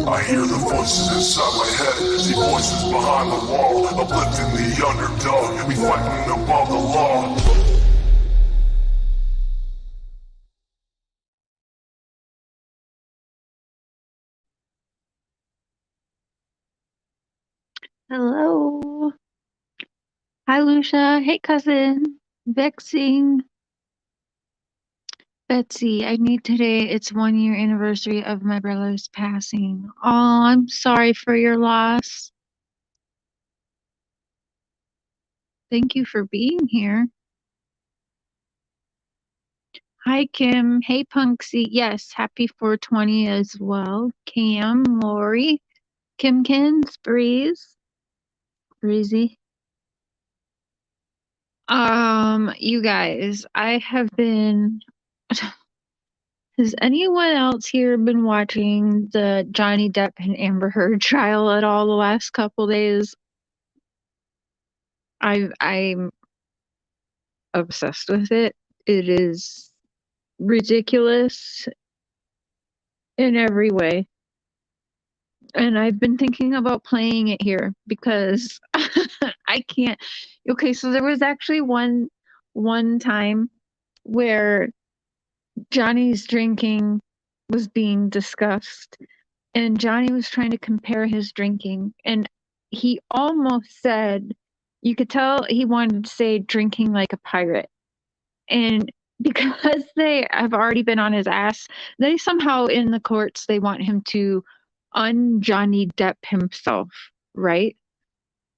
I hear the voices inside my head, see voices behind the wall, uplifting the underdog, we fighting above the law. Hello. Hi, Lucia. Hey, cousin. Vexing. Betsy, I need today. It's 1 year anniversary of my brother's passing. Oh, I'm sorry for your loss. Thank you for being here. Hi, Kim. Hey, Punksy. Yes, happy 420 as well. Cam, Lori, Kimkins, Breeze, Breezy. You guys, I have been. Has anyone else here been watching the Johnny Depp and Amber Heard trial at all the last couple days? I'm obsessed with it. It is ridiculous in every way. And I've been thinking about playing it here because I can't. Okay, so there was actually one time where Johnny's drinking was being discussed, and Johnny was trying to compare his drinking, and he almost said, you could tell he wanted to say drinking like a pirate. And because they have already been on his ass, they somehow in the courts they want him to un-Johnny Depp himself, right?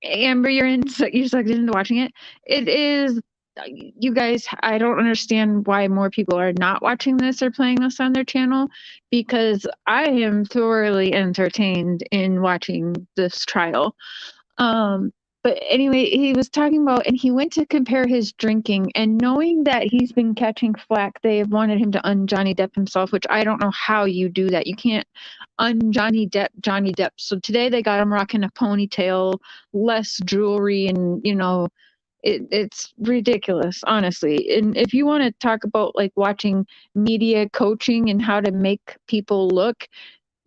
Amber, you're sucked into watching it. It is, you guys, I don't understand why more people are not watching this or playing this on their channel, because I am thoroughly entertained in watching this trial. But anyway, he was talking about, and he went to compare his drinking, and knowing that he's been catching flack, they have wanted him to un-Johnny Depp himself, which I don't know how you do that. You can't un-Johnny Depp Johnny Depp. So today they got him rocking a ponytail, less jewelry, and it's ridiculous, honestly. And if you want to talk about like watching media coaching and how to make people look,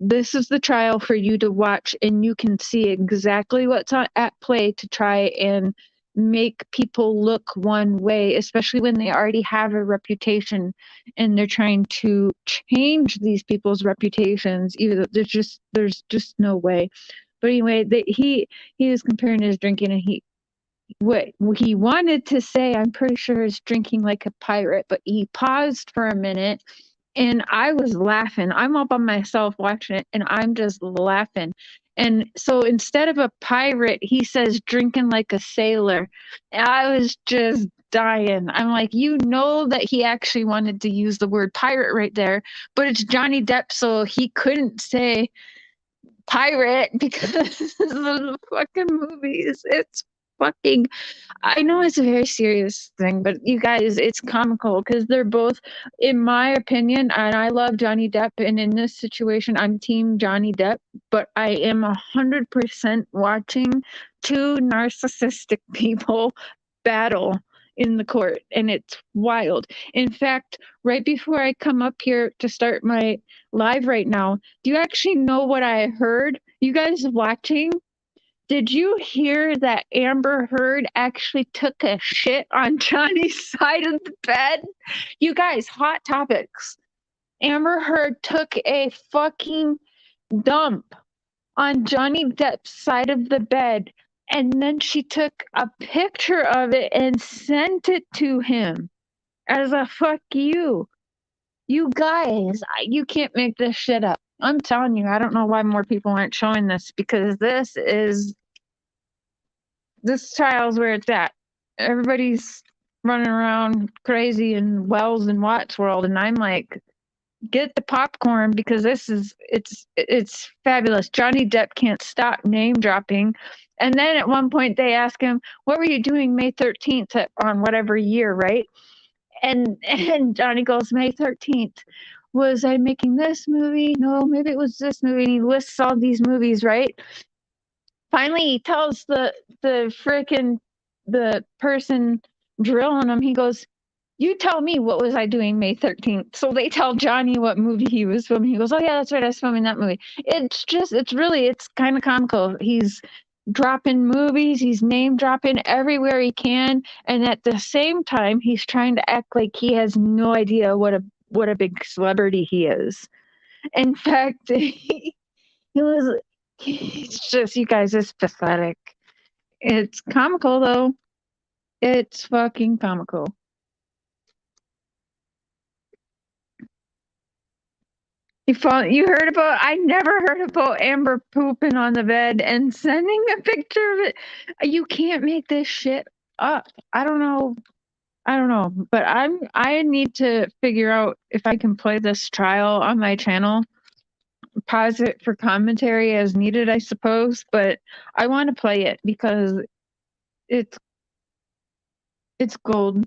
this is the trial for you to watch, and you can see exactly what's at play to try and make people look one way, especially when they already have a reputation and they're trying to change these people's reputations. Either there's just no way. But anyway, he was comparing his drinking, and what he wanted to say, I'm pretty sure, is drinking like a pirate, but he paused for a minute, and I was laughing. I'm all by myself watching it, and I'm just laughing. And so instead of a pirate, he says drinking like a sailor. I was just dying. I'm like, you know that he actually wanted to use the word pirate right there, but it's Johnny Depp, so he couldn't say pirate because of the fucking movies. It's fucking, I know it's a very serious thing, but you guys, it's comical because they're both, in my opinion, and I love Johnny Depp, and in this situation, I'm team Johnny Depp, but I am 100% watching two narcissistic people battle in the court, and it's wild. In fact, right before I come up here to start my live right now, do you actually know what I heard? You guys watching? Did you hear that Amber Heard actually took a shit on Johnny's side of the bed? You guys, hot topics. Amber Heard took a fucking dump on Johnny Depp's side of the bed, and then she took a picture of it and sent it to him as a fuck you. You guys, you can't make this shit up. I'm telling you, I don't know why more people aren't showing this, because this trial's where it's at. Everybody's running around crazy in Wells and Watts world, and I'm like, get the popcorn, because it's fabulous. Johnny Depp can't stop name dropping. And then at one point they ask him, what were you doing May 13th on whatever year, right? And Johnny goes, May 13th. Was I making this movie? No, maybe it was this movie. And he lists all these movies, right? Finally, he tells the person drilling him, he goes, You tell me, what was I doing May 13th? So they tell Johnny what movie he was filming. He goes, oh, yeah, that's right. I was filming that movie. It's kind of comical. He's dropping movies. He's name dropping everywhere he can. And at the same time, he's trying to act like he has no idea what a big celebrity he is. In fact, it's just, you guys, it's pathetic. It's comical, though. It's fucking comical. You heard about? I never heard about Amber pooping on the bed and sending a picture of it. You can't make this shit up. I don't know. But I need to figure out if I can play this trial on my channel. Pause it for commentary as needed, I suppose. But I want to play it because it's it's gold.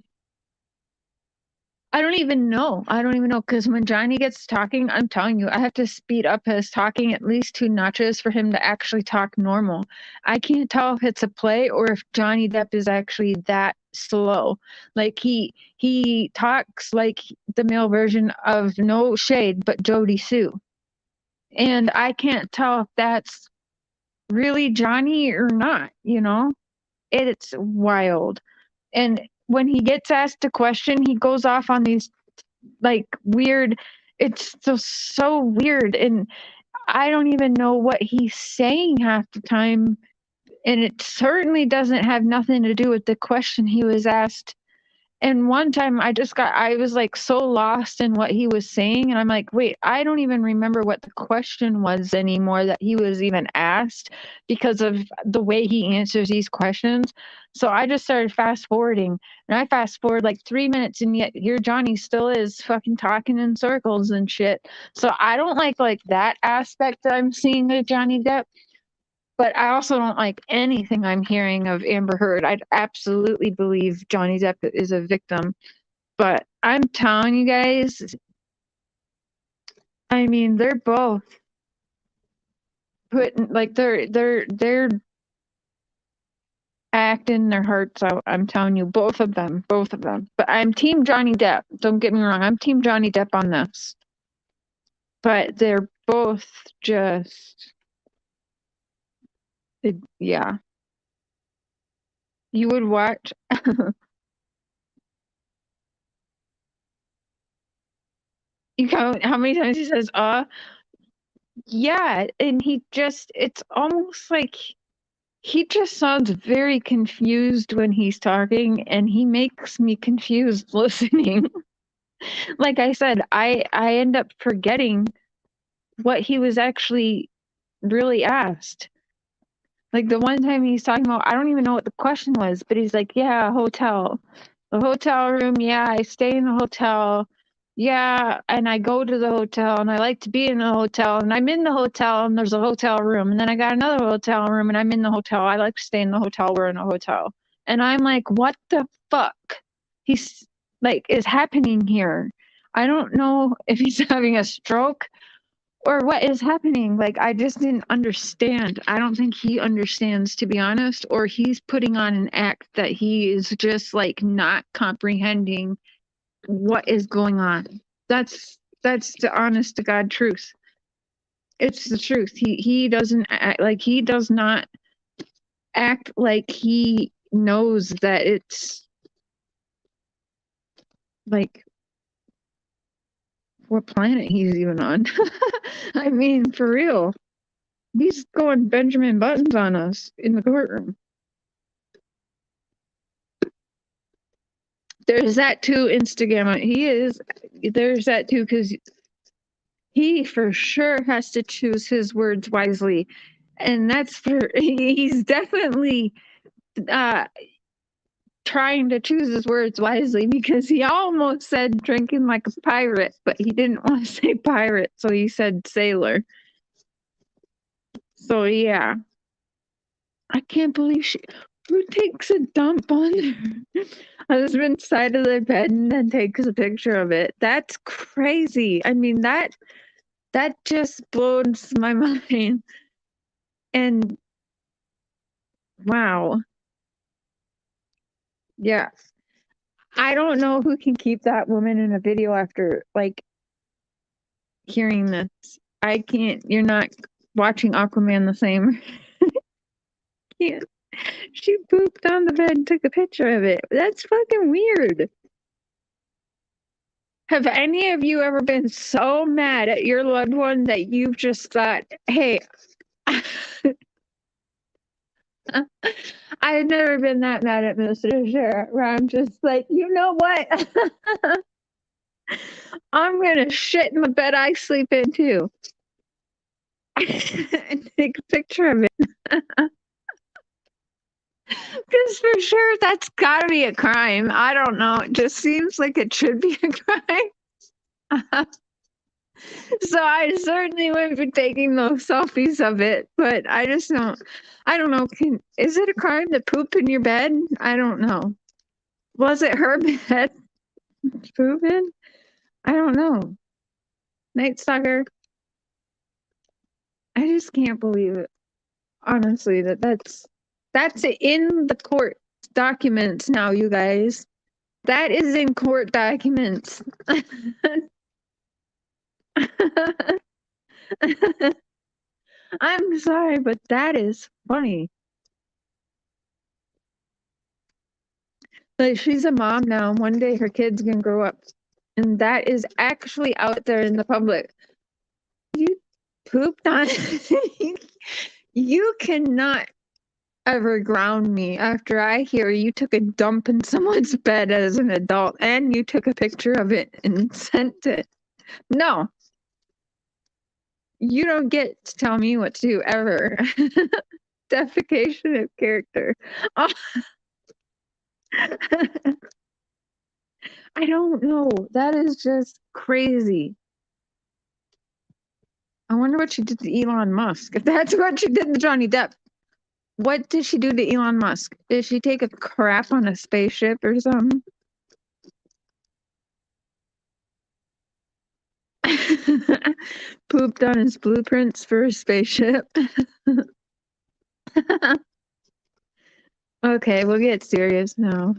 I don't even know. Because when Johnny gets talking, I'm telling you, I have to speed up his talking at least 2 notches for him to actually talk normal. I can't tell if it's a play or if Johnny Depp is actually that slow. Like he talks like the male version of, no shade, but Jody Sue. And I can't tell if that's really Johnny or not, you know? It's wild. And when he gets asked a question, he goes off on these like weird, it's so weird, and I don't even know what he's saying half the time, and it certainly doesn't have nothing to do with the question he was asked. And one time I was like so lost in what he was saying. And I'm like, wait, I don't even remember what the question was anymore that he was even asked because of the way he answers these questions. So I just started fast forwarding, and I fast forward like 3 minutes, and yet here Johnny still is fucking talking in circles and shit. So I don't like that aspect that I'm seeing of Johnny Depp. But I also don't like anything I'm hearing of Amber Heard. I absolutely believe Johnny Depp is a victim. But I'm telling you guys, I mean, they're both putting like they're acting their hearts out. I'm telling you, both of them. But I'm team Johnny Depp. Don't get me wrong. I'm team Johnny Depp on this. But they're both just, yeah. You would watch. You count how many times he says, yeah, and it's almost like he just sounds very confused when he's talking, and he makes me confused listening. Like I said, I end up forgetting what he was actually really asked. Like the one time he's talking about, I don't even know what the question was, but he's like, yeah, hotel. The hotel room, yeah, I stay in the hotel. Yeah, and I go to the hotel and I like to be in the hotel and I'm in the hotel and there's a hotel room and then I got another hotel room and I'm in the hotel. I like to stay in the hotel. We're in a hotel. And I'm like, what the fuck? He's like, is happening here? I don't know if he's having a stroke or what is happening. Like, I just didn't understand. I don't think he understands, to be honest, or he's putting on an act that he is just like not comprehending what is going on. That's the honest to God truth. It's the truth. He doesn't act like, he does not act like he knows that it's like what planet he's even on. I mean, for real. He's going Benjamin Buttons on us in the courtroom. There's that too, Instagram. There's that too, because he for sure has to choose his words wisely. And he's definitely uh, trying to choose his words wisely because he almost said drinking like a pirate, but he didn't want to say pirate, so he said sailor. So yeah. I can't believe who takes a dump on their husband's side of their bed and then takes a picture of it. That's crazy. I mean, that just blows my mind. And wow. Yeah. I don't know who can keep that woman in a video after like hearing this. I can't. You're not watching Aquaman the same. Can't. She pooped on the bed and took a picture of it. That's fucking weird. Have any of you ever been so mad at your loved one that you've just thought, hey, I've never been that mad at Mr. Cher, where I'm just like, you know what? I'm gonna shit in the bed I sleep in too. And take a picture of it. Because for sure that's gotta be a crime. I don't know. It just seems like it should be a crime. So I certainly wouldn't be taking those selfies of it, but I just don't. I don't know. Is it a crime to poop in your bed? I don't know. Was it her bed pooping? I don't know. Night Stalker. I just can't believe it. Honestly, that's in the court documents now, you guys. That is in court documents. I'm sorry, but that is funny. Like, she's a mom now. One day her kid's gonna grow up. And that is actually out there in the public. You pooped on You cannot ever ground me after I hear you took a dump in someone's bed as an adult and you took a picture of it and sent it. No. You don't get to tell me what to do ever. Defecation of character. Oh. I don't know. That is just crazy. I wonder what she did to Elon Musk. If that's what she did to Johnny Depp, what did she do to Elon Musk? Did she take a crap on a spaceship or something? Pooped on his blueprints for a spaceship. Okay, we'll get serious now.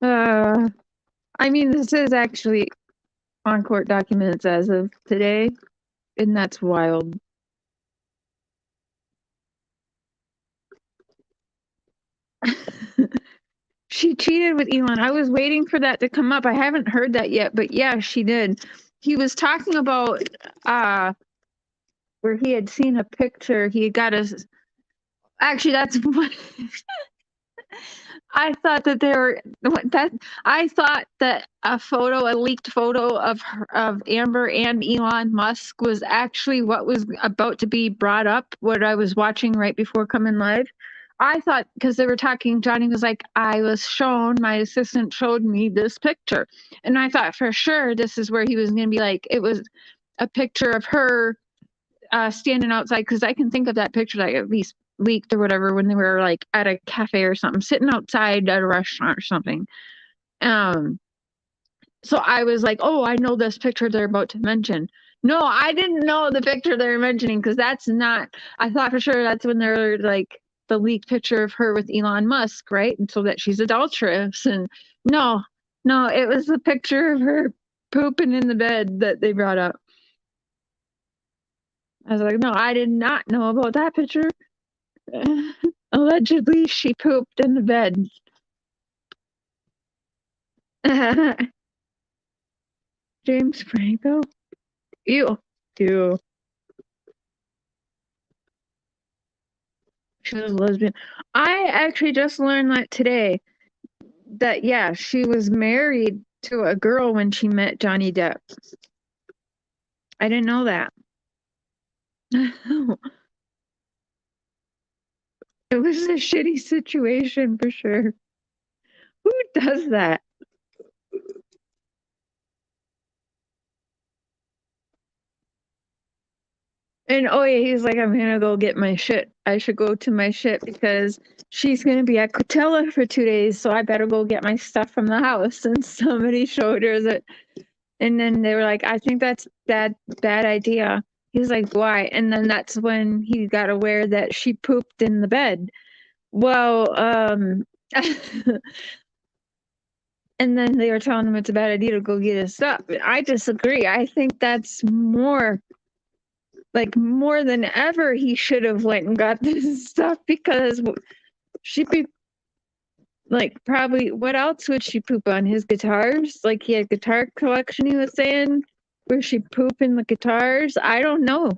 I mean, this is actually on court documents as of today, and that's wild. She cheated with Elon. I was waiting for that to come up. I haven't heard that yet, but yeah, she did. He was talking about where he had seen a picture. He got a. Actually, that's what I thought that they were that I thought that a leaked photo of Amber and Elon Musk was actually what was about to be brought up. What I was watching right before coming live. I thought because they were talking, Johnny was like, I was shown, my assistant showed me this picture. And I thought for sure this is where he was going to be like, it was a picture of her standing outside. Because I can think of that picture like at least leaked or whatever when they were like at a cafe or something, sitting outside at a restaurant or something. So I was like, oh, I know this picture they're about to mention. No, I didn't know the picture they were mentioning because that's not, I thought for sure that's when they're like, the leaked picture of her with Elon Musk, right? And so that she's adulterous. And no, it was the picture of her pooping in the bed that they brought up. I was like, no, I did not know about that picture. Allegedly, she pooped in the bed. James Franco? Ew. Ew. She was a lesbian. I actually just learned that today. That, yeah, she was married to a girl when she met Johnny Depp. I didn't know that. It was a shitty situation for sure. Who does that? And oh yeah, he's like, I'm gonna go get my shit. I should go to my shit because she's gonna be at Coachella for 2 days, so I better go get my stuff from the house. And somebody showed her that, and then they were like, I think that's bad idea. He's like, why? And then that's when he got aware that she pooped in the bed. Well, And then they were telling him it's a bad idea to go get his stuff. I disagree. I think that's more than ever he should have went and got this stuff, because she'd be like, probably, what else would she poop on? His guitars? Like, he had guitar collection, he was saying, where she poop in the guitars? I don't know.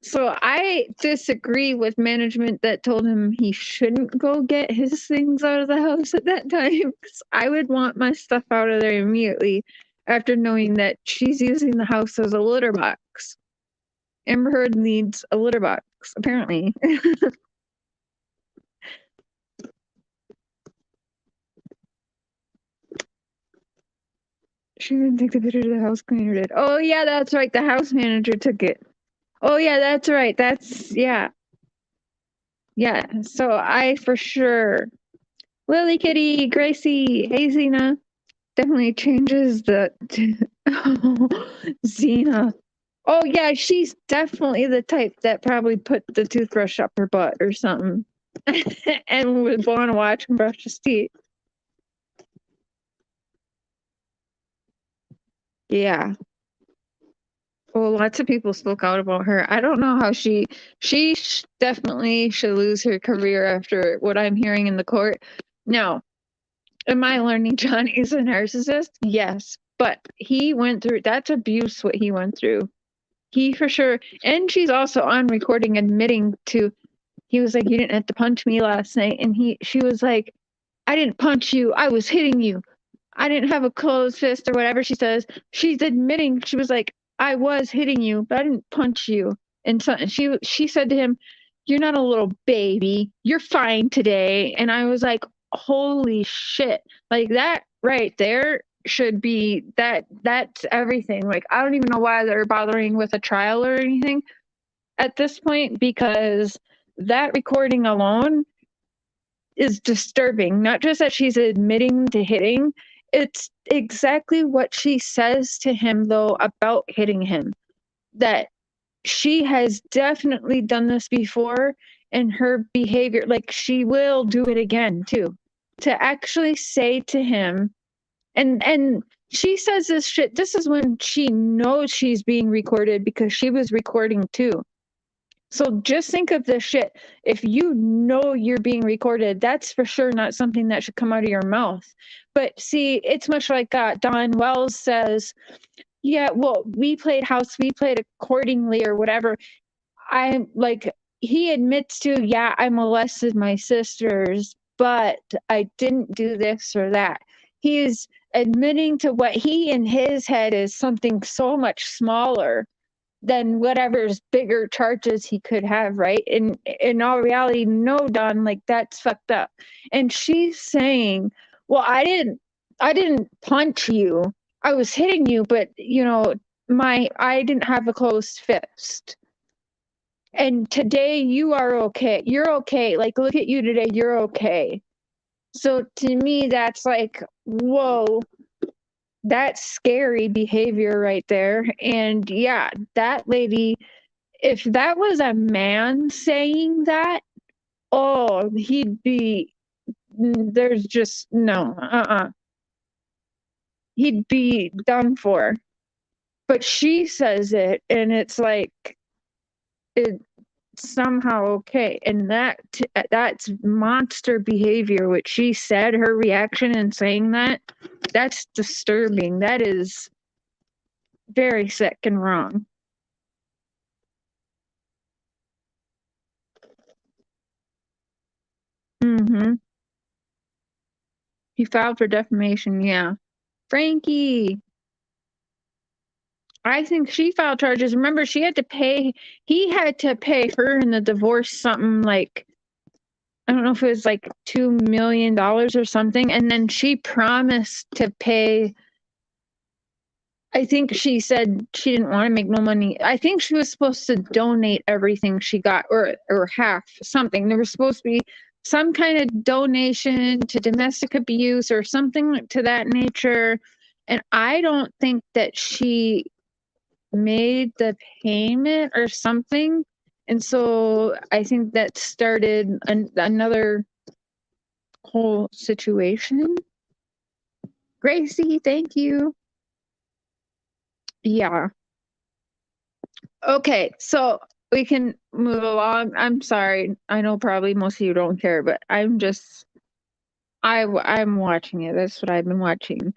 So I disagree with management that told him he shouldn't go get his things out of the house at that time. 'Cause I would want my stuff out of there immediately after knowing that she's using the house as a litter box. Amber Heard needs a litter box, apparently. She didn't take the picture, the house cleaner did. Oh, yeah, that's right. The house manager took it. Oh, yeah, that's right. Yeah. Yeah, so I for sure. Lily Kitty, Gracie, hey, Zena. Definitely changes the. Zena. Oh, yeah, she's definitely the type that probably put the toothbrush up her butt or something and would want to watch him brush his teeth. Yeah. Well, lots of people spoke out about her. I don't know how she definitely should lose her career after what I'm hearing in the court. Now, am I learning Johnny's a narcissist? Yes, but he went through, that's abuse, what he went through. He for sure, and she's also on recording admitting to, he was like, you didn't have to punch me last night, and she was like, I didn't punch you, I was hitting you. I didn't have a closed fist or whatever she says. She's admitting, she was like, I was hitting you, but I didn't punch you. And so she said to him, you're not a little baby. You're fine today. And I was like, holy shit. Like, that right there should be that's everything. Like, I don't even know why they're bothering with a trial or anything at this point, because that recording alone is disturbing. Not just that she's admitting to hitting, it's exactly what she says to him, though, about hitting him. That she has definitely done this before, and her behavior, like, she will do it again, too. To actually say to him, and she says this shit, this is when she knows she's being recorded, because she was recording, too. So just think of this shit. If you know you're being recorded, that's for sure not something that should come out of your mouth. But see, it's much like Don Wells says, yeah, well, we played house, we played accordingly or whatever. I'm like, he admits to, yeah, I molested my sisters, but I didn't do this or that. He is admitting to what he in his head is something so much smaller than whatever's bigger charges he could have, right? In all reality, no, Don, like, that's fucked up. And she's saying, well, I didn't punch you. I was hitting you, but I didn't have a closed fist. And today you are okay. You're okay. Like, look at you today. You're okay. So to me, that's like, whoa, that's scary behavior right there. And yeah, that lady, if that was a man saying that, oh, there's just no, he'd be done for. But she says it, and it's like, it's somehow okay. And that's monster behavior, which she said, her reaction in saying that's disturbing. That is very sick and wrong. Mm-hmm. He filed for defamation, yeah. Frankie. I think she filed charges. Remember, he had to pay her in the divorce something like, I don't know if it was like $2 million or something. And then she promised to pay. I think she said she didn't want to make no money. I think she was supposed to donate everything she got, or half, something. There was supposed to be some kind of donation to domestic abuse or something to that nature. And I don't think that she made the payment or something. And so I think that started another whole situation. Gracie, thank you. Yeah. Okay, so we can move along. I'm sorry. I know probably most of you don't care, but I'm watching it. That's what I've been watching.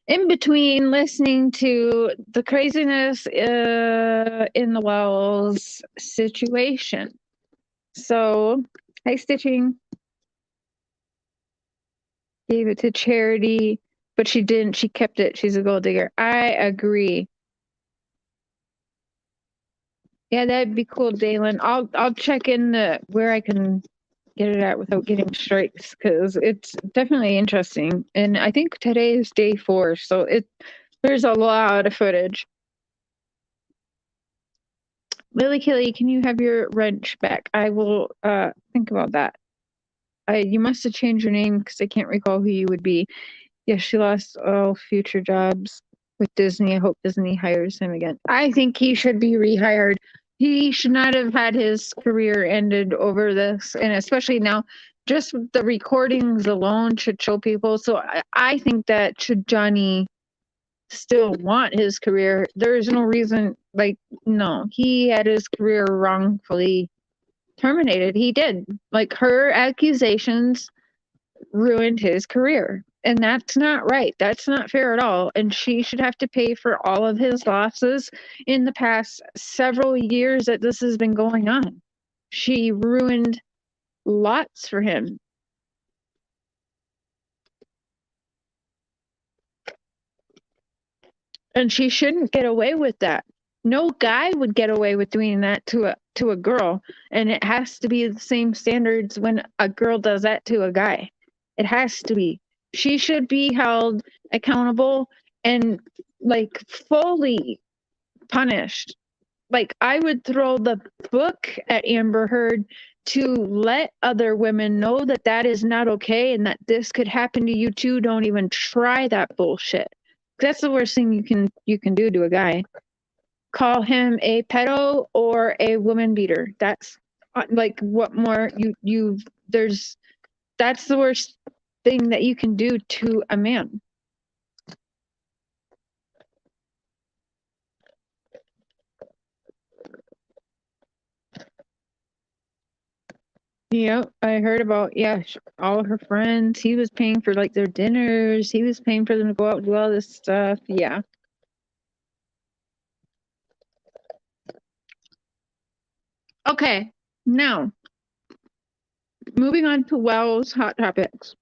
In between listening to the craziness in the Wells situation. So, hi, Stitching. Gave it to charity, but she didn't. She kept it. She's a gold digger. I agree. Yeah, that'd be cool, Dalen. I'll check in where I can get it at without getting strikes because it's definitely interesting. And I think today is day 4, so there's a lot of footage. Lily Killy, can you have your wrench back? I will think about that. You must have changed your name because I can't recall who you would be. Yes, she lost all future jobs with Disney. I hope Disney hires him again. I think he should be rehired. He should not have had his career ended over this, and especially now, just the recordings alone should show people. So I think that should Johnny still want his career, there's no reason, like, no, he had his career wrongfully terminated. He did. Like, her accusations ruined his career. And that's not right. That's not fair at all. And she should have to pay for all of his losses in the past several years that this has been going on. She ruined lots for him. And she shouldn't get away with that. No guy would get away with doing that to a girl. And it has to be the same standards when a girl does that to a guy. It has to be. She should be held accountable and like fully punished. Like, I would throw the book at Amber Heard to let other women know that that is not okay and that this could happen to you too. Don't even try that bullshit. That's the worst thing you can do to a guy. Call him a pedo or a woman beater. That's like, what more you there's that's the worst thing that you can do to a man. Yep, I heard about, yeah, all of her friends. He was paying for like their dinners. He was paying for them to go out and do all this stuff. Yeah. Okay, now moving on to Wells Hot Topics.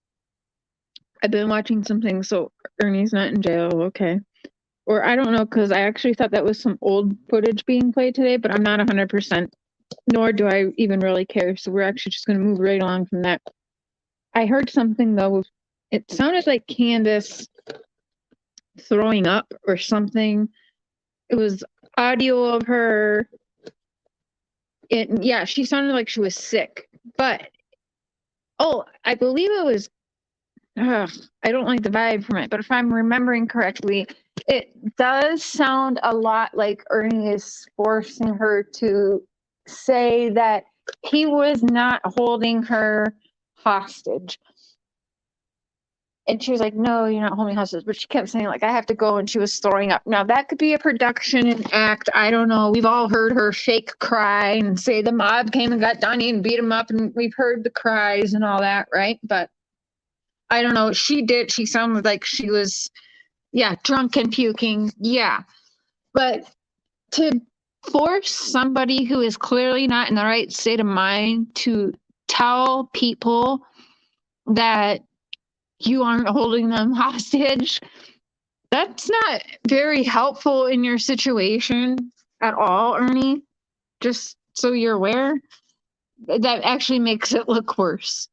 I've been watching some things, so Ernie's not in jail, okay. Or I don't know, because I actually thought that was some old footage being played today, but I'm not 100%, nor do I even really care. So we're actually just going to move right along from that. I heard something, though. It sounded like Candace throwing up or something. It was audio of her. Yeah, she sounded like she was sick. But, I believe it was, I don't like the vibe from it, but if I'm remembering correctly, it does sound a lot like Ernie is forcing her to say that he was not holding her hostage. And she was like, no, you're not holding hostage. But she kept saying, like, I have to go. And she was throwing up. Now, that could be a production and act. I don't know. We've all heard her fake cry and say the mob came and got Donnie and beat him up. And we've heard the cries and all that, right? But I don't know. She did. She sounded like she was, yeah, drunk and puking. Yeah. But to force somebody who is clearly not in the right state of mind to tell people that you aren't holding them hostage, that's not very helpful in your situation at all, Ernie. Just so you're aware, that actually makes it look worse.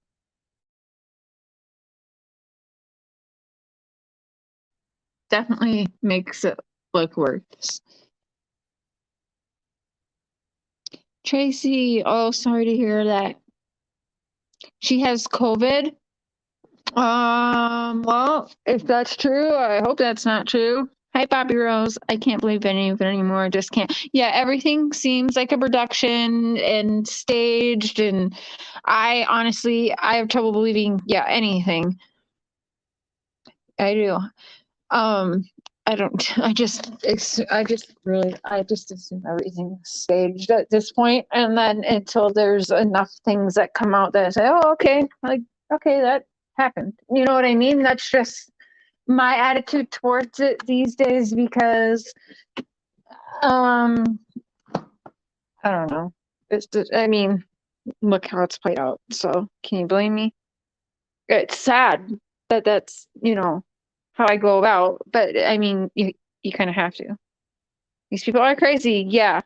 Definitely makes it look worse. Tracy, oh, sorry to hear that. She has COVID. Well, if that's true, I hope that's not true. Hi, Bobby Rose. I can't believe any of it anymore. Just can't. Yeah, everything seems like a production and staged, and I honestly, I have trouble believing, yeah, anything. I do. I don't, I just assume everything's staged at this point, and then until there's enough things that come out that say, oh, okay, like, okay, that happened. You know what I mean? That's just my attitude towards it these days because, um, I don't know. It's just, I mean, look how it's played out. So can you blame me? It's sad that that's, how I go about, but I mean, you kind of have to. These people are crazy. Yeah.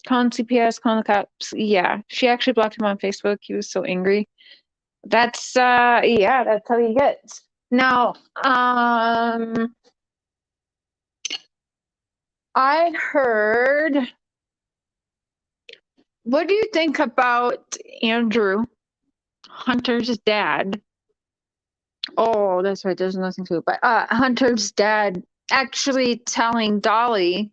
Calling CPS, calling the cops. Yeah. She actually blocked him on Facebook. He was so angry. That's yeah, that's how he gets. Now, I heard, what do you think about Andrew, Hunter's dad? Oh, that's right, there's nothing to it, but Hunter's dad actually telling Dolly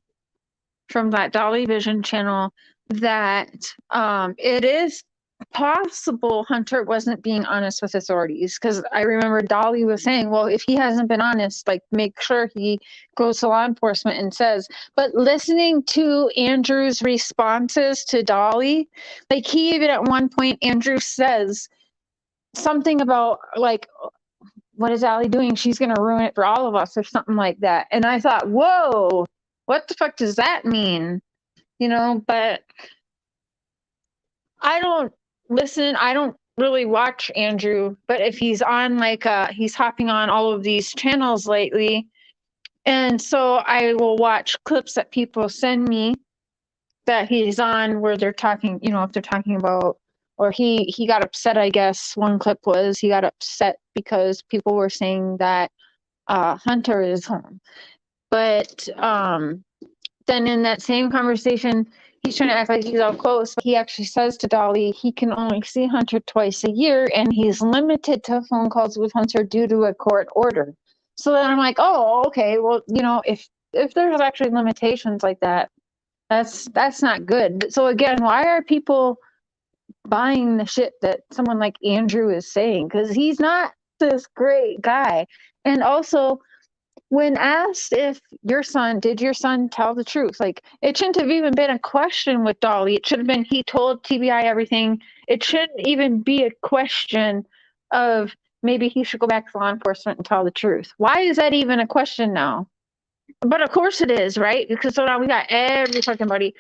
from that Dolly Vision channel that it is possible Hunter wasn't being honest with authorities, because I remember Dolly was saying, well, if he hasn't been honest, like, make sure he goes to law enforcement and says. But listening to Andrew's responses to Dolly, like, he even at one point, Andrew says something about, like, what is Allie doing? She's going to ruin it for all of us, or something like that. And I thought, whoa, what the fuck does that mean? But I don't listen. I don't really watch Andrew, but if he's on, like, he's hopping on all of these channels lately. And so I will watch clips that people send me that he's on where they're talking, if they're talking about, or he got upset, I guess one clip was he got upset because people were saying that Hunter is home. But then in that same conversation, he's trying to act like he's all close. He actually says to Dolly he can only see Hunter twice a year, and he's limited to phone calls with Hunter due to a court order. So then I'm like, oh, okay, well, if there's actually limitations like that, that's not good. So again, why are people buying the shit that someone like Andrew is saying? Because he's not this great guy. And also, when asked if did your son tell the truth? Like, it shouldn't have even been a question with Dolly. It should have been, he told TBI everything. It shouldn't even be a question of maybe he should go back to law enforcement and tell the truth. Why is that even a question now? But of course it is, right? Because so now we got everybody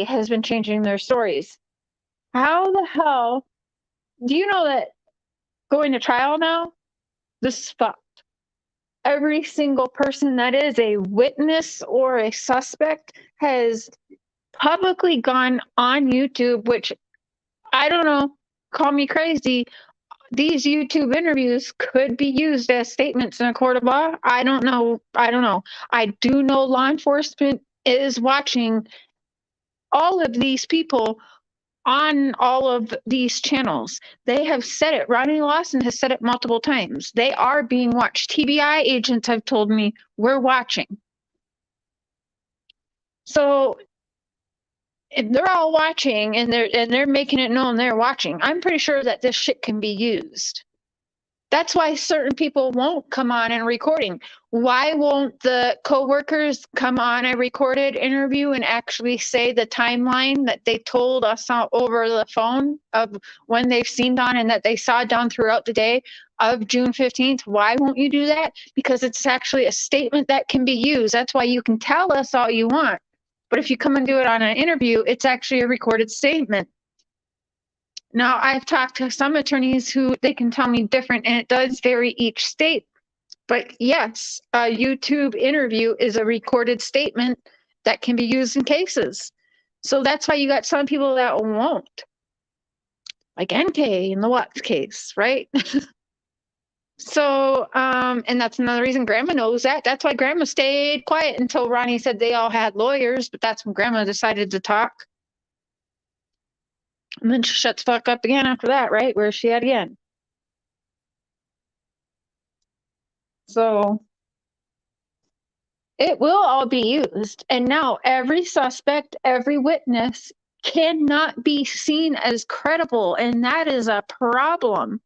has been changing their stories. How the hell do you know that going to trial now? This is fucked. Every single person that is a witness or a suspect has publicly gone on YouTube, which, I don't know, call me crazy. These YouTube interviews could be used as statements in a court of law. I don't know. I do know law enforcement is watching all of these people on all of these channels. They have said it. Ronnie Lawson has said it multiple times. They are being watched. TBI agents have told me we're watching. So if they're all watching and they're making it known they're watching, I'm pretty sure that this shit can be used. That's why certain people won't come on and recording. Why won't the coworkers come on a recorded interview and actually say the timeline that they told us over the phone of when they've seen Dawn and that they saw Dawn throughout the day of June 15th? Why won't you do that? Because it's actually a statement that can be used. That's why you can tell us all you want. But if you come and do it on an interview, it's actually a recorded statement. Now, I've talked to some attorneys who they can tell me different, and it does vary each state. But yes, a YouTube interview is a recorded statement that can be used in cases. So that's why you got some people that won't. Like NK in the Watts case, right? So, and that's another reason Grandma knows that. That's why Grandma stayed quiet until Ronnie said they all had lawyers, but that's when Grandma decided to talk. And then she shuts the fuck up again after that, right? Where's she at again? So it will all be used. And now every suspect, every witness cannot be seen as credible. And that is a problem.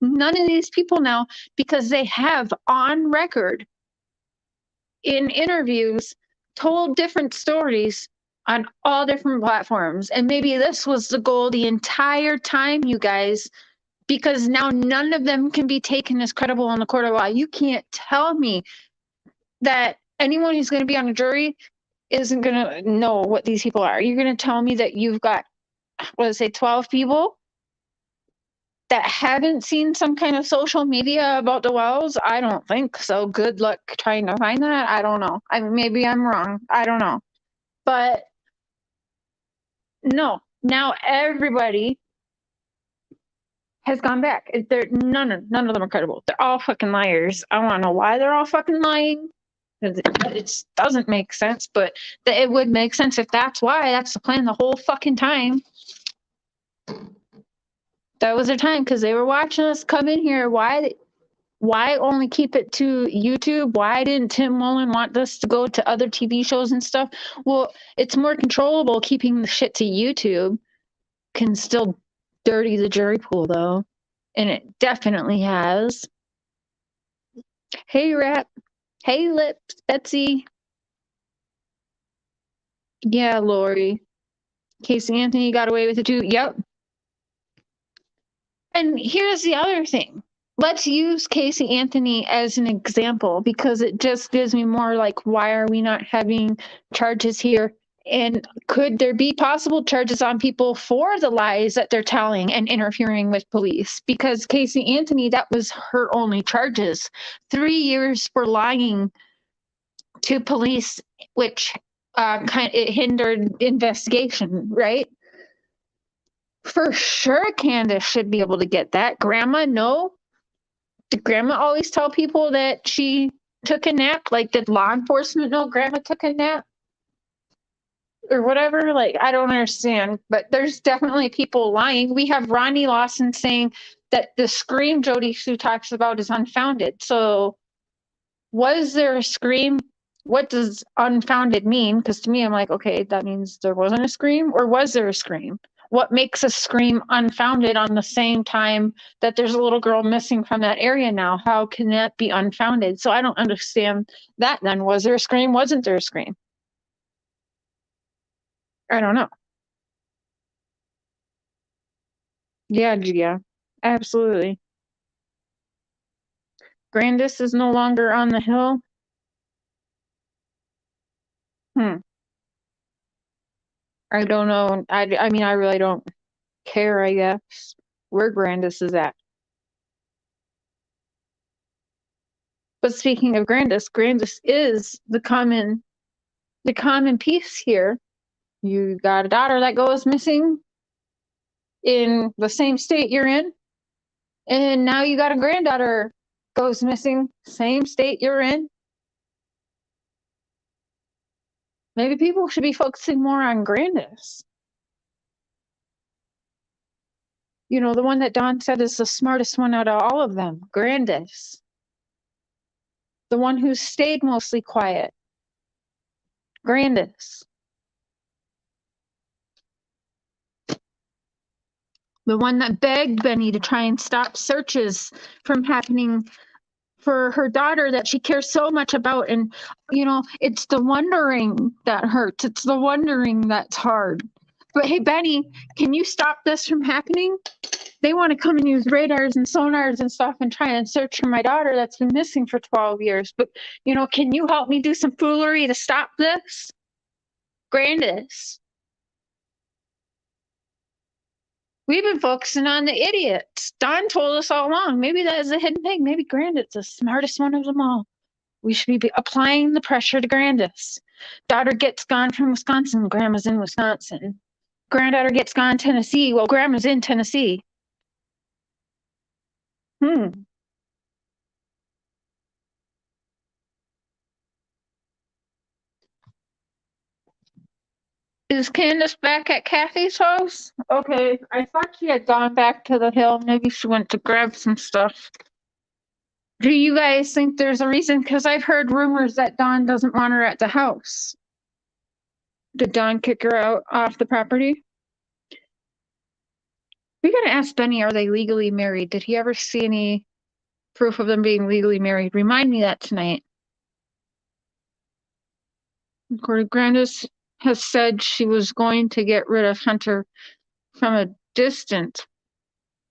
None of these people now, because they have on record in interviews told different stories on all different platforms. And maybe this was the goal the entire time, you guys, because now none of them can be taken as credible in the court of law. You can't tell me that anyone who's going to be on a jury isn't going to know what these people are. You're going to tell me that you've got, what did I say, 12 people that haven't seen some kind of social media about the wells? I don't think so. Good luck trying to find that. I don't know. Maybe I'm wrong. I don't know. But no, now everybody has gone back. None of them are credible. They're all fucking liars. I want to know why they're all fucking lying. It doesn't make sense, but it would make sense if that's why. That's the plan the whole fucking time. That was their time, because they were watching us come in here. Why only keep it to YouTube? Why didn't Tim Mullen want us to go to other TV shows and stuff? Well, it's more controllable. Keeping the shit to YouTube can still dirty the jury pool, though. And it definitely has. Hey, Rap. Hey, Lips. Betsy. Yeah, Lori. Casey Anthony got away with it, too. Yep. And here's the other thing. Let's use Casey Anthony as an example, because it just gives me more like, why are we not having charges here? And could there be possible charges on people for the lies that they're telling and interfering with police? Because Casey Anthony, that was her only charges. 3 years for lying to police, which it hindered investigation, right? For sure, Candace should be able to get that. Grandma, no. Did Grandma always tell people that she took a nap? Like, did law enforcement know Grandma took a nap? Or whatever? Like, I don't understand. But there's definitely people lying. We have Ronnie Lawson saying that the scream Jody Sue talks about is unfounded. So, was there a scream? What does unfounded mean? Because to me, I'm like, okay, that means there wasn't a scream, or was there a scream? What makes a scream unfounded on the same time that there's a little girl missing from that area now? How can that be unfounded? So I don't understand that then. Was there a scream? Wasn't there a scream? I don't know. Yeah, Gia. Absolutely. Grandis is no longer on the hill. I don't know. I mean, I really don't care, I guess, where Grandis is at. But speaking of Grandis, Grandis is the common piece here. You got a daughter that goes missing in the same state you're in, and now you got a granddaughter goes missing, same state you're in. Maybe people should be focusing more on Grandis. You know, the one that Dawn said is the smartest one out of all of them, Grandis. The one who stayed mostly quiet, Grandis. The one that begged Benny to try and stop searches from happening for her daughter that she cares so much about. And, you know, it's the wondering that hurts. It's the wondering that's hard. But hey, Benny, can you stop this from happening? They want to come and use radars and sonars and stuff and try and search for my daughter that's been missing for 12 years. But, you know, can you help me do some foolery to stop this? Grandis. We've been focusing on the idiots. Don told us all along. Maybe that is a hidden thing. Maybe Grandis, the smartest one of them all. We should be applying the pressure to Grandis. Daughter gets gone from Wisconsin. Grandma's in Wisconsin. Granddaughter gets gone Tennessee. Well, Grandma's in Tennessee. Is Candace back at Kathy's house? Okay, I thought she had gone back to the hill. Maybe she went to grab some stuff. Do you guys think there's a reason? Because I've heard rumors that Dawn doesn't want her at the house. Did Dawn kick her out off the property? We gotta ask Benny, are they legally married? Did he ever see any proof of them being legally married? Remind me that tonight. Corey Grandis has said she was going to get rid of Hunter from a distance.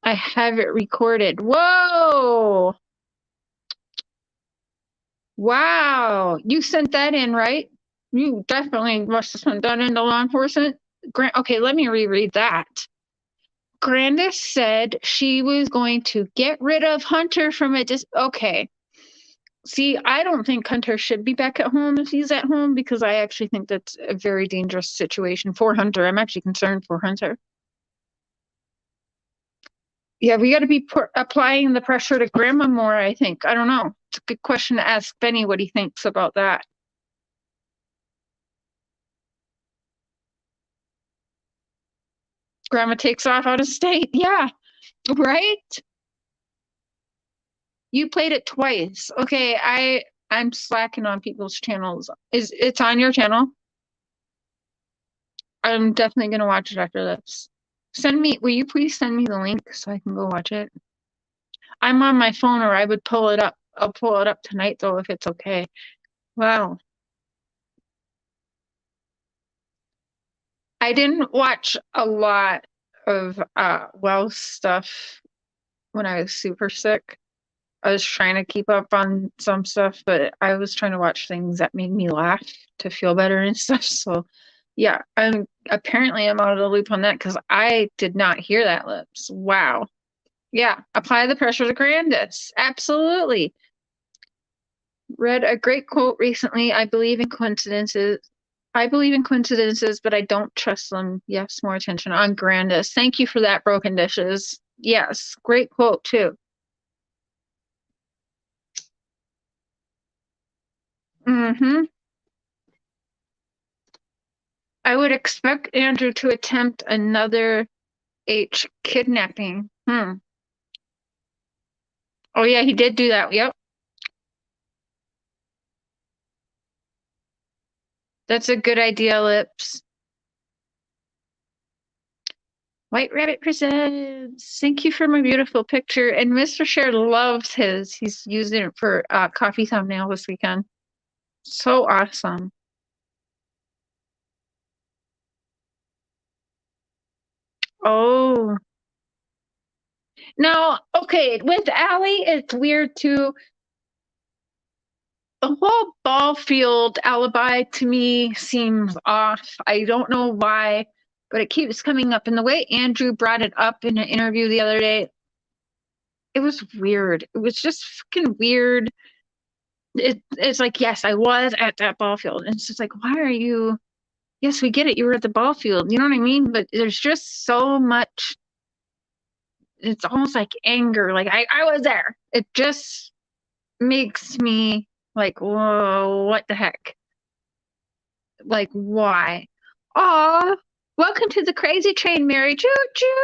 I have it recorded. Whoa! Wow. You sent that in, right? You definitely must have sent that into law enforcement. Okay, let me reread that. Grandis said she was going to get rid of Hunter from a okay. See, I don't think Hunter should be back at home if he's at home, because I actually think that's a very dangerous situation for Hunter. I'm actually concerned for Hunter. Yeah, we got to be applying the pressure to Grandma more, I think. I don't know. It's a good question to ask Benny what he thinks about that. Grandma takes off out of state. Yeah, right? You played it twice. Okay, I'm slacking on people's channels. It's on your channel? I'm definitely gonna watch it after this. Will you please send me the link so I can go watch it? I'm on my phone, or I would pull it up. I'll pull it up tonight though, if it's okay. Wow. I didn't watch a lot of well stuff when I was super sick. I was trying to keep up on some stuff, but I was trying to watch things that made me laugh to feel better and stuff. So yeah, I'm out of the loop on that because I did not hear that lips. Wow. Yeah, apply the pressure to Grandis. Absolutely. Read a great quote recently. I believe in coincidences. But I don't trust them. Yes, more attention on Grandis. Thank you for that, Broken Dishes. Yes, great quote too. Mm-hmm. I would expect Andrew to attempt another H kidnapping. Oh yeah, he did do that. Yep. That's a good idea, Lips. White Rabbit presents. Thank you for my beautiful picture. And Mr. Cher loves his. He's using it for coffee thumbnail this weekend. So awesome. Oh. Now, okay, with Allie, it's weird too. The whole ball field alibi to me seems off. I don't know why, but it keeps coming up. And the way Andrew brought it up in an interview the other day, it was weird. It was just fucking weird. It's like, yes, I was at that ball field. And it's just like, why are you? Yes, we get it. You were at the ball field. You know what I mean? But there's just so much. It's almost like anger. Like, I was there. It just makes me like, whoa, what the heck? Like, why? Aw, welcome to the crazy train, Mary. Choo choo.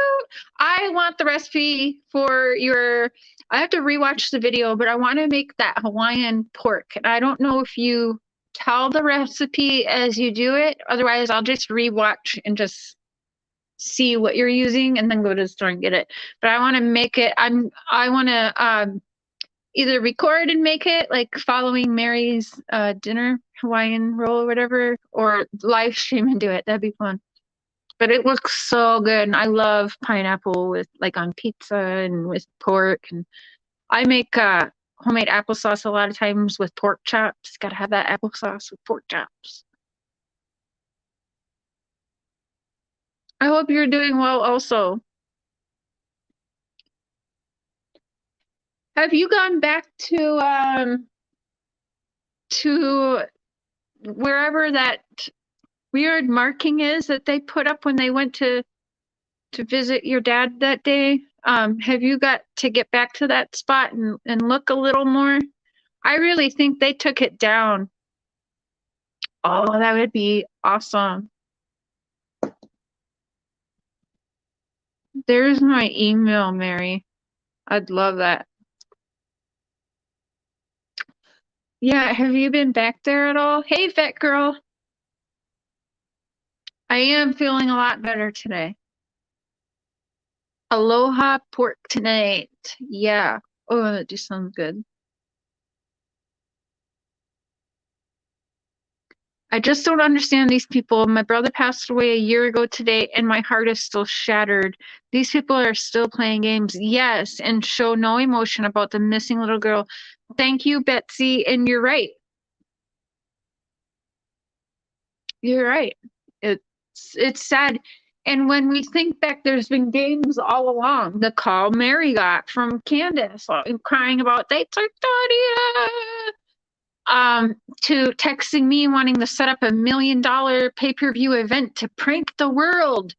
I want the recipe for your. I have to rewatch the video, but I want to make that Hawaiian pork. And I don't know if you tell the recipe as you do it. Otherwise, I'll just rewatch and just see what you're using and then go to the store and get it. But I want to make it. I want to either record and make it like following Mary's dinner Hawaiian roll or whatever, or live stream and do it. That'd be fun. But it looks so good. And I love pineapple with like on pizza and with pork. And I make homemade applesauce a lot of times with pork chops. Gotta have that applesauce with pork chops. I hope you're doing well also. Have you gone back to wherever that weird marking is that they put up when they went to visit your dad that day? Have you got to get back to that spot and look a little more? I really think they took it down. Oh, that would be awesome. There's my email, Mary. I'd love that. Yeah, have you been back there at all? Hey, vet girl. I am feeling a lot better today. Aloha pork tonight. Yeah. Oh, that just sounds good. I just don't understand these people. My brother passed away a year ago today, and my heart is still shattered. These people are still playing games, yes, and show no emotion about the missing little girl. Thank you, Betsy, and you're right. You're right. It's sad. And when we think back, there's been games all along. The call Mary got from Candace crying about they took Claudia. To texting me wanting to set up $1 million pay-per-view event to prank the world.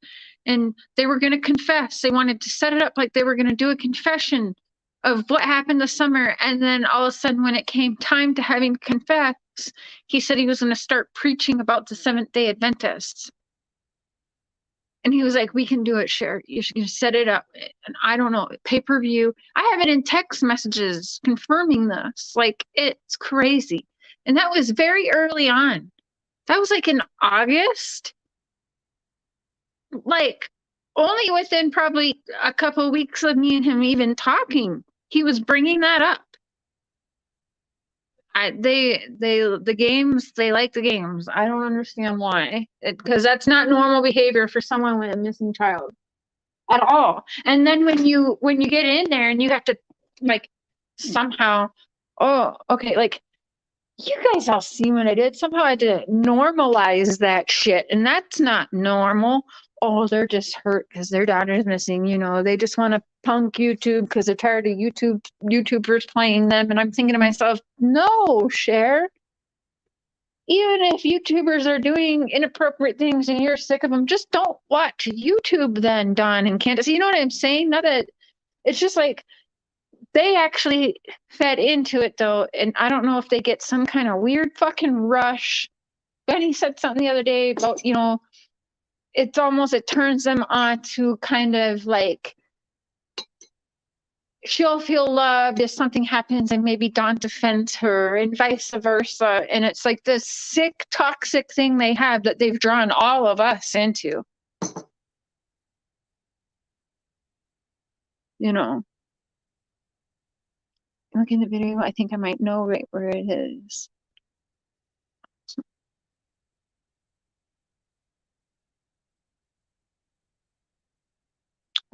And they were going to confess. They wanted to set it up like they were going to do a confession of what happened this summer. And then all of a sudden, when it came time to having to confess, he said he was going to start preaching about the Seventh-day Adventists. And he was like, we can do it, Cher. You should set it up. And I don't know, pay-per-view. I have it in text messages confirming this. Like, it's crazy. And that was very early on. That was like in August. Like, only within probably a couple of weeks of me and him even talking, he was bringing that up. The games, they like the games. I don't understand why, because that's not normal behavior for someone with a missing child at all. And then when you get in there and you have to like somehow, oh, okay, like you guys all see what I did. Somehow I had to normalize that shit, and that's not normal. Oh, they're just hurt because their daughter's missing. You know, they just want to punk YouTube because they're tired of YouTubers playing them. And I'm thinking to myself, no, Cher. Even if YouTubers are doing inappropriate things and you're sick of them, just don't watch YouTube then, Don and Candace. You know what I'm saying? Not that it's just like they actually fed into it though, and I don't know if they get some kind of weird fucking rush. Benny said something the other day about, you know, it's almost, it turns them on to kind of like she'll feel loved if something happens and maybe Dawn defends her and vice versa. And it's like this sick, toxic thing they have that they've drawn all of us into. You know, look in the video, I think I might know right where it is.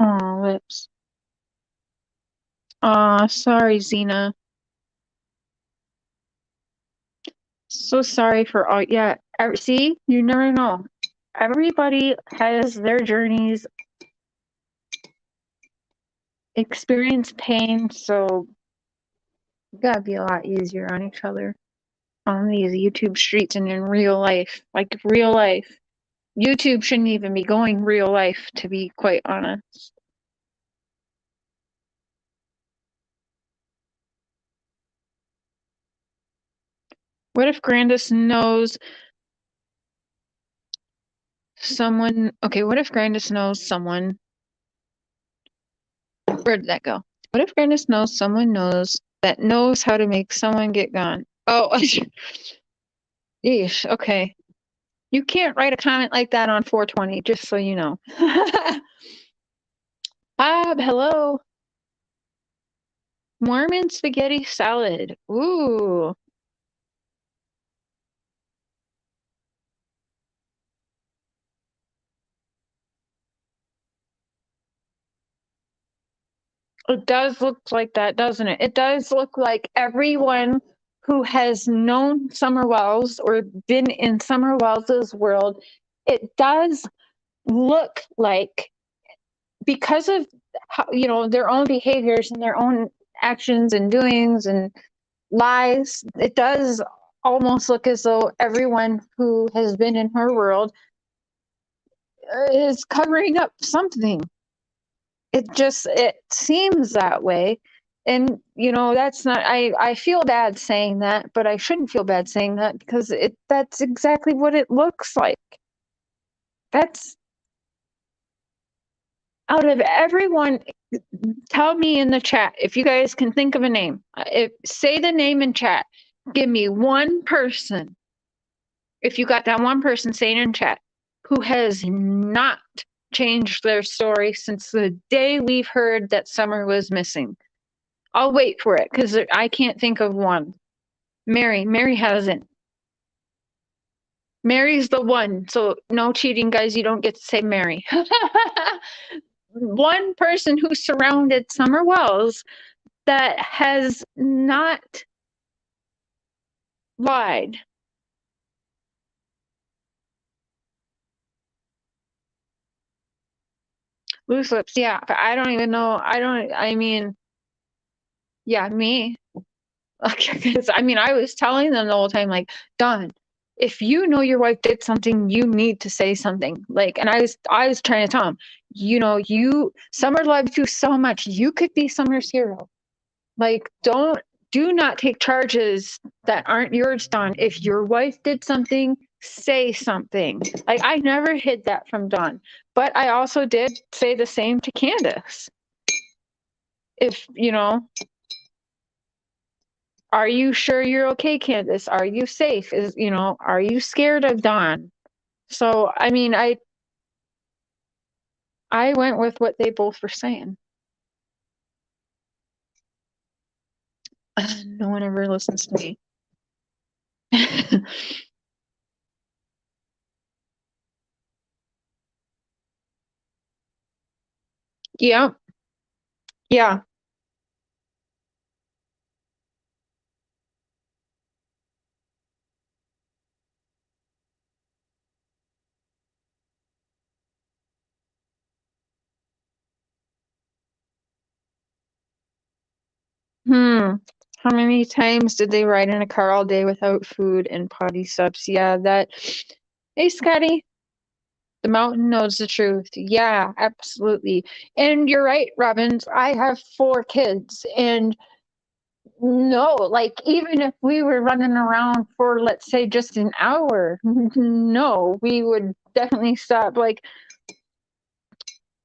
Oh, lips. Sorry, Xena. So sorry for all, yeah, see, you never know. Everybody has their journeys, experience pain, so you gotta be a lot easier on each other on these YouTube streets and in real life. Like real life. YouTube shouldn't even be going real life, to be quite honest. What if Grandis knows someone? Okay, what if Grandis knows someone? Where did that go? What if Grandis knows someone knows that knows how to make someone get gone? Oh, yeesh, okay. You can't write a comment like that on 420, just so you know. Bob, hello. Mormon spaghetti salad. Ooh. It does look like that, doesn't it? It does look like everyone who has known Summer Wells or been in Summer Wells's world, it does look like, because of how, you know, their own behaviors and their own actions and doings and lies, it does almost look as though everyone who has been in her world is covering up something. It seems that way. And you know, that's not, I feel bad saying that, but I shouldn't feel bad saying that because that's exactly what it looks like. That's, out of everyone, tell me in the chat if you guys can think of a name. Say the name in chat. Give me one person, if you got that one person, say it in chat, who has not changed their story since the day we've heard that Summer was missing. I'll wait for it because I can't think of one. Mary hasn't. Mary's the one. So no cheating, guys. You don't get to say Mary. One person who surrounded Summer Wells that has not lied. Loose lips, yeah. But I don't even know. I mean, yeah, me. Because I mean, I was telling them the whole time, like, Dawn, if you know your wife did something, you need to say something. Like, and I was trying to tell them, Summer loves you so much. You could be Summer's hero. Like, do not take charges that aren't yours, Dawn. If your wife did something, say something. Like, I never hid that from Dawn, but I also did say the same to Candace. If, are you sure you're okay, Candace? Are you safe? Are you scared of Dawn? So, I mean, I went with what they both were saying. No one ever listens to me. Yeah. Yeah. Hmm. How many times did they ride in a car all day without food and potty subs? Yeah, that. Hey, Scotty, the mountain knows the truth. Yeah, absolutely. And you're right, Robbins. I have 4 kids, and no, like even if we were running around for, let's say, just an hour, no, we would definitely stop. Like,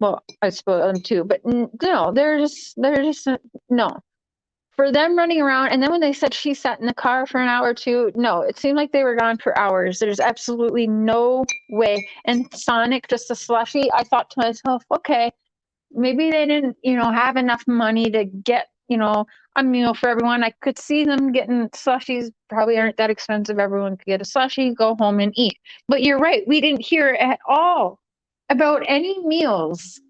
well, I suppose them too, but no, they're just no. For them running around, and then when they said she sat in the car for an hour or two, no, it seemed like they were gone for hours. There's absolutely no way. And Sonic, just a slushy, I thought to myself, okay, maybe they didn't, have enough money to get, a meal for everyone. I could see them getting slushies, probably aren't that expensive. Everyone could get a slushie, go home and eat. But you're right, we didn't hear at all about any meals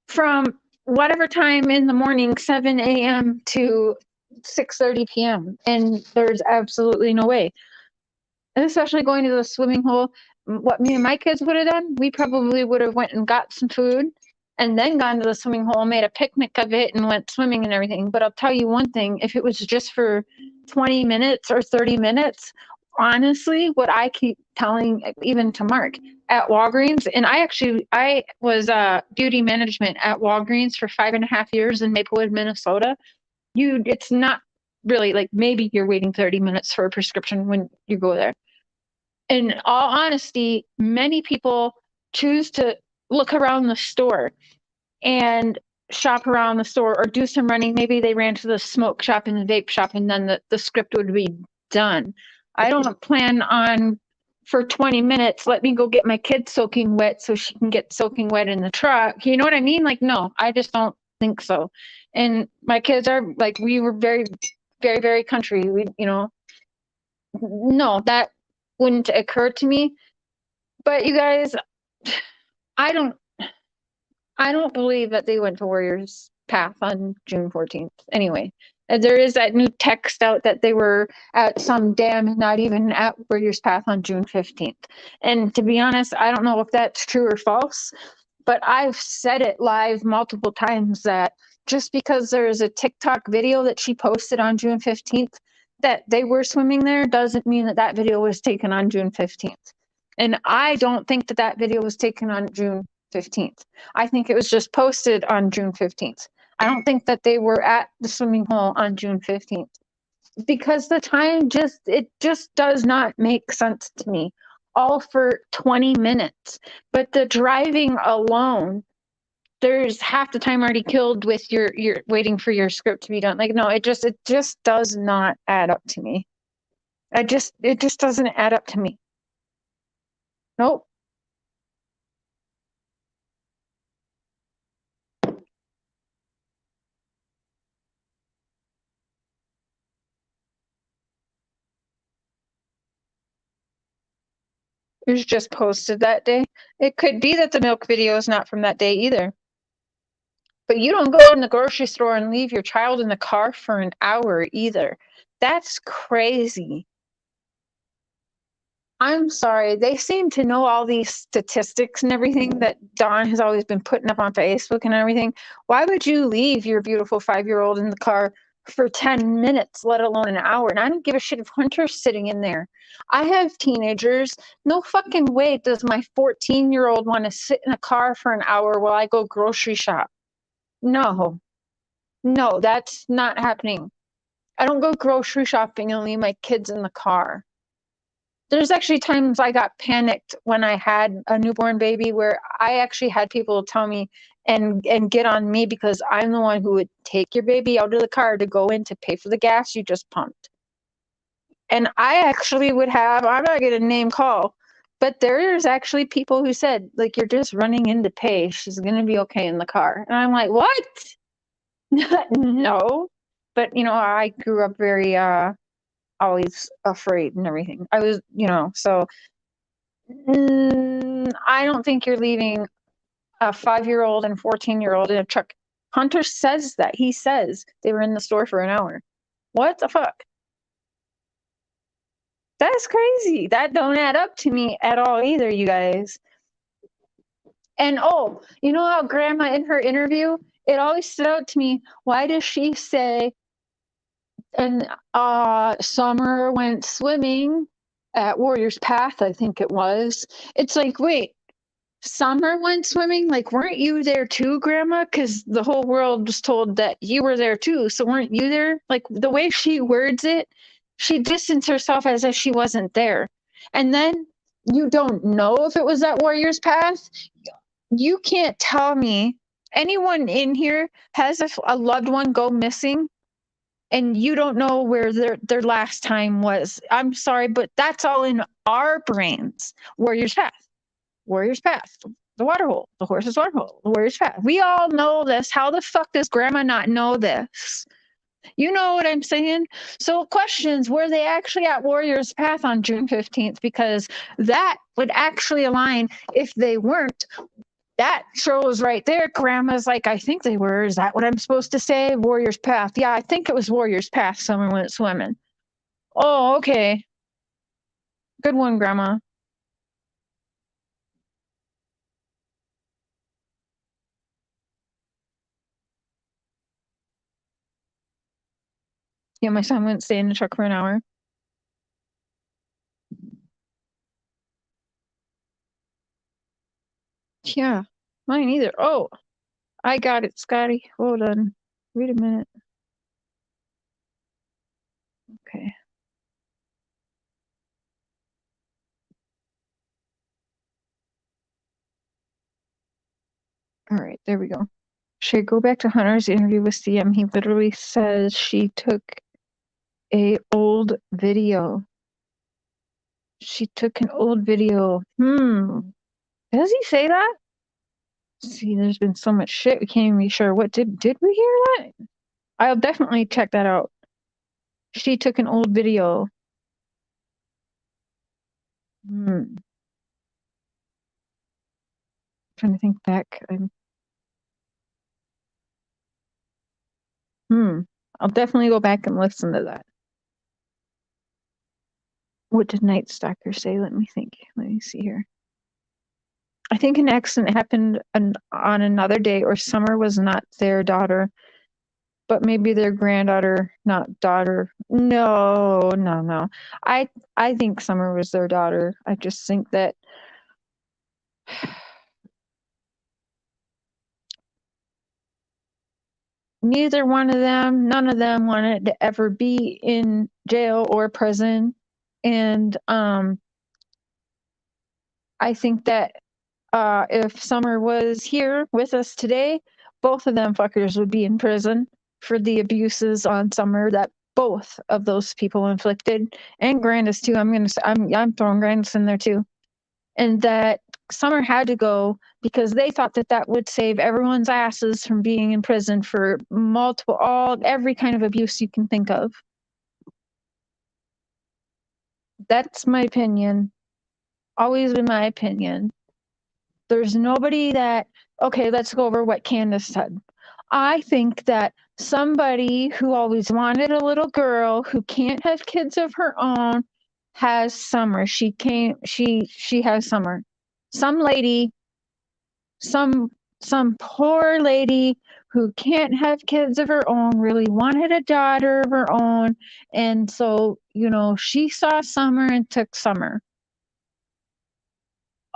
from whatever time in the morning, 7 a.m. to 6:30 p.m. And there's absolutely no way. And especially going to the swimming hole, what me and my kids would have done, we probably would have went and got some food and then gone to the swimming hole, made a picnic of it and went swimming and everything. But I'll tell you one thing, if it was just for 20 minutes or 30 minutes, honestly, what I keep telling even to Mark at Walgreens, and I was beauty management at Walgreens for 5.5 years in Maplewood, Minnesota. It's not really like maybe you're waiting 30 minutes for a prescription when you go there. In all honesty, many people choose to look around the store and shop around the store or do some running. Maybe they ran to the smoke shop and the vape shop and then the script would be done. I don't plan on for 20 minutes, let me go get my kid soaking wet so she can get soaking wet in the truck. You know what I mean? Like, no, I just don't think so. And my kids are like, we were very, very, very country. No, that wouldn't occur to me. But you guys, I don't I don't believe that they went to Warriors Path on June 14th. Anyway, there is that new text out that they were at some dam and not even at Warriors Path on June 15th. And to be honest, I don't know if that's true or false, but I've said it live multiple times that just because there is a TikTok video that she posted on June 15th that they were swimming there doesn't mean that that video was taken on June 15th. And I don't think that that video was taken on June 15th. I think it was just posted on June 15th. I don't think that they were at the swimming hole on June 15th because the time just does not make sense to me. All for 20 minutes. But the driving alone, there's half the time already killed with your waiting for your script to be done. Like, no, it just does not add up to me. It just doesn't add up to me. Nope. It was just posted that day. It could be that the milk video is not from that day either. But you don't go in the grocery store and leave your child in the car for an hour either. That's crazy. I'm sorry. They seem to know all these statistics and everything that Dawn has always been putting up on Facebook and everything. Why would you leave your beautiful 5-year-old in the car for 10 minutes, let alone an hour? And I don't give a shit if Hunter's sitting in there. I have teenagers. No fucking way does my 14-year-old want to sit in a car for an hour while I go grocery shop. No, no, that's not happening. I don't go grocery shopping and leave my kids in the car. There's actually times I got panicked when I had a newborn baby where I actually had people tell me and get on me because I'm the one who would take your baby out of the car to go in to pay for the gas you just pumped. And I actually would have, I'm not going to name call, but there's actually people who said, like, you're just running in to pay. She's going to be okay in the car. And I'm like, what? No. But, I grew up very, always afraid and everything. I was, so I don't think you're leaving a 5-year-old and 14-year-old in a truck. Hunter says that. He says they were in the store for an hour. What the fuck? That's crazy. That don't add up to me at all either, you guys. And you know how Grandma in her interview, it always stood out to me. Why does she say, and Summer went swimming at Warrior's Path, I think it was. It's like, wait, Summer went swimming? Like, weren't you there too, Grandma? Because the whole world was told that you were there too. So weren't you there? Like, the way she words it, she distanced herself as if she wasn't there. And then you don't know if it was at Warrior's Path. You can't tell me anyone in here has a loved one go missing and you don't know where their last time was. I'm sorry, but that's all in our brains. Warrior's Path. Warrior's Path, the water hole, the horse's water hole, the Warrior's Path. We all know this. How the fuck does Grandma not know this? You know what I'm saying? So questions, were they actually at Warrior's Path on June 15th? Because that would actually align. If they weren't, that shows right there. Grandma's like, I think they were. Is that what I'm supposed to say? Warrior's Path. Yeah, I think it was Warrior's Path. Someone went swimming. Oh, okay. Good one, Grandma. Yeah, my son wouldn't stay in the truck for an hour. Yeah, mine either. Oh, I got it, Scotty. Hold on. Wait a minute. Okay. All right, there we go. Should I go back to Hunter's interview with CM? He literally says she took a old video. She took an old video. Does he say that? See, there's been so much shit. We can't even be sure. What did we hear that? I'll definitely check that out. She took an old video. Trying to think back. I'll definitely go back and listen to that. What did Night Stalker say? Let me think. Let me see here. I think an accident happened on another day, or Summer was not their daughter, but maybe their granddaughter, not daughter. No. I think Summer was their daughter. I just think that neither one of them, none of them wanted to ever be in jail or prison. And I think that if Summer was here with us today, both of them fuckers would be in prison for the abuses on Summer that both of those people inflicted, and Grandis too. I'm throwing Grandis in there too, and that Summer had to go because they thought that would save everyone's asses from being in prison for every kind of abuse you can think of. That's my opinion. always been my opinion. There's nobody that, okay, let's go over what Candace said. I think that somebody who always wanted a little girl who can't have kids of her own has Summer. She has Summer. Some lady, some poor lady who can't have kids of her own really wanted a daughter of her own, and so she saw Summer and took Summer.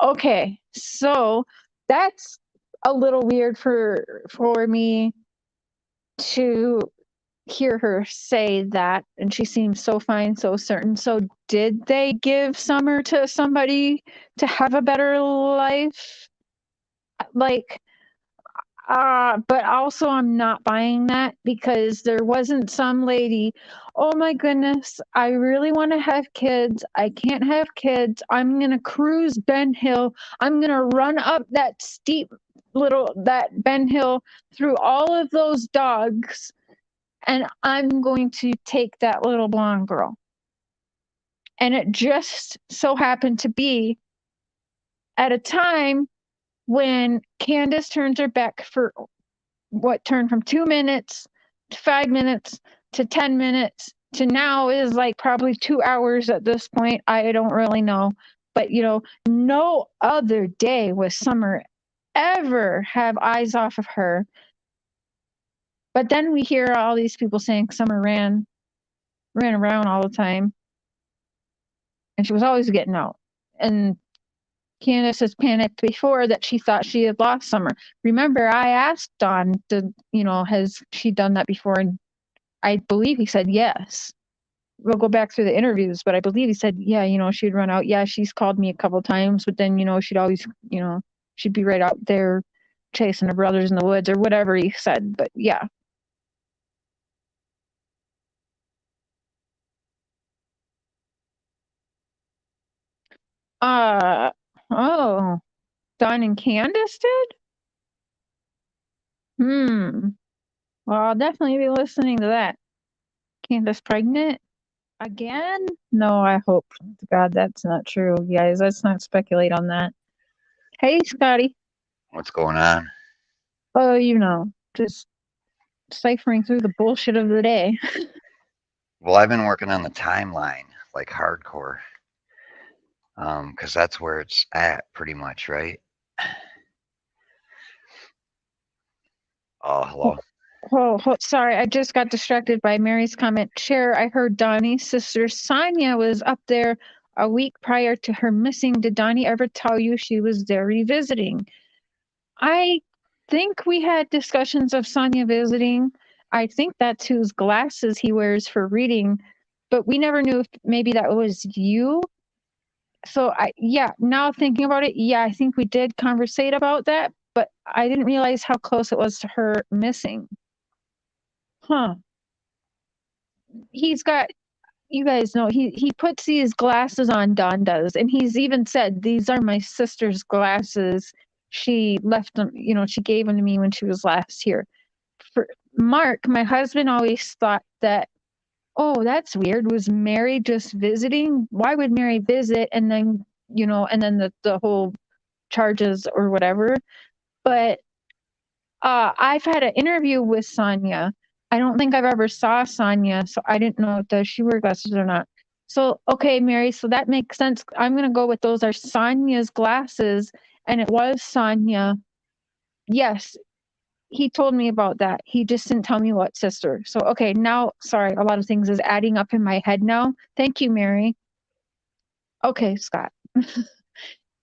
Okay, so that's a little weird for me to hear her say that, and she seems so fine, so certain. So did they give Summer to somebody to have a better life? Like, but also I'm not buying that, because there wasn't some lady, oh my goodness, I really want to have kids. I can't have kids. I'm going to cruise Ben Hill. I'm going to run up that that Ben Hill through all of those dogs, and I'm going to take that little blonde girl. And it just so happened to be at a time when Candace turns her back for what turned from 2 minutes to 5 minutes to 10 minutes to now is like probably 2 hours at this point. I don't really know. But, no other day was Summer ever have eyes off of her. But then we hear all these people saying Summer ran around all the time, and she was always getting out. And Candace has panicked before that she thought she had lost Summer. Remember, I asked Don, has she done that before? And I believe he said yes. We'll go back through the interviews, but I believe he said, yeah, she'd run out. Yeah, she's called me a couple times, but then, she'd always, she'd be right out there chasing her brothers in the woods or whatever he said. But yeah. Oh, Don and Candace did? Well, I'll definitely be listening to that. Candace pregnant again? No, I hope to God that's not true, guys. Let's not speculate on that. Hey, Scotty. What's going on? Oh, just ciphering through the bullshit of the day. Well, I've been working on the timeline, like hardcore, because that's where it's at, pretty much, right? Oh, hello. Oh, sorry. I just got distracted by Mary's comment. Cher, I heard Donnie's sister Sonia was up there a week prior to her missing. Did Donnie ever tell you she was there revisiting? I think we had discussions of Sonia visiting. I think that's whose glasses he wears for reading, but we never knew if maybe that was you. So now thinking about it, I think we did conversate about that, but I didn't realize how close it was to her missing. Huh. He's got, you guys know, he puts these glasses on, Don does, and he's even said, these are my sister's glasses. She left them, she gave them to me when she was last here. For Mark, my husband always thought that, oh, that's weird. Was Mary just visiting? Why would Mary visit and then, and then the whole charges or whatever? But I've had an interview with Sonia. I don't think I've ever saw Sonia, so I didn't know, does she wear glasses or not? So, okay, Mary, so that makes sense. I'm going to go with those are Sonia's glasses, and it was Sonia. Yes, he told me about that. He just didn't tell me what sister. So, okay, now, sorry, a lot of things is adding up in my head now. Thank you, Mary. Okay, Scott.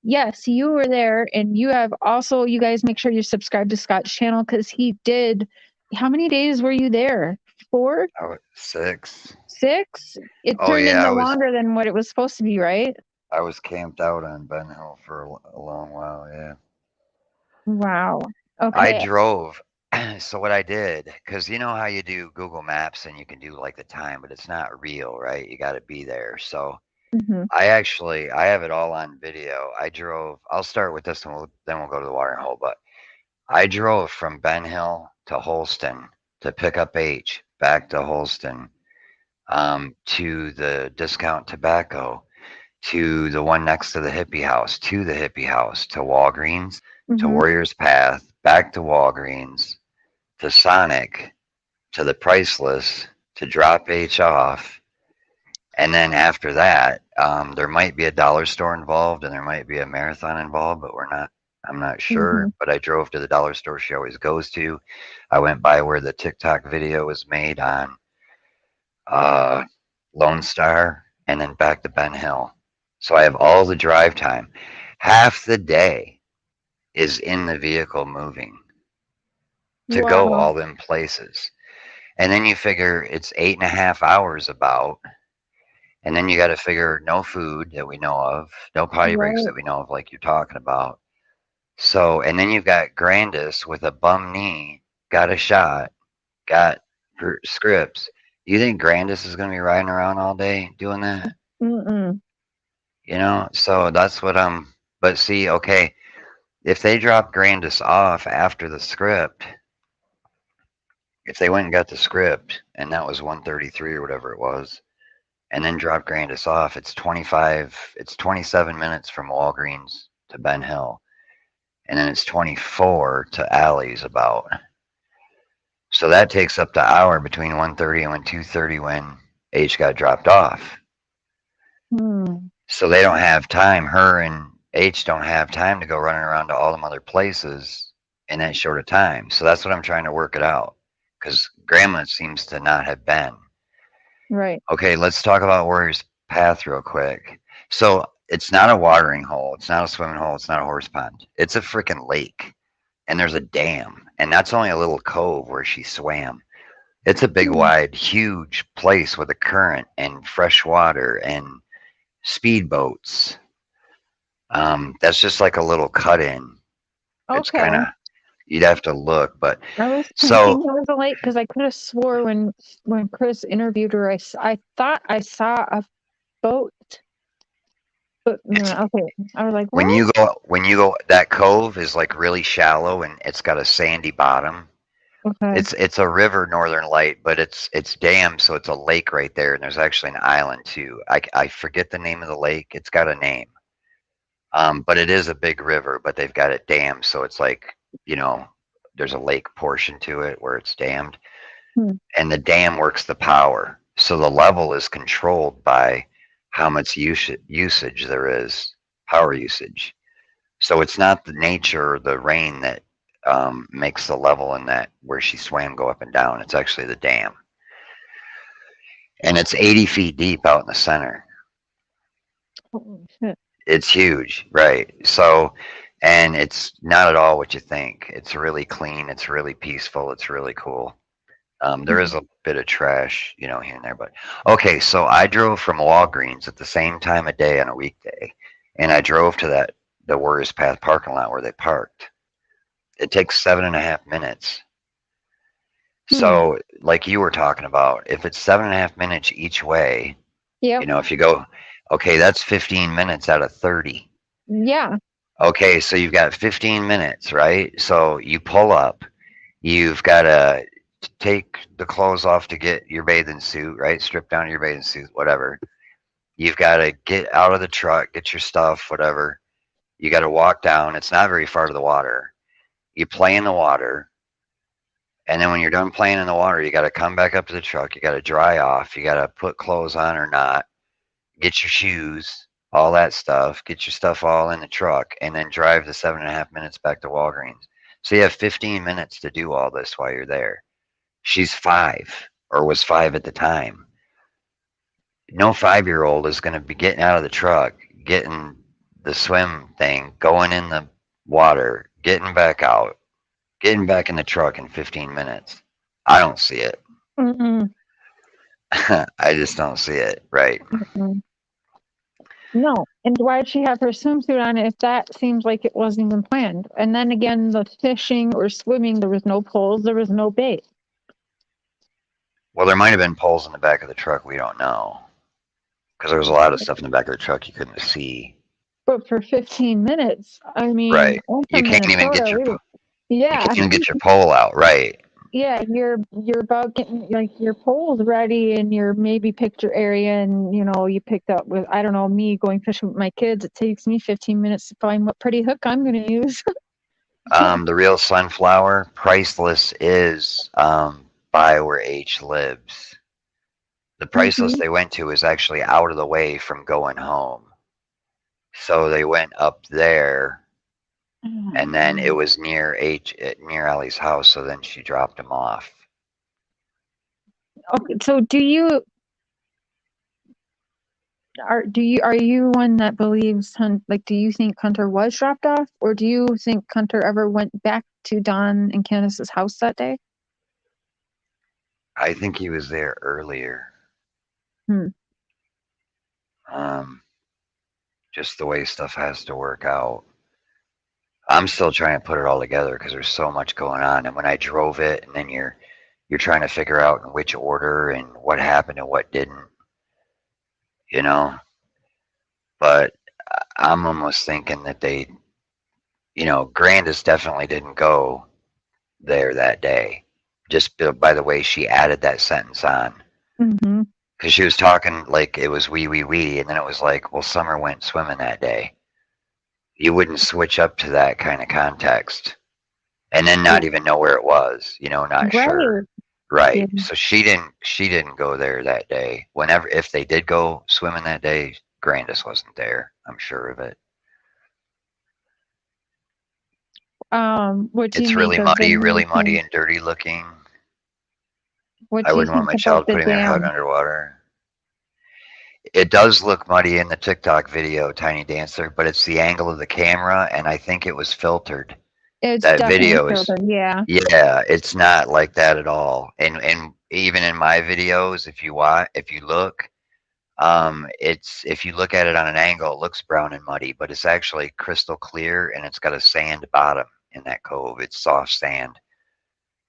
Yes, you were there, and you have also, you guys make sure you subscribe to Scott's channel, because he did, how many days were you there? 4? 6. 6? It turned into longer than what it was supposed to be, right? I was camped out on Ben Hill for a long while, yeah. Wow. Okay. I drove. So what I did, because you know how you do Google Maps and you can do like the time, but it's not real, right? You got to be there. So I have it all on video. I drove, I'll start with this and then we'll go to the watering hole, but I drove from Ben Hill to Holston to pick up H, back to Holston, to the Discount Tobacco. to the one next to the hippie house, to the hippie house, to Walgreens, to Mm-hmm. Warriors Path, back to Walgreens, to Sonic, to the Priceless, to drop H off. And then after that, there might be a dollar store involved and there might be a marathon involved, but I'm not Mm-hmm. sure. But I drove to the dollar store she always goes to. I went by where the TikTok video was made on uh, Lone Star and then back to Ben Hill. So I have all the drive time. Half the day is in the vehicle moving to go Wow. all them places. And then you figure it's 8.5 hours about. And then you got to figure no food that we know of, no potty breaks Right. that we know of, like you're talking about. So, and then you've got Grandis with a bum knee, got a shot, got her scripts. You think Grandis is going to be riding around all day doing that? Mm-mm. You know, so that's what I'm. But see, okay, if they drop Grandis off after the script, if they went and got the script and that was 133 or whatever it was, and then drop Grandis off, it's 27 minutes from Walgreens to Ben Hill, and then it's 24 to Alley's about. So that takes up the hour between 1:30 and 2:30 when H got dropped off. Hmm. So they don't have time. Her and H don't have time to go running around to all them other places in that short of time. So that's what I'm trying to work it out. Because Grandma seems to not have been. Right. Okay, let's talk about Warriors Path real quick. So it's not a watering hole. It's not a swimming hole. It's not a horse pond. It's a freaking lake. And there's a dam. And that's only a little cove where she swam. It's a big, Hmm. wide, huge place with a current and fresh water and speedboats. That's just like a little cut in. It's Okay. kind of, you'd have to look. But I was so thinking it was a lake because I could have swore when Chris interviewed her, I thought I saw a boat. But it's okay, I was like, what? when you go, that cove is like really shallow and it's got a sandy bottom. Okay. It's a river, Northern Light, but it's dammed, so it's a lake right there, and there's actually an island too. I forget the name of the lake. It's got a name, but it is a big river, but they've got it dammed, so it's like, you know, there's a lake portion to it where it's dammed, Hmm. and the dam works the power, so the level is controlled by how much usage there is, power usage. So it's not the nature or the rain that makes the level in that where she swam go up and down. It's actually the dam. And it's 80 feet deep out in the center. Holy shit. It's huge, right? So, and it's not at all what you think. It's really clean. It's really peaceful. It's really cool. There is a bit of trash, you know, here and there. But okay, so I drove from Walgreens at the same time of day on a weekday, and I drove to the Warriors Path parking lot where they parked. It takes 7.5 minutes. So, like you were talking about, if it's 7.5 minutes each way, Yep. you know, if you go, okay, that's 15 minutes out of 30. Yeah. Okay, so you've got 15 minutes, right? So you pull up, you've got to take the clothes off to get your bathing suit, right? Strip down your bathing suit, whatever. You've got to get out of the truck, get your stuff, whatever. You got to walk down. It's not very far to the water. You play in the water. And then when you're done playing in the water, you got to come back up to the truck. You got to dry off. You got to put clothes on or not. Get your shoes, all that stuff. Get your stuff all in the truck, and then drive the 7.5 minutes back to Walgreens. So you have 15 minutes to do all this while you're there. She's 5 or was 5 at the time. No 5-year-old is going to be getting out of the truck, getting the swim thing, going in the water, getting back out, getting back in the truck in 15 minutes. I don't see it. Mm-mm. I just don't see it. Right. Mm-mm. No. And why did she have her swimsuit on if that seems like it wasn't even planned? And then again, the fishing or swimming, there was no poles, there was no bait. Well, there might have been poles in the back of the truck. We don't know. Because there was a lot of stuff in the back of the truck you couldn't see. But for 15 minutes, I mean, Right. I'm You from can't even Minnesota, get your yeah. you can't even get your pole out. Right. Yeah, you're about getting like your poles ready and your maybe picture area, and you know, you picked up with, I don't know, me going fishing with my kids. It takes me 15 minutes to find what pretty hook I'm going to use. The real sunflower, priceless, is by where H lives. The priceless they went to is actually out of the way from going home. So they went up there, and then it was near Ellie's house. So then she dropped him off. Okay, so are you one that believes like, do you think Hunter was dropped off, or do you think Hunter ever went back to Don and Candace's house that day? I think he was there earlier. Just the way stuff has to work out. I'm still trying to put it all together because there's so much going on. And when I drove it, and then you're trying to figure out in which order and what happened and what didn't, you know. But I'm almost thinking that they, Grandis definitely didn't go there that day, just by the way she added that sentence on. Because she was talking like it was we, and then it was like, well, Summer went swimming that day. You wouldn't switch up to that kind of context and then not even know where it was, not sure. Right. Yeah. So she didn't go there that day. If they did go swimming that day, Grandis wasn't there. I'm sure of it. What do it's you really muddy and dirty looking. I wouldn't want my child putting their head underwater. It does look muddy in the TikTok video, Tiny Dancer, but it's the angle of the camera, and I think it was filtered. It's that video is filtered, yeah. Yeah, it's not like that at all. And even in my videos, if you look, if you look at it on an angle, it looks brown and muddy, but it's actually crystal clear, and it's got a sand bottom in that cove. It's soft sand.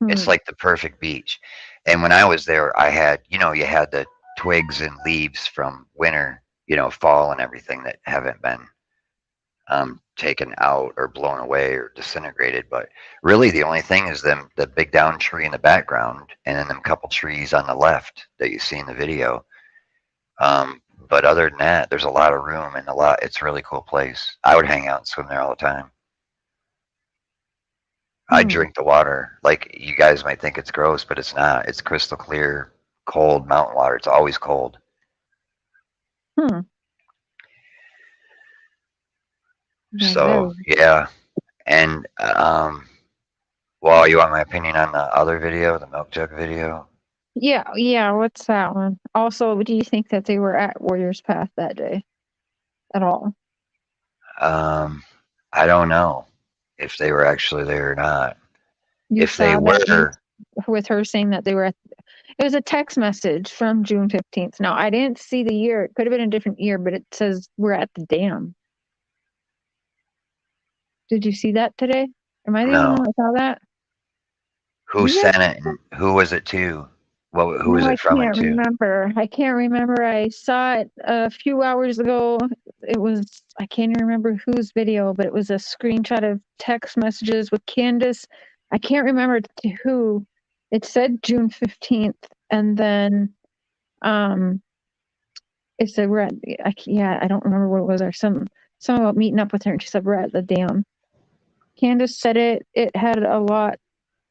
It's like the perfect beach. And when I was there, I had, you had the twigs and leaves from winter, fall and everything that haven't been taken out or blown away or disintegrated. But really the only thing is the big down tree in the background, and then them couple trees on the left that you see in the video. But other than that, there's a lot of room and it's a really cool place. I would hang out and swim there all the time. I drink the water. Like, you guys might think it's gross, but it's not. It's crystal clear, cold mountain water. It's always cold. So, yeah. And, well, you want my opinion on the other video, the milk jug video? Yeah. What's that one? Also, do you think that they were at Warriors Path that day at all? I don't know if they were actually there or not. If they were, with her saying that they were at, it was a text message from June 15th. Now, I didn't see the year. It could have been a different year, but it says we're at the dam. Did you see that today? Am I the only one that saw that? Who sent it? And who was it to? Who was it from and to? I can't remember. I saw it a few hours ago. It was, I can't remember whose video, but it was a screenshot of text messages with Candace. I can't remember to who. It said June 15th, and then it said we're at, I don't remember what it was, or something about meeting up with her, and she said we're at the dam. Candace said it had a lot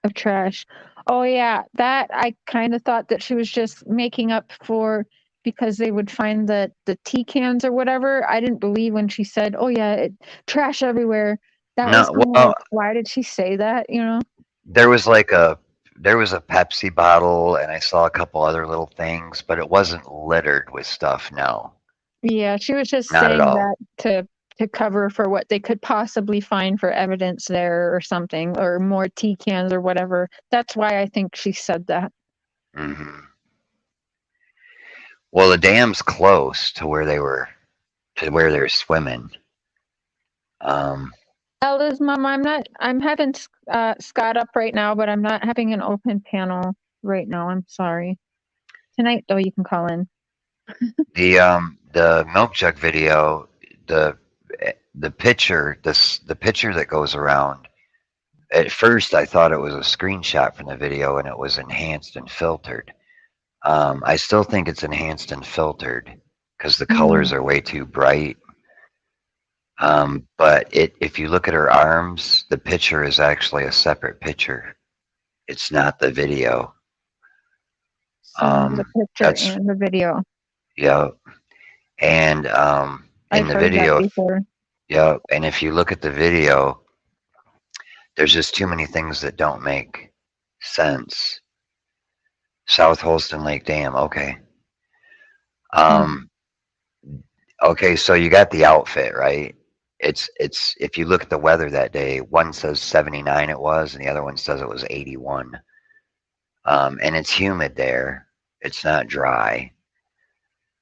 of trash. Oh yeah, that I kind of thought that she was just making up for, because they would find the tea cans or whatever. I didn't believe when she said, "Oh yeah, trash everywhere." That was like, why did she say that? There was a Pepsi bottle, and I saw a couple other little things, but it wasn't littered with stuff. No. Yeah, she was just saying that to cover for what they could possibly find for evidence there or something, or more tea cans or whatever. That's why I think she said that. Well, the dam's close to where they're swimming. Ella's mom, I'm having Scott up right now, but I'm not having an open panel right now. I'm sorry. Tonight, though, you can call in. The milk jug video, the picture that goes around, At first, I thought it was a screenshot from the video, and it was enhanced and filtered. I still think it's enhanced and filtered because the colors are way too bright. But if you look at her arms, the picture is actually a separate picture. It's not the video. So the picture and the video. Yeah. And in the video, yeah. And if you look at the video, there's just too many things that don't make sense. South Holston Lake Dam, okay. Okay, so you got the outfit, right? It's if you look at the weather that day, one says 79 it was, and the other one says it was 81. And it's humid there. It's not dry.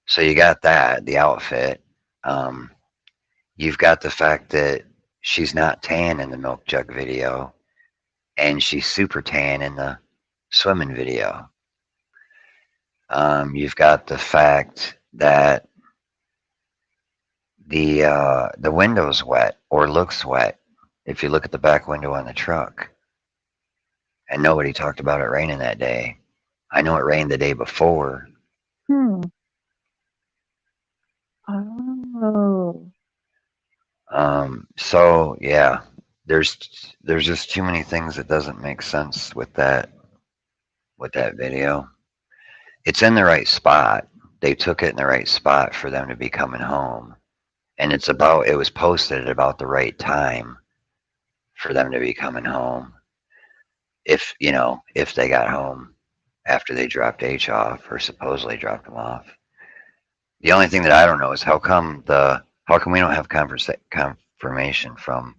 So you got that, the outfit. You've got the fact that she's not tan in the milk jug video, and she's super tan in the swimming video. You've got the fact that the window's wet or looks wet if you look at the back window on the truck. And nobody talked about it raining that day. I know it rained the day before. Oh. So yeah, there's just too many things that doesn't make sense with that video. It's in the right spot. They took it in the right spot for them to be coming home. And it was posted at about the right time for them to be coming home. If they got home after they dropped H off or supposedly dropped him off. The only thing that I don't know is how come we don't have confirmation from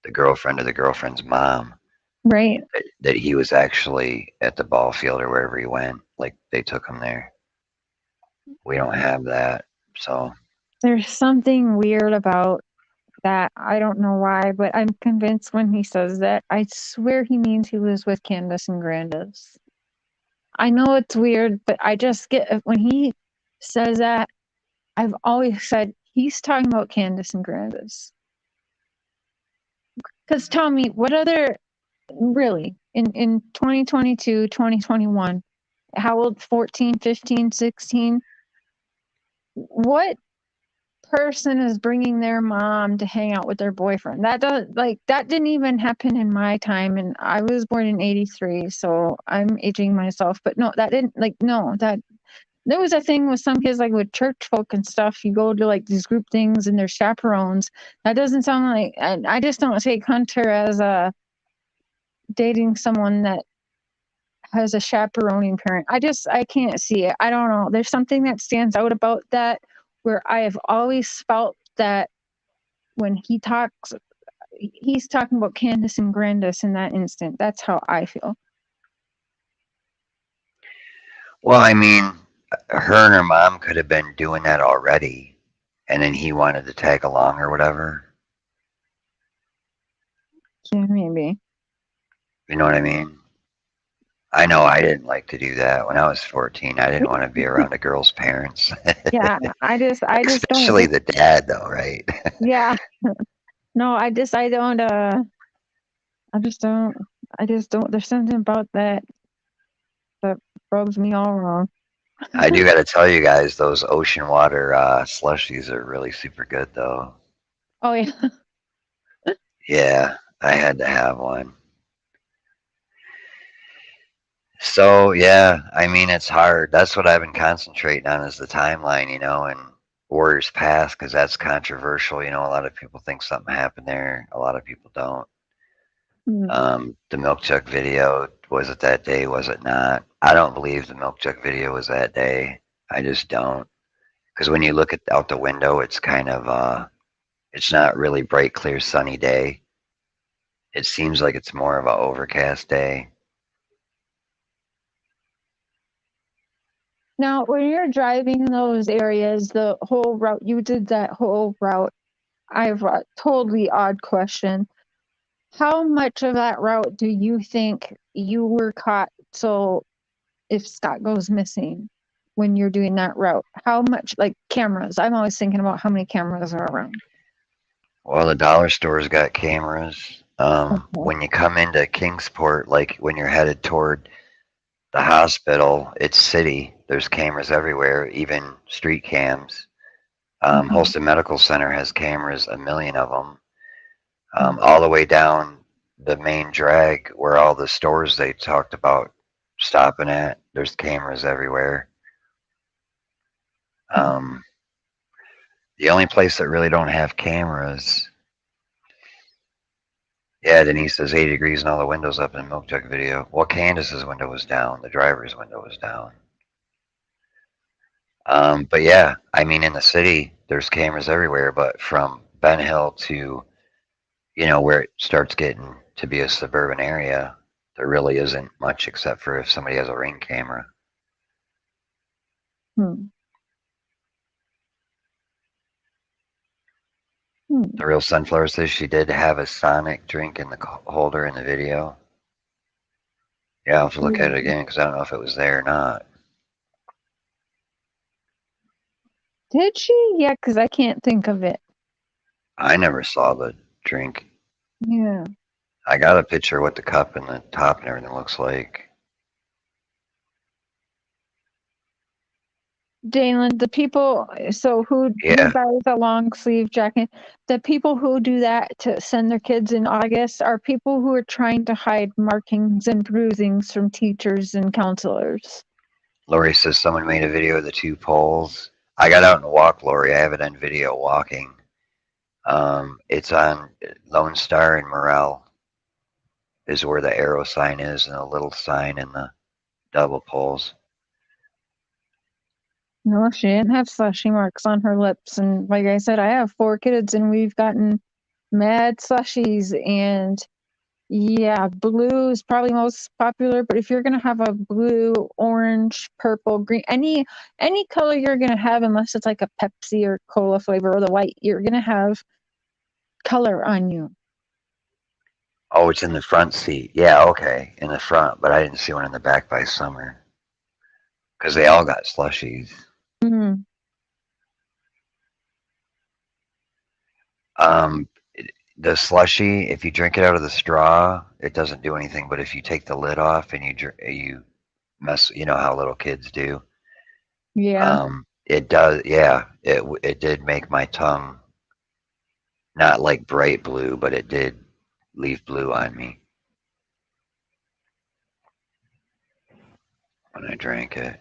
the girlfriend or the girlfriend's mom, right? That he was actually at the ball field or wherever he went, like they took him there. We don't have that, so. There's something weird about that. I don't know why, but I'm convinced when he says that, I swear he means he was with Candace and Grandis. I know it's weird, but I just get, when he says that, I've always said he's talking about Candace and Grandis. Because tell me, what other, really, in 2022, 2021, how old, 14, 15, 16? What person is bringing their mom to hang out with their boyfriend? That didn't even happen in my time, and I was born in 83, so I'm aging myself. But no, that didn't, there was a thing with some kids, like with church folk and stuff. You go to like these group things and there's chaperones. That doesn't sound like, I just don't take Hunter as dating someone that has a chaperoning parent. I can't see it. I don't know. There's something that stands out about that, where I have always felt that when he talks, he's talking about Candace and Grandis in that instant. That's how I feel. Well, I mean, her and her mom could have been doing that already, and then he wanted to tag along or whatever. Yeah, maybe. You know what I mean? I know I didn't like to do that when I was 14. I didn't want to be around a girl's parents. Yeah, I just especially the dad, though, right? Yeah. No, I just don't. There's something about that rubs me all wrong. I do got to tell you guys, those ocean water slushies are really super good, though. Oh yeah. Yeah, I had to have one. So yeah, I mean, it's hard. That's what I've been concentrating on, is the timeline, and Warriors Pass, because that's controversial. A lot of people think something happened there. A lot of people don't. The milk jug video, was it that day? Was it not? I don't believe the milk jug video was that day. I just don't. Because when you look out the window, it's kind of, it's not really bright, clear, sunny day. It seems like it's more of an overcast day. Now, when you're driving those areas, the whole route, you did that whole route. I have a totally odd question. How much of that route do you think you were caught? So if Scott goes missing when you're doing that route, how much, like cameras? I'm always thinking about how many cameras are around. Well, the dollar store's got cameras. When you come into Kingsport, like when you're headed toward the hospital, it's city. There's cameras everywhere, even street cams. Holston Medical Center has cameras, a million of them. All the way down the main drag where all the stores they talked about stopping at, there's cameras everywhere. The only place that really don't have cameras, yeah, Denise says 80 degrees and all the windows up in the milk jug video. Well, Candace's window was down. The driver's window was down. But yeah, I mean, in the city, there's cameras everywhere, but from Ben Hill to, you know, where it starts getting to be a suburban area, there really isn't much except for if somebody has a Ring camera. The Real Sunflower says she did have a Sonic drink in the holder in the video. Yeah, I'll have to look at it again because I don't know if it was there or not. Did she? Yeah, because I can't think of it. I never saw the drink. Yeah. I got a picture of what the cup and the top and everything looks like. Jalen, the people who buys a long sleeve jacket, the people who do that to send their kids in August are people who are trying to hide markings and bruisings from teachers and counselors. Lori says someone made a video of the two poles. I got out and walked, Lori. I have it on video walking. It's on Lone Star and Morel is where the arrow sign is and the little sign and the double poles. No, she didn't have slushy marks on her lips. And like I said, I have 4 kids and we've gotten mad slushies. And yeah, blue is probably most popular. But if you're going to have a blue, orange, purple, green, any color you're going to have, unless it's like a Pepsi or cola flavor or the white, you're going to have color on you. Oh, it's in the front seat. Yeah, okay, in the front. But I didn't see one in the back by summer because they all got slushies. The slushy, if you drink it out of the straw, it doesn't do anything. But if you take the lid off and you mess, you know how little kids do. Yeah. It does. Yeah, it did make my tongue not like bright blue, but it did leave blue on me when I drank it.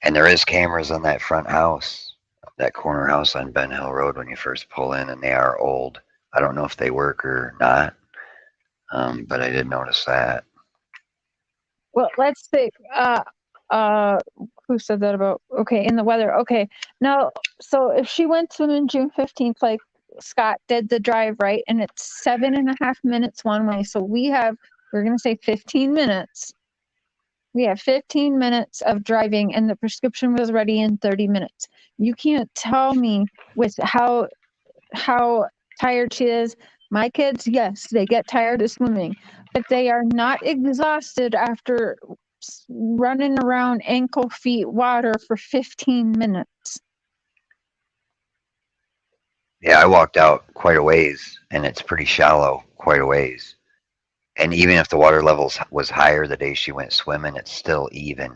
And there is cameras on that front house, that corner house on Ben Hill Road when you first pull in, and they are old. I don't know if they work or not, but I did notice that. Well, let's see. Who said that about? Okay, in the weather. Okay, now, so if she went swimming June 15th, like Scott did the drive, right, and it's 7.5 minutes one way, so we're going to say 15 minutes. We have 15 minutes of driving, and the prescription was ready in 30 minutes. You can't tell me with how tired she is. My kids, yes, they get tired of swimming, but they are not exhausted after running around ankle feet water for 15 minutes. Yeah, I walked out quite a ways, and it's pretty shallow, quite a ways. And even if the water levels was higher the day she went swimming, it's still even.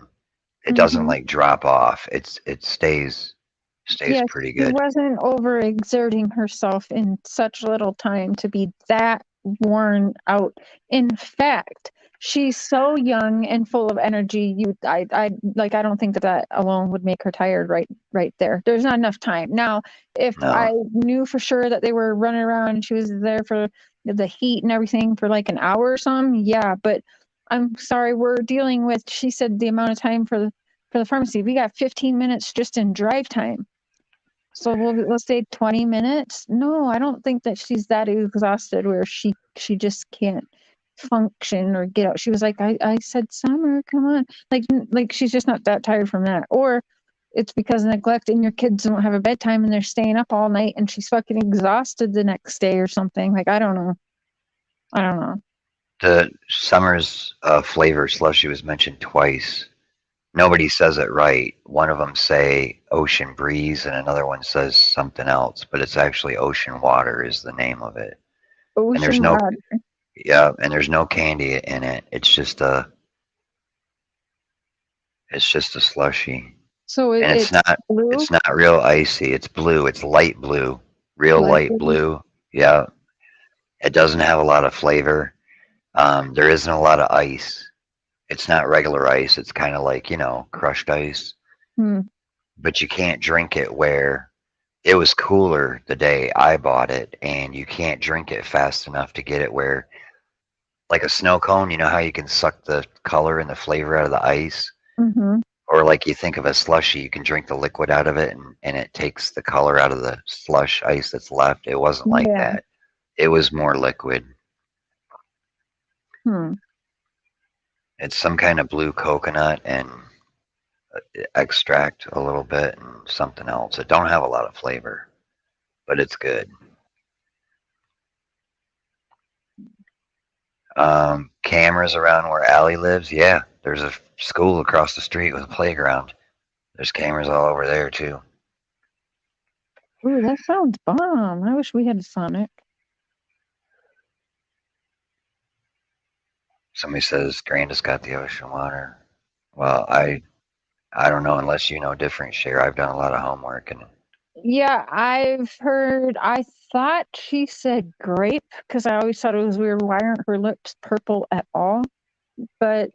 It doesn't like drop off. It stays pretty good. She wasn't overexerting herself in such little time to be that worn out. In fact, she's so young and full of energy. I don't think that alone would make her tired right there. There's not enough time. Now, if I knew for sure that they were running around and she was there for the heat and everything for like an hour or something, yeah, but I'm sorry, we're dealing with, she said, the amount of time for the pharmacy. We got 15 minutes just in drive time. So let's say 20 minutes. No, I don't think that she's that exhausted where she just can't function or get out. She was like, I said, Summer, come on. Like she's just not that tired from that. Or it's because of neglect and your kids don't have a bedtime and they're staying up all night and she's fucking exhausted the next day or something. Like, I don't know. The Summer's flavor slushy was mentioned twice. nobody says it right. One of them say ocean breeze and another one says something else, but it's actually ocean water is the name of it. And there's Ocean no, water. yeah, and there's no candy in it. It's just a slushy. So And it's blue, it's not real icy. It's blue. It's light blue. Real light light blue. blue. Yeah. It doesn't have a lot of flavor. There isn't a lot of ice. It's not regular ice. It's kind of like, crushed ice. Hmm. But you can't drink it where it was cooler the day I bought it, and you can't drink it fast enough to get it where, like a snow cone, you know how you can suck the color and the flavor out of the ice? Mm-hmm. Or like you think of a slushy, you can drink the liquid out of it and it takes the color out of the slush ice that's left. It wasn't like Yeah. that. It was more liquid. Hmm. It's some kind of blue coconut and extract a little bit and something else. It don't have a lot of flavor, but it's good. Cameras around where Allie lives. Yeah, there's a school across the street with a playground. There's cameras all over there too. Ooh, that sounds bomb. I wish we had a Sonic. Somebody says Grandis got the ocean water. Well, I don't know unless you know different, Cher. I've done a lot of homework and Yeah, I've heard. I thought she said grape because I always thought it was weird. Why aren't her lips purple at all? But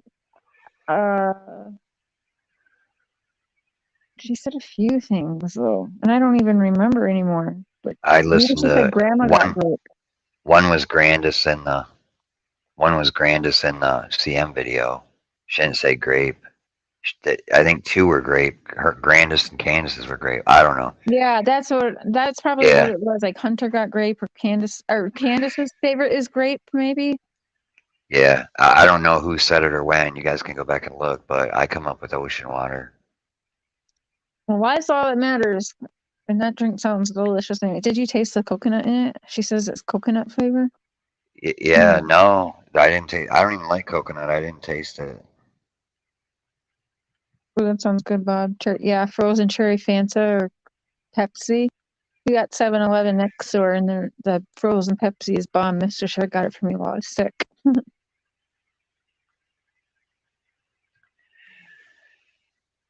she said a few things though, and I don't even remember anymore. But I maybe listened she said to grandma got one. grape. One was Grandis in the CM video. She didn't say grape. I think two were grape. Her Grandis and Candace's were grape. I don't know. Yeah, that's probably what Yeah, it was. Like Hunter got grape, or Candace's favorite is grape, maybe. yeah. I don't know who said it or when. You guys can go back and look, but I come up with ocean water. Well, that's all that matters. And that drink sounds delicious. Anyway, did you taste the coconut in it? She says it's coconut flavor. Yeah, no, I didn't taste. I don't even like coconut. I didn't taste it. Oh, that sounds good, Bob. Yeah, frozen cherry Fanta or Pepsi. We got 7-Eleven next door, and the frozen Pepsi is bomb. Mr. Cher got it for me while I was sick.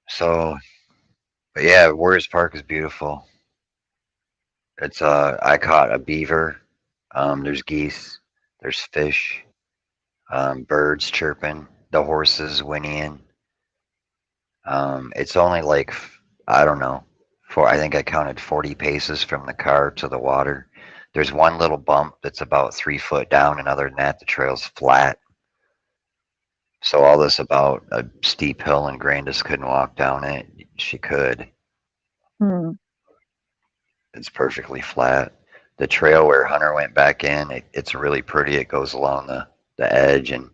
So, but yeah, Warriors Park is beautiful. It's I caught a beaver. There's geese. There's fish. Birds chirping. The horses whinnying. It's only like I don't know. I think I counted 40 paces from the car to the water. There's one little bump that's about 3 foot down, and other than that, the trail's flat. So all this about a steep hill and Grandis couldn't walk down it. She could. Hmm. It's perfectly flat. The trail where Hunter went back in, it's really pretty. It goes along the edge, and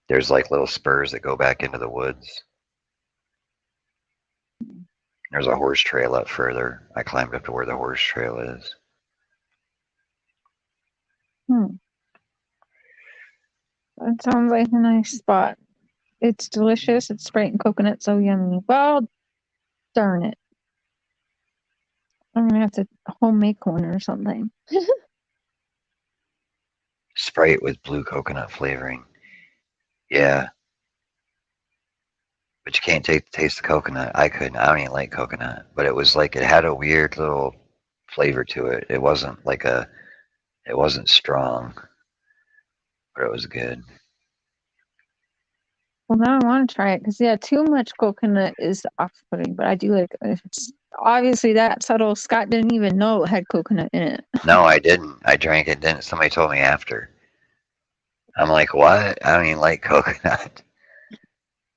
there's like little spurs that go back into the woods. There's a horse trail up further. I climbed up to where the horse trail is. Hmm. That sounds like a nice spot. It's delicious. It's Sprite and coconut, so yummy. Well, darn it. I'm gonna have to home make one or something. Sprite with blue coconut flavoring. Yeah. But you can't taste the coconut. I couldn't. I don't even like coconut. But it was like it had a weird little flavor to it. It wasn't it wasn't strong, but it was good. Well, now I want to try it because yeah, too much coconut is off-putting, but I do like if it's obviously that subtle. Scott didn't even know it had coconut in it. No, I didn't. I drank it. Didn't somebody told me after? I'm like, what? I don't even like coconut.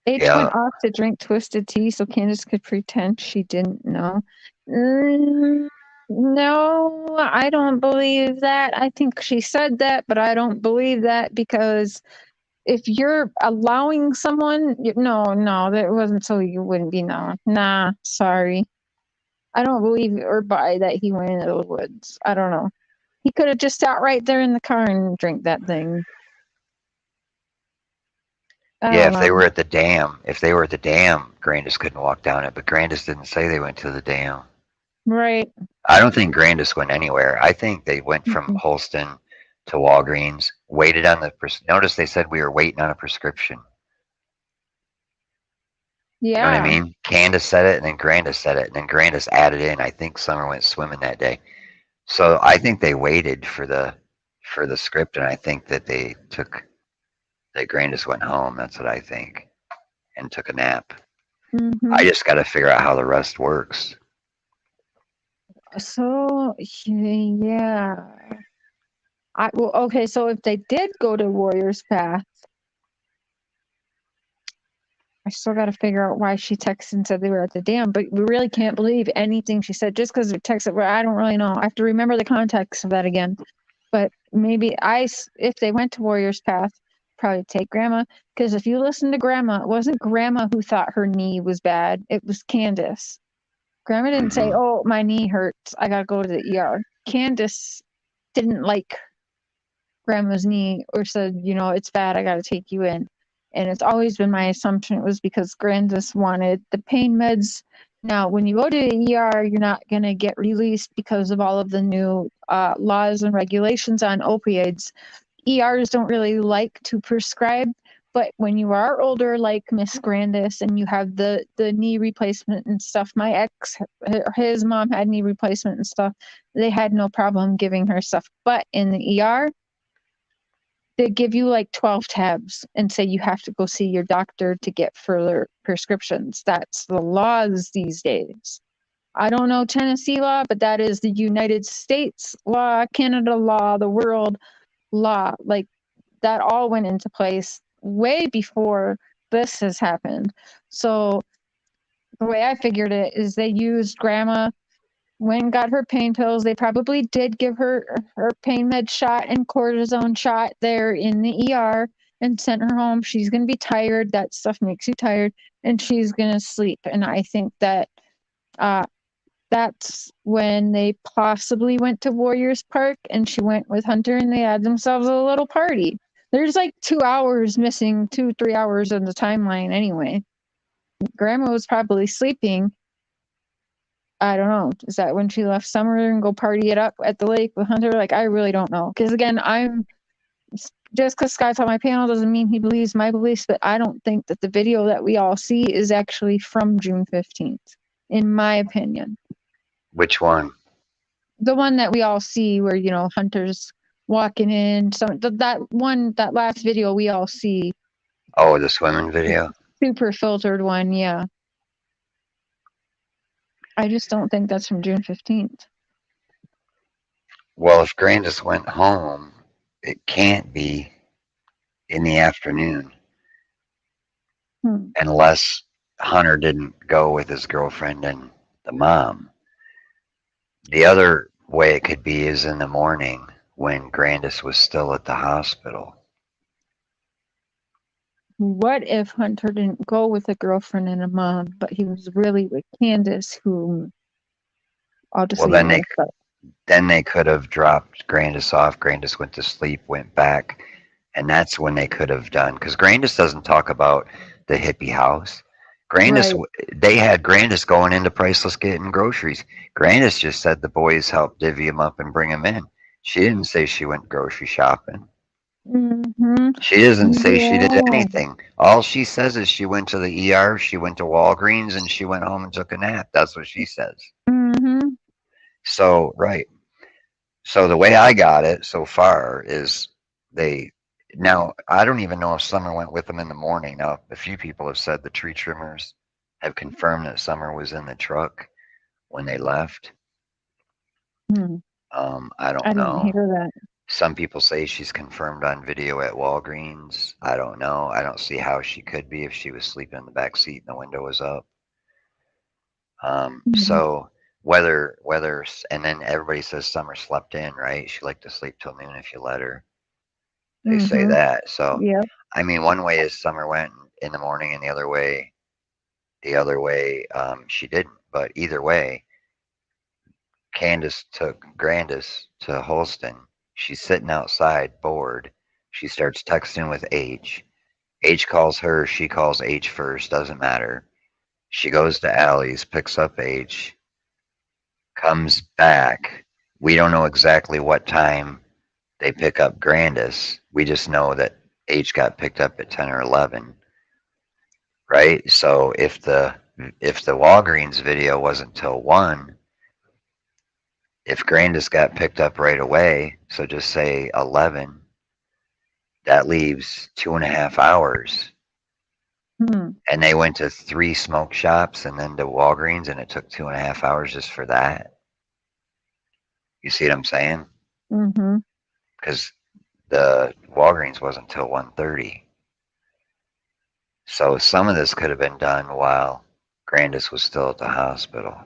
H Yeah. went off to drink twisted tea so Candace could pretend she didn't know. No, I don't believe that. I think she said that, but I don't believe that because if you're allowing someone, no, that wasn't so you wouldn't be known. Nah, sorry. I don't believe or buy that he went into the woods. I don't know. He could have just sat right there in the car and drank that thing. I Yeah, don't if they were know. at the dam, Grandis couldn't walk down it, but Grandis didn't say they went to the dam. Right. I don't think Grandis went anywhere. I think they went from Mm-mm. Holston to Walgreens, waited on the notice they said we were waiting on a prescription. You know what I Yeah. mean? Candace said it, and then Grandis said it, and then Grandis added in. I think Summer went swimming that day, so I think they waited for the script, and I think that Grandis went home. That's what I think, and took a nap. I Hmm. just got to figure out how the rest works. So yeah. Well, okay, so if they did go to Warrior's Path, I still got to figure out why she texted and said they were at the dam, but we really can't believe anything she said just because it texted. Well, I don't really know. I have to remember the context of that again. But maybe if they went to Warrior's Path, probably take Grandma. Because if you listen to Grandma, it wasn't Grandma who thought her knee was bad. It was Candace. Grandma didn't say, Hmm. "Oh, my knee hurts. I gotta go to the ER." Candace didn't like Grandma's knee or said, "It's bad. I gotta take you in." And it's always been my assumption it was because Grandis wanted the pain meds. Now, when you go to the ER, you're not going to get released because of all of the new laws and regulations on opioids. ERs don't really like to prescribe, but when you are older, like Miss Grandis, and you have the knee replacement and stuff, my ex, his mom had knee replacement and stuff, they had no problem giving her stuff. But in the ER, they give you like 12 tabs and say you have to go see your doctor to get further prescriptions. That's the laws these days. I don't know Tennessee law, but that is the United States law, Canada law, the world law. Like that all went into place way before this has happened. So the way I figured it is they used Grandma went and got her pain pills. They probably did give her pain med shot and cortisone shot there in the ER and sent her home. She's going to be tired. That stuff makes you tired, and she's going to sleep. And I think that uh, that's when they possibly went to Warriors Park, and she went with Hunter, and they had themselves a little party. There's like 2 hours missing, 3 hours in the timeline anyway. Grandma was probably sleeping. I don't know. Is that when she left Summer and go party it up at the lake with Hunter? Like, I really don't know. Because again, just because Scott's on my panel doesn't mean he believes my beliefs, but I don't think that the video that we all see is actually from June 15th, in my opinion. Which one? The one that we all see where, Hunter's walking in, that last video we all see. Oh, the swimming video? Super filtered one, yeah. I just don't think that's from June 15th. Well, if Grandis went home, it can't be in the afternoon unless Hunter didn't go with his girlfriend and the mom. The other way it could be is in the morning when Grandis was still at the hospital. What if Hunter didn't go with a girlfriend and a mom, but he was really with Candace, who I'll just Well, leave it at that. then they could have dropped Grandis off. Grandis went to sleep, went back, and that's when they could have done. Because Grandis doesn't talk about the hippie house. Grandis, Right. they had Grandis going into Priceless getting groceries. Grandis just said the boys helped divvy him up and bring him in. She didn't say she went grocery shopping. Mm-hmm. She doesn't say she did Yeah. anything. All she says is she went to the ER, she went to Walgreens, and she went home and took a nap. That's what she says. Mm-hmm. So, right. So the way I got it so far is they now I don't even know if Summer went with them in the morning. Now a few people have said the tree trimmers have confirmed that Summer was in the truck when they left. Hmm. I don't I didn't know. hear that. Some people say she's confirmed on video at Walgreens. I don't know. I don't see how she could be if she was sleeping in the back seat and the window was up. Mhm. So whether and then everybody says Summer slept in, right? She liked to sleep till noon if you let her. They say Mhm. that. So Yep. I mean, one way is Summer went in the morning, and the other way, she didn't. But either way, Candace took Grandis to Holston. She's sitting outside, bored. She starts texting with H. H calls her, she calls H first, doesn't matter. She goes to Allie's, picks up H, comes back. We don't know exactly what time they pick up Grandis. We just know that H got picked up at 10 or 11, right? So if the Walgreens video wasn't till 1, if Grandis got picked up right away, so just say 11, that leaves 2.5 hours. And they went to 3 smoke shops and then to Walgreens, and it took 2.5 hours just for that. You see what I'm saying? Because the Walgreens wasn't until 1:30. So some of this could have been done while Grandis was still at the hospital.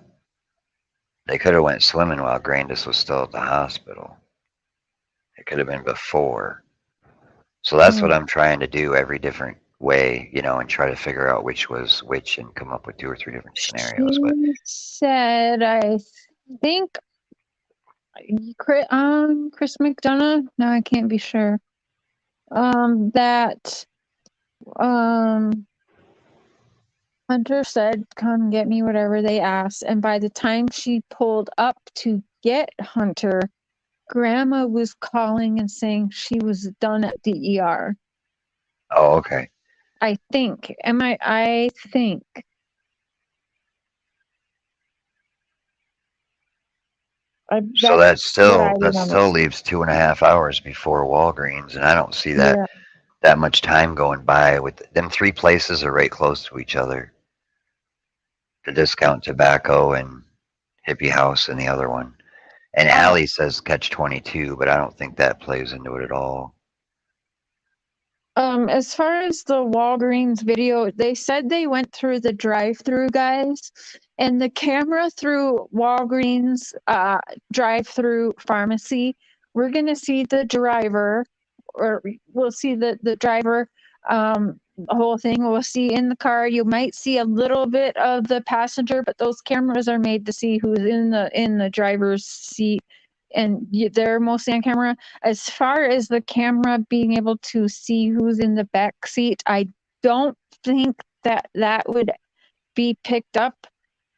They could have went swimming while Grandis was still at the hospital. It could have been before. So that's what I'm trying to do every different way, you know, and try to figure out which was which and come up with 2 or 3 different scenarios. But She said, I think, Chris McDonough. No, I can't be sure. That Hunter said, "Come get me," whatever they asked, and by the time she pulled up to get Hunter, Grandma was calling and saying she was done at the ER. oh, okay. I think. I think. So that still remember. leaves 2.5 hours before Walgreens, and I don't see that much time going by. With them 3 places are right close to each other. The Discount Tobacco and Hippie House and the other one. And Allie says catch-22, but I don't think that plays into it at all. As far as the Walgreens video, they said they went through the drive-through, guys, and the camera through Walgreens drive-through pharmacy, we're gonna see the driver, or we'll see the driver, the whole thing. We'll see in the car. You might see a little bit of the passenger, but those cameras are made to see who's in the driver's seat, and they're mostly on camera. As far as the camera being able to see who's in the back seat, I don't think that would be picked up.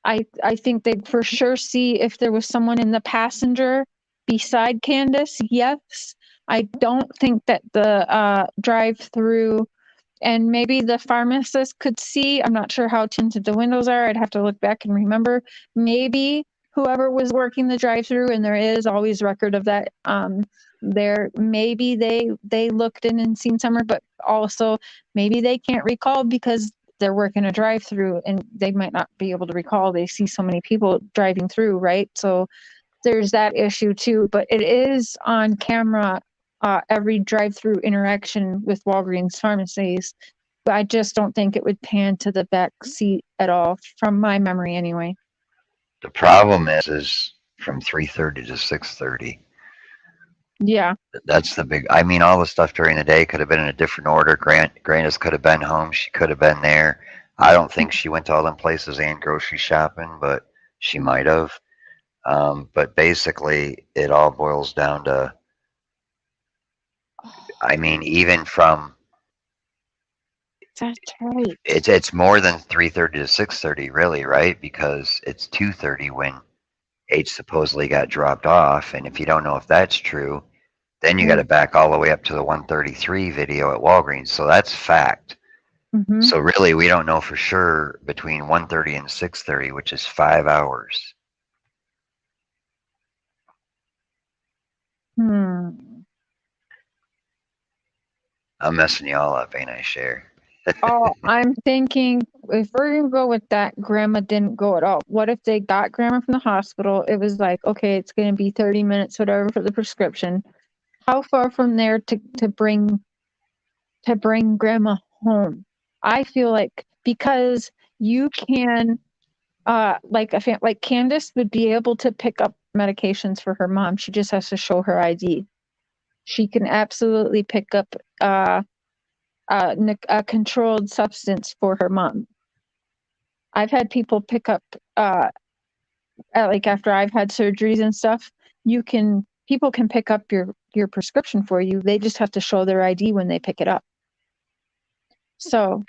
I think they'd for sure see if there was someone in the passenger beside Candace. Yes. I don't think that the drive-through, and maybe the pharmacist could see. I'm not sure how tinted the windows are. I'd have to look back and remember. Maybe whoever was working the drive-through, and there is always record of that, there, maybe they looked in and seen somewhere, but also maybe they can't recall because they're working a drive-through and they might not be able to recall. They see so many people driving through, right? So there's that issue too, but it is on camera, every drive-through interaction with Walgreens pharmacies. But I just don't think it would pan to the back seat at all, from my memory anyway. The problem is from 3:30 to 6:30. Yeah. That's the big. I mean, all the stuff during the day could have been in a different order. Grandis could have been home. She could have been there. I don't think she went to all them places and grocery shopping, but she might have. But basically, it all boils down to. I mean, even from. That's right. It's more than 3:30 to 6:30, really, right? Because it's 2:30 when H supposedly got dropped off, and if you don't know if that's true, then you got to back all the way up to the 1:33 video at Walgreens. So that's fact. So really, we don't know for sure between 1:30 and 6:30, which is 5 hours. I'm messing y'all up, ain't I, Cher? Oh, I'm thinking if we're gonna go with that, Grandma didn't go at all. What if they got Grandma from the hospital? It was like, okay, it's gonna be 30 minutes, whatever, for the prescription. How far from there to bring Grandma home? I feel like, because you can, like Candace would be able to pick up medications for her mom. She just has to show her ID. She can absolutely pick up a controlled substance for her mom. I've had people pick up, like after I've had surgeries and stuff, people can pick up your prescription for you. They just have to show their ID when they pick it up. So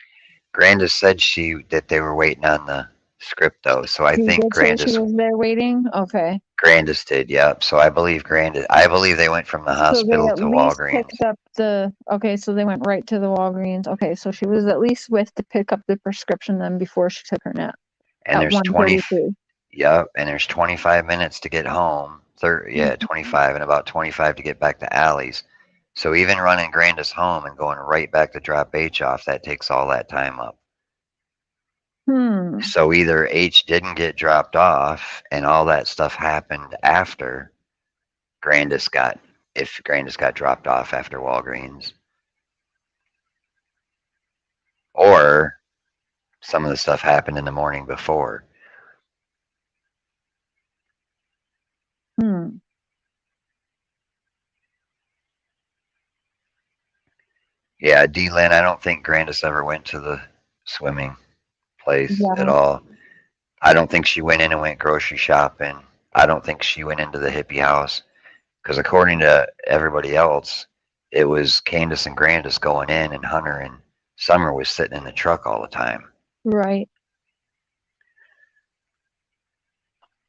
Grandis said that they were waiting on the script though, so I she think did say she was there waiting. Okay. Grandis did, yep. So I believe they went from the So they hospital at to least Walgreens. picked up okay, so they went right to the Walgreens. Okay, so she was at least with to pick up the prescription then before she took her nap And at there's 20, 1:33. yep, and there's 25 minutes to get home. 25 and about 25 to get back to Allie's. So even running Grandis home and going right back to drop H off, that takes all that time up. Hmm. So either H didn't get dropped off and all that stuff happened after Grandis got dropped off after Walgreens, or some of the stuff happened in the morning before. Hmm. Yeah, D-Lynn, I don't think Grandis ever went to the swimming place at Yeah. all. I don't think she went in and went grocery shopping. I don't think she went into the hippie house because according to everybody else, it was Candace and Grandis going in and Hunter and Summer was sitting in the truck all the time. Right.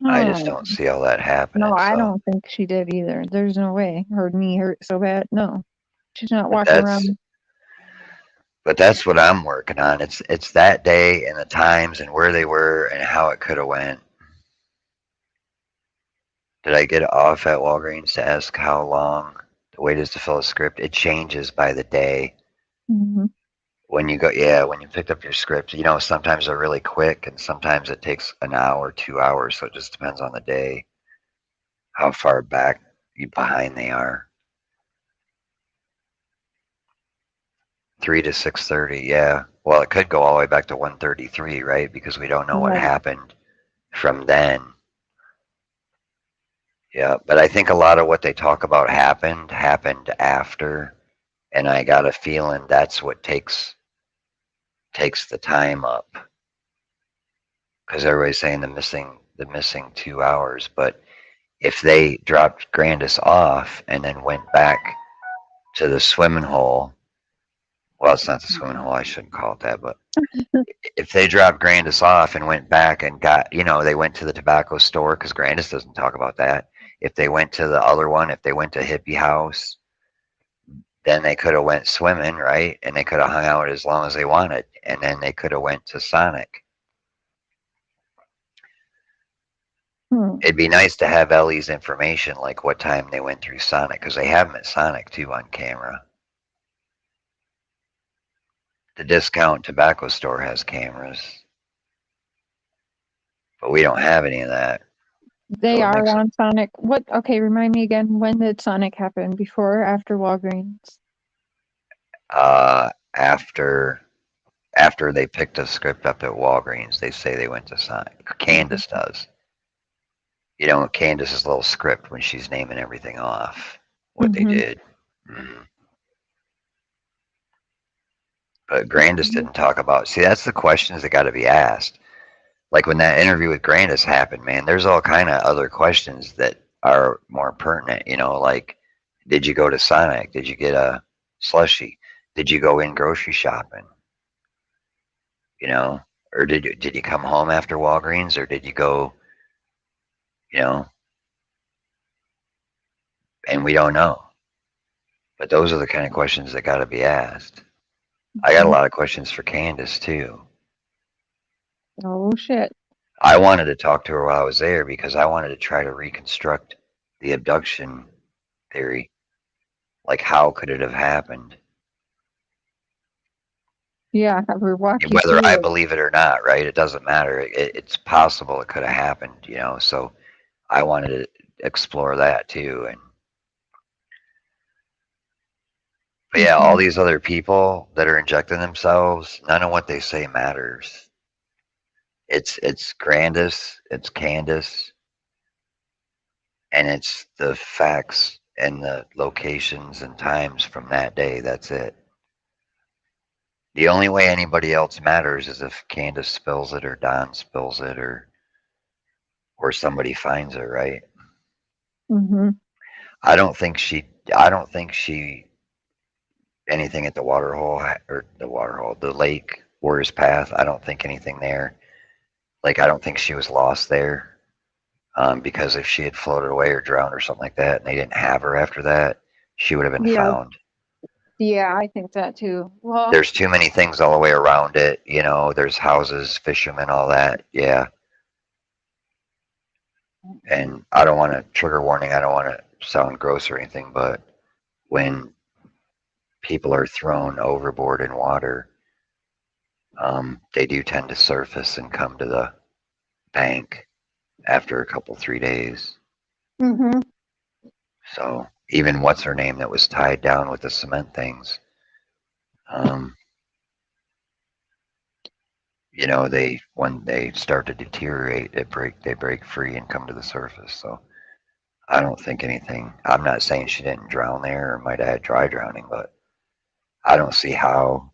I just Oh. don't see all that happening. No, I So, don't think she did either. There's no way. Her knee hurt so bad. No. She's not but walking that's around. but that's what I'm working on. It's that day and the times and where they were and how it could have went. Did I get off at Walgreens to ask how long the wait is to fill a script? It changes by the day. Mhm. When you picked up your script, sometimes they're really quick and sometimes it takes an hour, 2 hours. So it just depends on the day, how far back behind they are. 3 to 6:30, yeah. Well, it could go all the way back to 1:33, right? Because we don't know what Right. happened from then. Yeah, but I think a lot of what they talk about happened after, and I got a feeling that's what takes the time up. Because everybody's saying the missing 2 hours, but if they dropped Grandis off and then went back to the swimming hole, well, it's not the swimming hole, I shouldn't call it that, but if they dropped Grandis off and went back and they went to the tobacco store, because Grandis doesn't talk about that. If they went to the other one, if they went to Hippie House, then they could have went swimming, right? And they could have hung out as long as they wanted, and then they could have went to Sonic. Hmm. It'd be nice to have Ellie's information, like what time they went through Sonic, because they have them at Sonic too on camera. The discount tobacco store has cameras, but we don't have any of that. They So it are makes on Sonic. What? Okay, remind me again. When did Sonic happen? Before or after Walgreens? After they picked a script up at Walgreens, they say they went to Sonic. Candace does. Candace's little script when she's naming everything off, what they Mhm. did. Mm-hmm. But Grandis didn't talk about. See, that's the questions that got to be asked. Like when that interview with Grandis happened, man, there's all kind of other questions that are more pertinent. Like, did you go to Sonic? Did you get a slushie? Did you go in grocery shopping? Or did you come home after Walgreens, or did you go? You know, and we don't know. But those are the kind of questions that got to be asked. I got a lot of questions for Candace too. Oh shit. I wanted to talk to her while I was there because I wanted to try to reconstruct the abduction theory. Like, how could it have happened? Yeah, have her walk And you whether through I it. believe it or not, right? It doesn't matter. It's possible it could have happened, So I wanted to explore that too. But yeah, all Mhm. these other people that are injecting themselves, none of what they say matters. It's Grandis, it's Candace, and it's the facts and the locations and times from that day. That's it. The only way anybody else matters is if Candace spills it or Don spills it or somebody finds it, right? Mhm. I don't think she anything at the water hole or the lake Warriors Path. I don't think anything there. Like, I don't think she was lost there. Because if she had floated away or drowned or something like that, and they didn't have her after that, she would have been Yeah. found. Yeah, I think that too. Well, There's too many things all the way around it. You know, there's houses, fishermen, all that. Yeah. And I don't want to, trigger warning, I don't want to sound gross or anything, but when people are thrown overboard in water, they do tend to surface and come to the bank after a couple, 3 days. mm-hmm. So even what's her name that was tied down with the cement things, you know, when they start to deteriorate, they break free and come to the surface. So I don't think anything. I'm not saying she didn't drown there or might have had dry drowning, but I don't see how.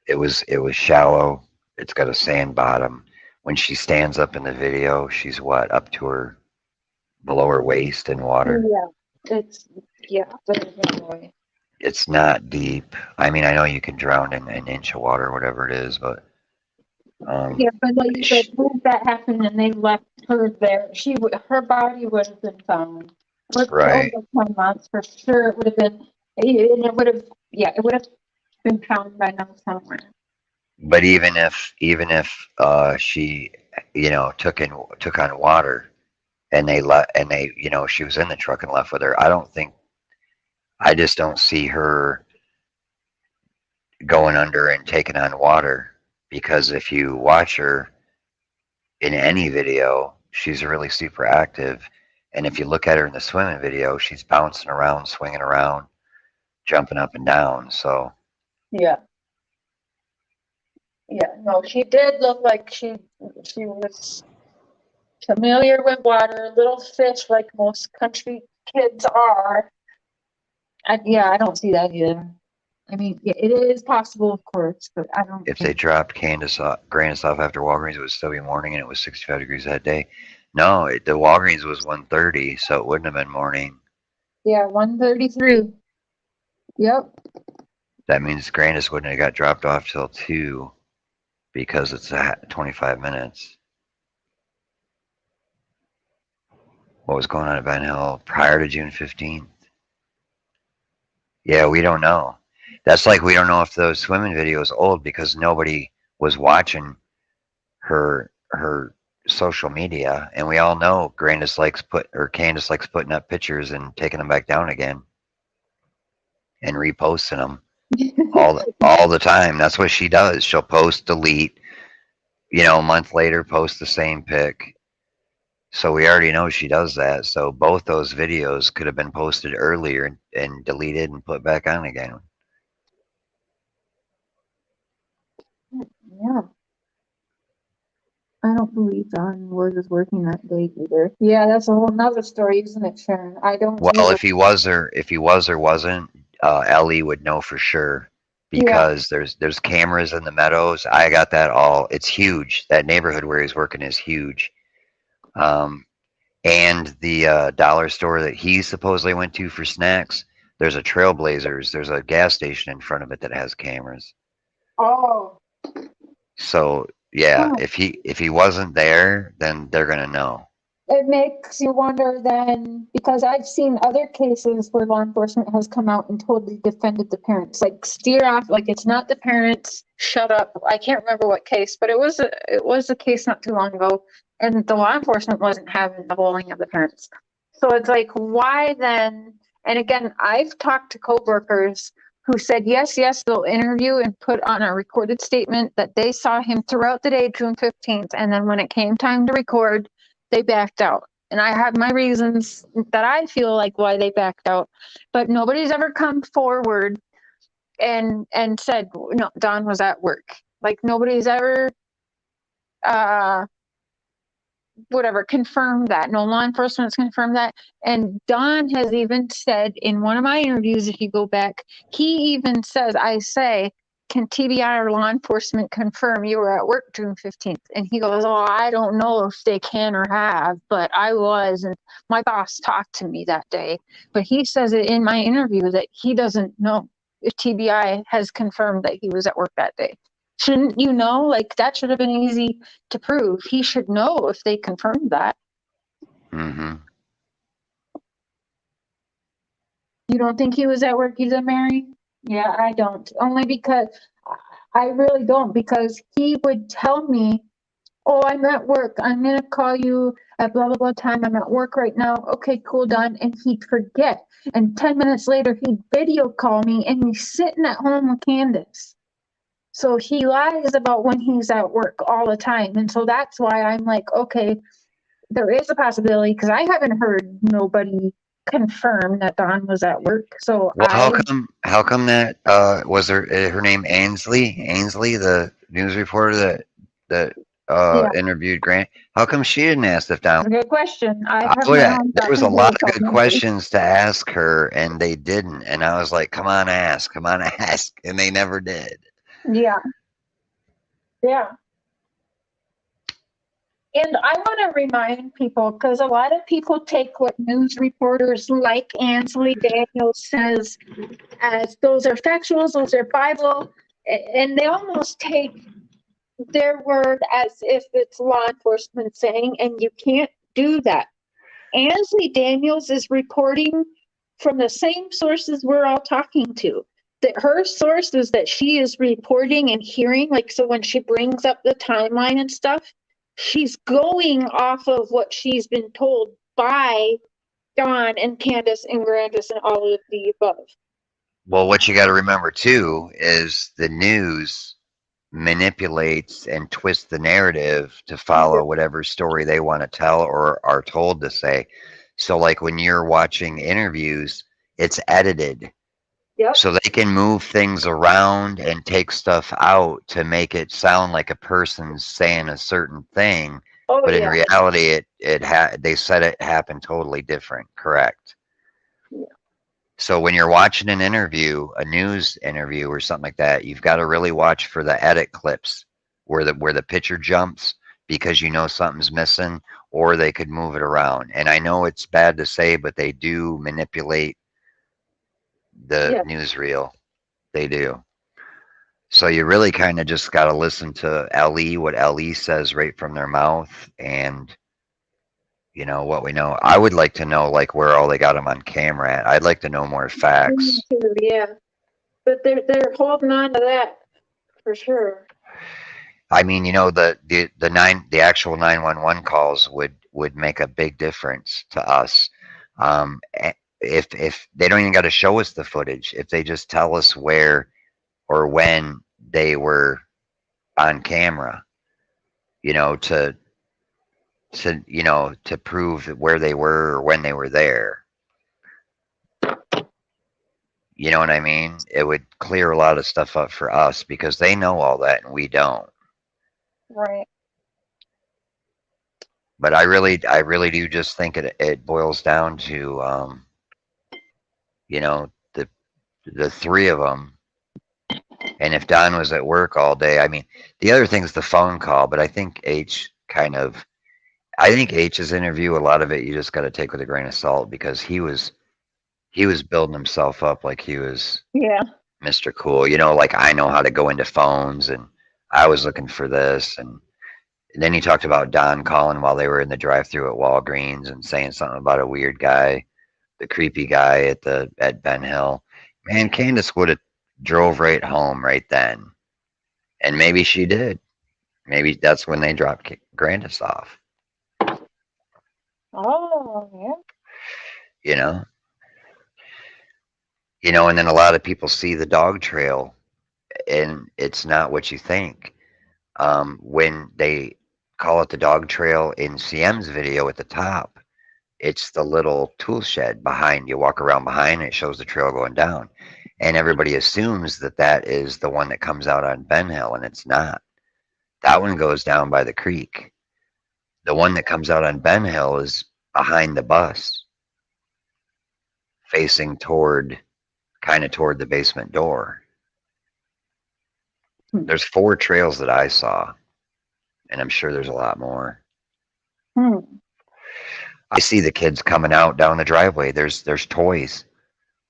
It was shallow. It's got a sand bottom. When she stands up in the video, she's what, up to her, below her waist in water. Yeah, there's no way. It's not deep. I mean, I know you can drown in an inch of water, whatever it is, but Yeah, but like you said, if that happened and they left her there, her body would have been found. Right. Over 10 months for sure. It would have been, and it would have been found by now somewhere. But even if she, you know, took on water, and you know, she was in the truck and left with her, I just don't see her going under and taking on water, because if you watch her in any video, she's really super active, and if you look at her in the swimming video, she's bouncing around, swinging around, jumping up and down. So Yeah. Yeah, no, she did look like she was familiar with water, little fish like most country kids are. I don't see that either. I mean, yeah, it is possible, of course, but I don't if think. they dropped Grandis off after Walgreens, it would still be morning and it was 65 degrees that day. No, the Walgreens was 1:30, so it wouldn't have been morning. Yeah, 1:33. Yep. That means Grandis wouldn't have got dropped off till 2, because it's 25 minutes. What was going on at Ben Hill prior to June 15th? Yeah, we don't know. That's like we don't know if those swimming videos old because nobody was watching her social media, and we all know Candace likes putting up pictures and taking them back down again and reposting them all the time. That's what she does. She'll post, delete, you know, a month later post the same pic. So we already know she does that. So both those videos could have been posted earlier and deleted and put back on again. Yeah. I don't believe John was working that day either. Yeah, that's a whole nother story, isn't it, Sharon? I don't Well, either. if he was or wasn't, Ellie would know for sure, because there's cameras in the meadows. I got that all. It's huge. That neighborhood where he's working is huge. And the dollar store that he supposedly went to for snacks, there's a Trailblazers. There's a gas station in front of it that has cameras. Oh. So yeah, Oh. if he wasn't there, then they're gonna know. It makes you wonder then, because I've seen other cases where law enforcement has come out and totally defended the parents, like steer off, like it's not the parents, shut up. I can't remember what case, but it was a case not too long ago, and the law enforcement wasn't having the bullying of the parents. So it's like, why then? And again, I've talked to coworkers who said yes, they'll interview and put on a recorded statement that they saw him throughout the day, June 15th, and then when it came time to record, they backed out. And I have my reasons that I feel like why they backed out, but nobody's ever come forward and said, no, Don was at work. Like nobody's ever confirmed that. No law enforcement's confirmed that. And Don has even said in one of my interviews, if you go back, he even says, I say, can TBI or law enforcement confirm you were at work June 15th? And he goes, oh, I don't know if they can or have, but I was, and my boss talked to me that day. But he says it in my interview that he doesn't know. TBI has confirmed that he was at work that day. Shouldn't you know? Like, that should have been easy to prove. He should know if they confirmed that. Mm-hmm. You don't think he was at work either, Mary? Yeah, I don't. Only because I really don't, because he would tell me, oh, I'm at work. I'm going to call you at blah, blah, blah time. I'm at work right now. Okay, cool, done. And he'd forget. And 10 minutes later, he'd video call me and he's sitting at home with Candace. So he lies about when he's at work all the time. And so that's why I'm like, okay, there is a possibility, because I haven't heard nobody confirm that Dawn was at work. So Well, how come that was her name Ainsley, the news reporter that interviewed Grant? How come she didn't ask if Dawn? That's a good question. There was a lot of good questions to ask her, and they didn't. And I was like, come on, ask, and they never did. Yeah. And I want to remind people, because a lot of people take what news reporters like Ansley Daniels says as those are factuals, those are Bible, and they almost take their word as if it's law enforcement saying, and you can't do that. Ansley Daniels is reporting from the same sources we're all talking to. That her sources that she is reporting and hearing, like, so when she brings up the timeline and stuff, she's going off of what she's been told by Dawn and Candace and Grandis and all of the above. Well, what you got to remember too is the news manipulates and twists the narrative to follow whatever story they want to tell or are told to say. So like when you're watching interviews, it's edited. Yep. So they can move things around and take stuff out to make it sound like a person's saying a certain thing, but in reality, they said it happened totally different. Correct. Yeah. So when you're watching an interview, a news interview or something like that, you've got to really watch for the edit clips where the picture jumps because you know something's missing, or they could move it around. And I know it's bad to say, but they do manipulate the newsreel. They do. So you really kind of just got to listen to LE, what LE says right from their mouth, and you know what we know. I would like to know like where all they got them on camera at. I'd like to know more facts. Yeah, but they're holding on to that for sure. I mean, you know, the actual 911 calls would make a big difference to us. If they don't even got to show us the footage, if they just tell us where or when they were on camera, you know, to prove where they were or when they were there. You know what I mean? It would clear a lot of stuff up for us because they know all that and we don't. Right. But I really do just think it boils down to, you know, the three of them. And if Don was at work all day, I mean, the other thing is the phone call, but I think H's interview, a lot of it you just got to take with a grain of salt because he was building himself up like he was Mr. Cool, you know, like I know how to go into phones and I was looking for this. And then he talked about Don calling while they were in the drive-thru at Walgreens and saying something about a weird guy, the creepy guy at Ben Hill. Man, Candace would have drove right home right then. And maybe she did. Maybe that's when they dropped Grandis off. Oh, yeah. You know, and then a lot of people see the dog trail and it's not what you think. When they call it the dog trail in CM's video at the top, it's the little tool shed behind. You walk around behind and it shows the trail going down. And everybody assumes that is the one that comes out on Ben Hill, and it's not. That one goes down by the creek. The one that comes out on Ben Hill is behind the bus, facing kind of toward the basement door. There's 4 trails that I saw, and I'm sure there's a lot more. I see the kids coming out down the driveway. There's toys.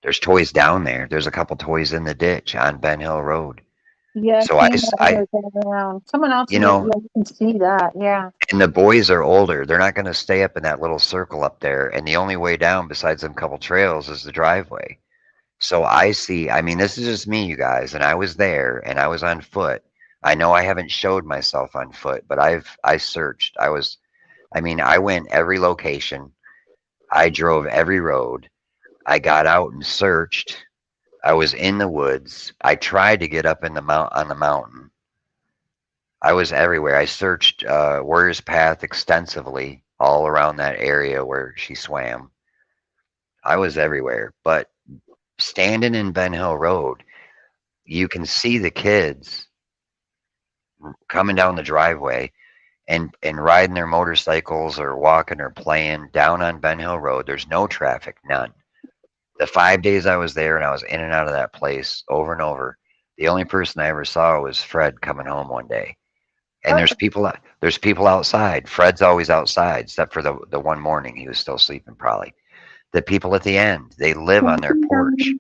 There's toys down there. There's a couple toys in the ditch on Ben Hill Road. Yeah, So I've seen that going around. Someone else you in your know, you can see that, yeah. and the boys are older. They're not going to stay up in that little circle up there. And the only way down besides them couple trails is the driveway. So I see, I mean, this is just me, you guys, and I was there and I was on foot. I know I haven't showed myself on foot, but I searched. I went every location. I drove every road. I got out and searched. I was in the woods. I tried to get up in on the mountain. I was everywhere. I searched Warrior's Path extensively all around that area where she swam. I was everywhere. But standing in Ben Hill Road, you can see the kids coming down the driveway and riding their motorcycles or walking or playing down on Ben Hill Road. There's no traffic, none. The 5 days I was there and I was in and out of that place over and over, the only person I ever saw was Fred coming home one day. And there's people outside. Fred's always outside, except for the one morning he was still sleeping probably. The people at the end, they live on their porch.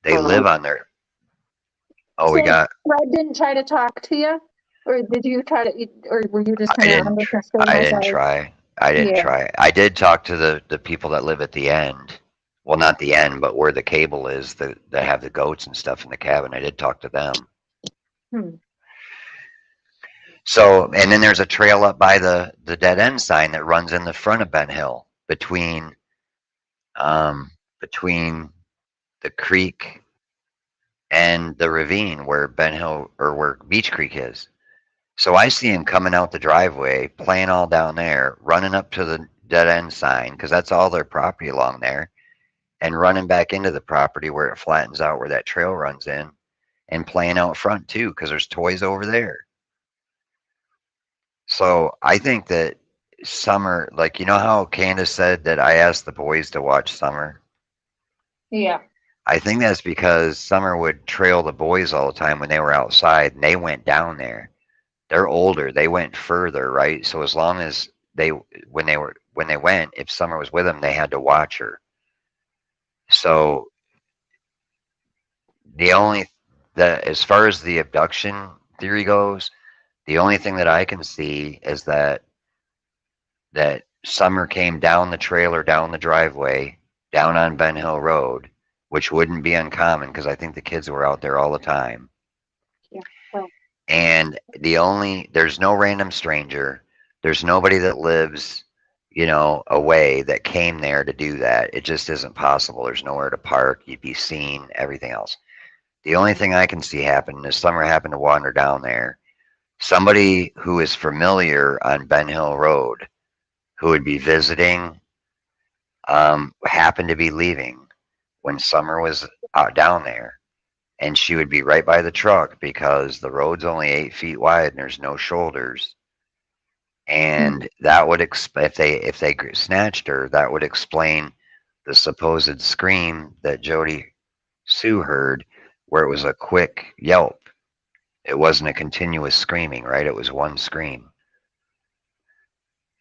They live on their. Oh, So we got. Fred didn't try to talk to you, or did you try to, or were you just I kind of didn't. I didn't try. I didn't try. I did talk to the people that live at the end. Well, not the end, but where the cable is, that have the goats and stuff in the cabin. I did talk to them. So, and then there's a trail up by the dead end sign that runs in the front of Ben Hill between the creek and the ravine where Ben Hill or where Beach Creek is. So I see him coming out the driveway, playing all down there, running up to the dead end sign because that's all their property along there, and running back into the property where it flattens out where that trail runs in, and playing out front too because there's toys over there. So I think that Summer, like, you know how Candace said that I asked the boys to watch Summer? Yeah. I think that's because Summer would trail the boys all the time when they were outside and they went down there. They're older. They went further, right? So as long as when they went, if Summer was with them, they had to watch her. So as far as the abduction theory goes, the only thing that I can see is that Summer came down the trail or down the driveway, down on Ben Hill Road, which wouldn't be uncommon because I think the kids were out there all the time. Yeah. Well. And there's no random stranger. There's nobody that lives, away that came there to do that. It just isn't possible. There's nowhere to park. You'd be seen, everything else. The only thing I can see happen is Summer happened to wander down there. Somebody who is familiar on Ben Hill Road, who would be visiting, happened to be leaving when Summer was out down there. And she would be right by the truck because the road's only 8 feet wide and there's no shoulders. And that would if they snatched her, that would explain the supposed scream that Jody Sue heard, where it was a quick yelp. It wasn't a continuous screaming, right? It was one scream.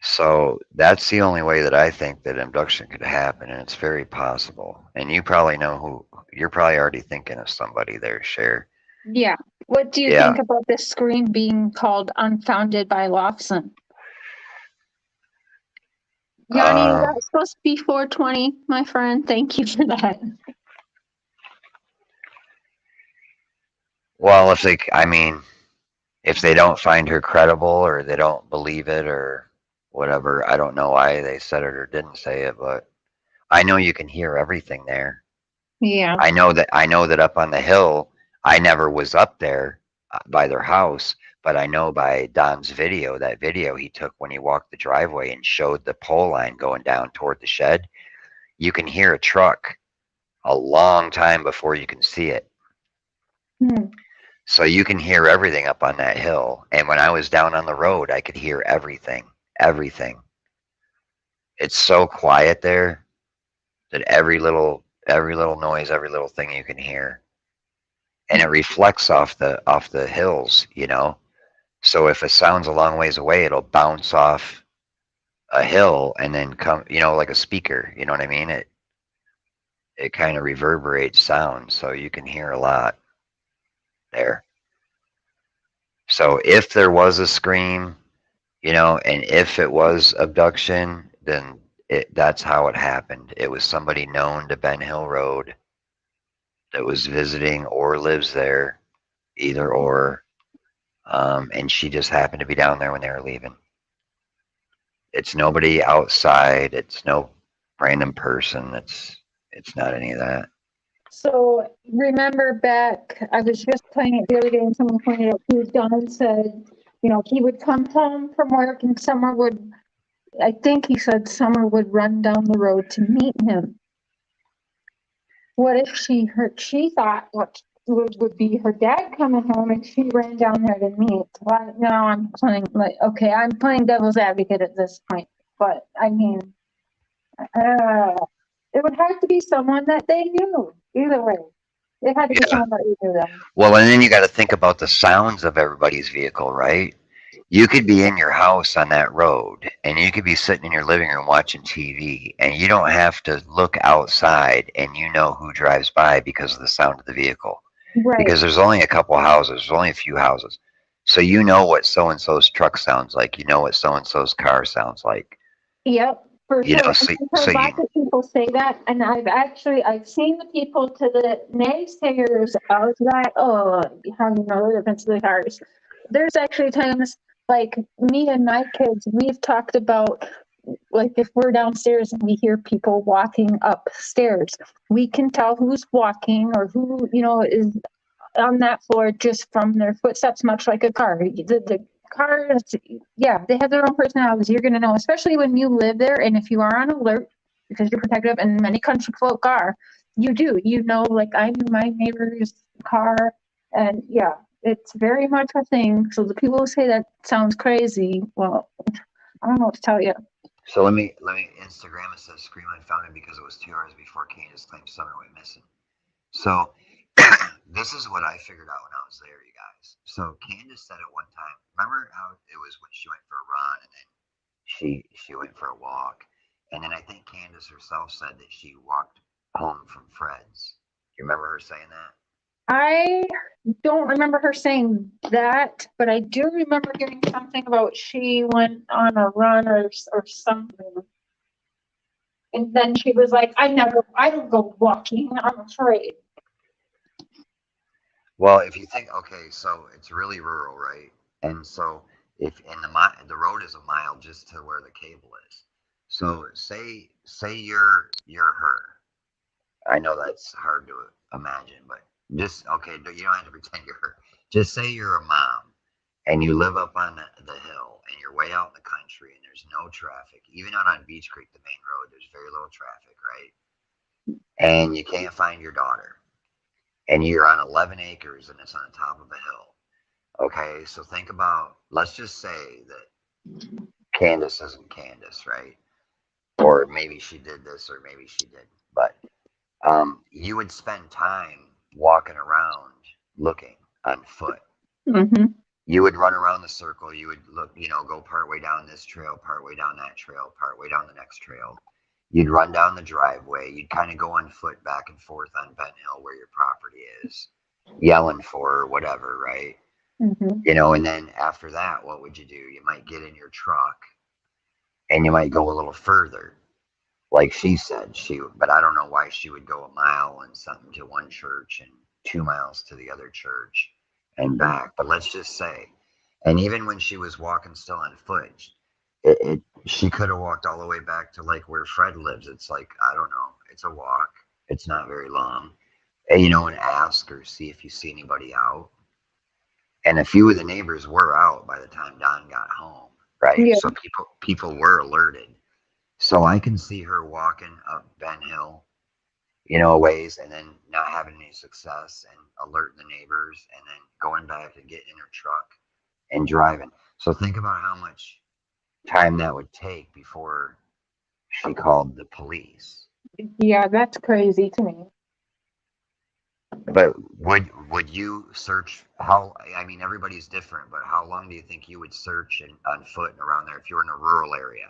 So that's the only way that I think that abduction could happen, and it's very possible. And you probably know you're probably already thinking of somebody there, Cher. Yeah. What do you think about this scream being called unfounded by Lawson? Johnny, that's supposed to be 420, my friend. Thank you for that. Well, if they don't find her credible or they don't believe it or whatever, I don't know why they said it or didn't say it, but I know you can hear everything there. Yeah. I know that up on the hill, I never was up there by their house, but I know by Don's video, that video he took when he walked the driveway and showed the pole line going down toward the shed, you can hear a truck a long time before you can see it. So you can hear everything up on that hill. And when I was down on the road, I could hear everything. It's so quiet there that every little noise, every little thing you can hear. And it reflects off the hills, So if it sounds a long ways away, it'll bounce off a hill and then come, like a speaker, you know what I mean? it kind of reverberates sound, so you can hear a lot there. So if there was a scream, and if it was abduction, then that's how it happened. It was somebody known to Ben Hill Road that was visiting or lives there, either or, and she just happened to be down there when they were leaving. It's nobody outside. It's no random person. It's not any of that. So remember back, I was just playing it the other day and someone pointed out who Don said, he would come home from work and I think he said Summer would run down the road to meet him. What if she thought what would be her dad coming home and she ran down there to meet? Well, now I'm playing I'm playing devil's advocate at this point, but I mean, it would have to be someone that they knew. Either way, it had to be someone that we knew them. Well, and then you got to think about the sounds of everybody's vehicle, right? You could be in your house on that road, and you could be sitting in your living room watching TV, and you don't have to look outside, and you know who drives by because of the sound of the vehicle. Right. Because there's only a couple houses, there's only a few houses. So you know what so-and-so's truck sounds like. You know what so-and-so's car sounds like. Yep, for sure. So Lots of people say that, and I've seen the people to the naysayers of that. Oh, how do you know the difference of the cars? There's actually times like me and my kids, we've talked about like if we're downstairs and we hear people walking upstairs, we can tell who's walking or who is on that floor just from their footsteps, much like a car. The cars, yeah, they have their own personalities. You're going to know, especially when you live there, and if you are on alert because you're protected, and many country folk are, like I knew my neighbor's car, and yeah, it's very much a thing. So the people who say that sounds crazy, well, I don't know what to tell you. So let me Instagram it says scream I found it because it was 2 hours before Candace claimed Summer went missing. So this is what I figured out when I was there, you guys. So Candace said at one time, remember how it was when she went for a run and then she went for a walk, and then I think Candace herself said that she walked home from Fred's. You remember her saying that? I don't remember her saying that, but I do remember hearing something about she went on a run or something. And then she was like, I don't go walking, I'm afraid. Well, if you think, okay, so it's really rural, right? And so if in the road is a mile just to where the cable is. So say you're her. I know that's hard to imagine, but just okay, you don't have to pretend you're her. Just say you're a mom and you live up on the hill and you're way out in the country and there's no traffic. Even out on Beach Creek, the main road, there's very little traffic, right? And you can't find your daughter. And you're on 11 acres and it's on the top of a hill. Okay, so think about, let's just say that Candace isn't Candace, right? Or maybe she did this or maybe she didn't. But you would spend time walking around looking on foot. Mm-hmm. You would run around the circle. You would look, go part way down this trail, part way down that trail, part way down the next trail. You'd run down the driveway. You'd kind of go on foot back and forth on Ben Hill where your property is, yelling for her, whatever, right? Mm-hmm. And then after that, what would you do? You might get in your truck and you might go a little further. Like she said, but I don't know why she would go a mile and something to one church and 2 miles to the other church and back. But let's just say, and even when she was walking still on foot, she could have walked all the way back to like where Fred lives. It's like, I don't know. It's a walk. It's not very long. And, and ask or see if you see anybody out. And a few of the neighbors were out by the time Don got home, right? Yeah. So people were alerted. So I can see her walking up Ben Hill, a ways and then not having any success and alerting the neighbors and then going back and getting in her truck and driving. So think about how much time that would take before she called the police. Yeah, that's crazy to me. But would you search everybody's different, but how long do you think you would search on foot and around there if you were in a rural area?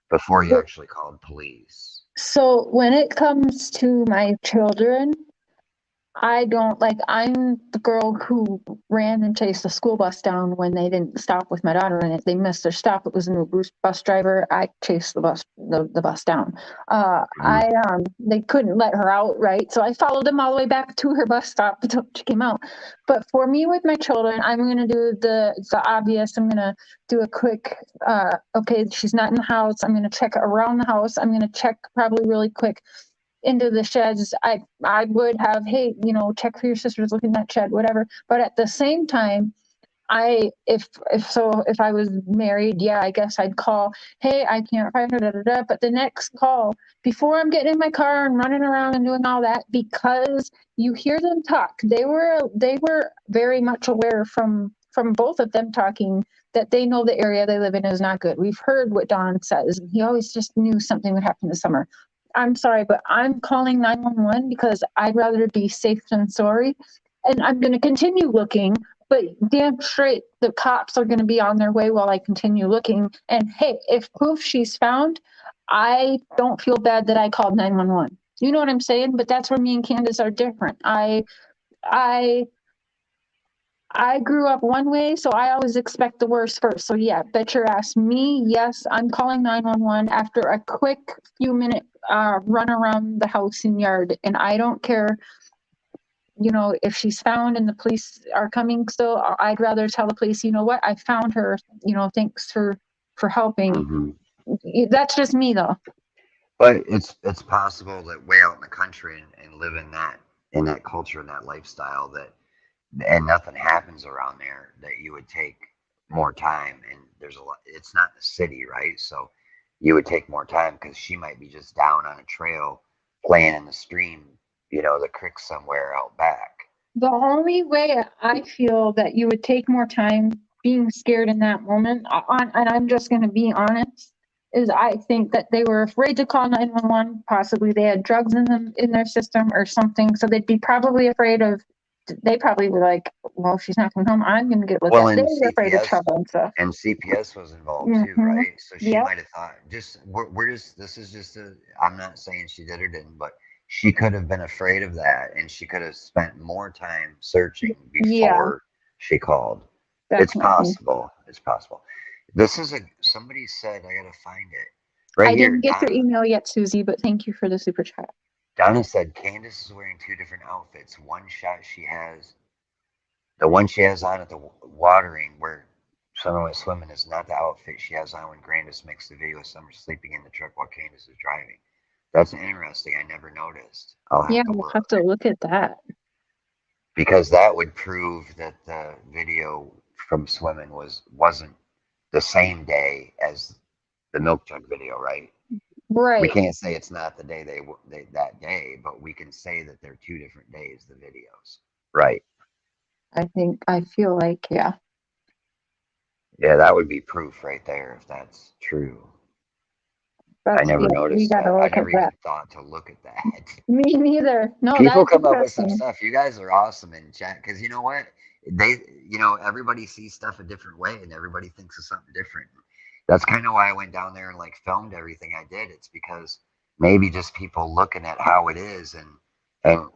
before you actually called police? So when it comes to my children, I don't like, I'm the girl who ran and chased the school bus down when they didn't stop with my daughter in it. They missed their stop. It was a new bus driver. I chased the bus down. They couldn't let her out, right? So I followed them all the way back to her bus stop until she came out. But for me with my children, I'm gonna do the obvious. I'm gonna do a quick okay, she's not in the house. I'm gonna check around the house. I'm gonna check probably really quick into the sheds. I would have, hey, check for your sisters, look in that shed, whatever. But at the same time, if I was married, yeah, I guess I'd call, hey, I can't find her, da, da, da. But the next call, before I'm getting in my car and running around and doing all that, because you hear them talk, they were very much aware from both of them talking that they know the area they live in is not good. We've heard what Don says. He always just knew something would happen this summer. I'm sorry, but I'm calling 911 because I'd rather be safe than sorry. And I'm going to continue looking, but damn straight, the cops are going to be on their way while I continue looking. And hey, if proof she's found, I don't feel bad that I called 911. You know what I'm saying? But that's where me and Candace are different. I grew up one way, so I always expect the worst first. So yeah, bet your ass me, yes, I'm calling 911 after a quick few minute run around the house and yard. And I don't care, if she's found and the police are coming still, I'd rather tell the police, you know what, I found her, thanks for helping. That's just me though. But it's possible that way out in the country and live in that culture and that lifestyle and nothing happens around there, that you would take more time. And there's a lot, it's not the city, right? So you would take more time because she might be just down on a trail playing in the stream, the creek somewhere out back. The only way I feel that you would take more time being scared in that moment, and I'm just going to be honest, is I think that they were afraid to call 911. Possibly they had drugs in their system or something, so they'd be probably afraid of. They probably were like, "Well, she's not coming home. I'm going to get looked at." They were afraid of trouble and stuff. And CPS was involved too, right? So she might have thought, this is just I'm not saying she did or didn't, but she could have been afraid of that, and she could have spent more time searching before she called. Definitely. It's possible. It's possible. This is somebody said, I gotta find it. Right here. I didn't get your email yet, Susie, but thank you for the super chat. Donna said Candace is wearing two different outfits. The one she has on at the watering where Summer went swimming is not the outfit she has on when Grandis makes the video of Summer sleeping in the truck while Candace is driving. That's interesting. I never noticed. We'll have to look at that. Because that would prove that the video from swimming wasn't the same day as the milk jug video, right? Right. We can't say it's not the day that day, but we can say that they're two different days, the videos. Right. I feel like, yeah. Yeah, that would be proof right there if that's true. I never noticed that. I never even thought to look at that. Me neither. No, people come up with some stuff. You guys are awesome in chat because you know what? Everybody sees stuff a different way and everybody thinks of something different. That's kind of why I went down there and filmed everything I did. It's because maybe just people looking at how it is and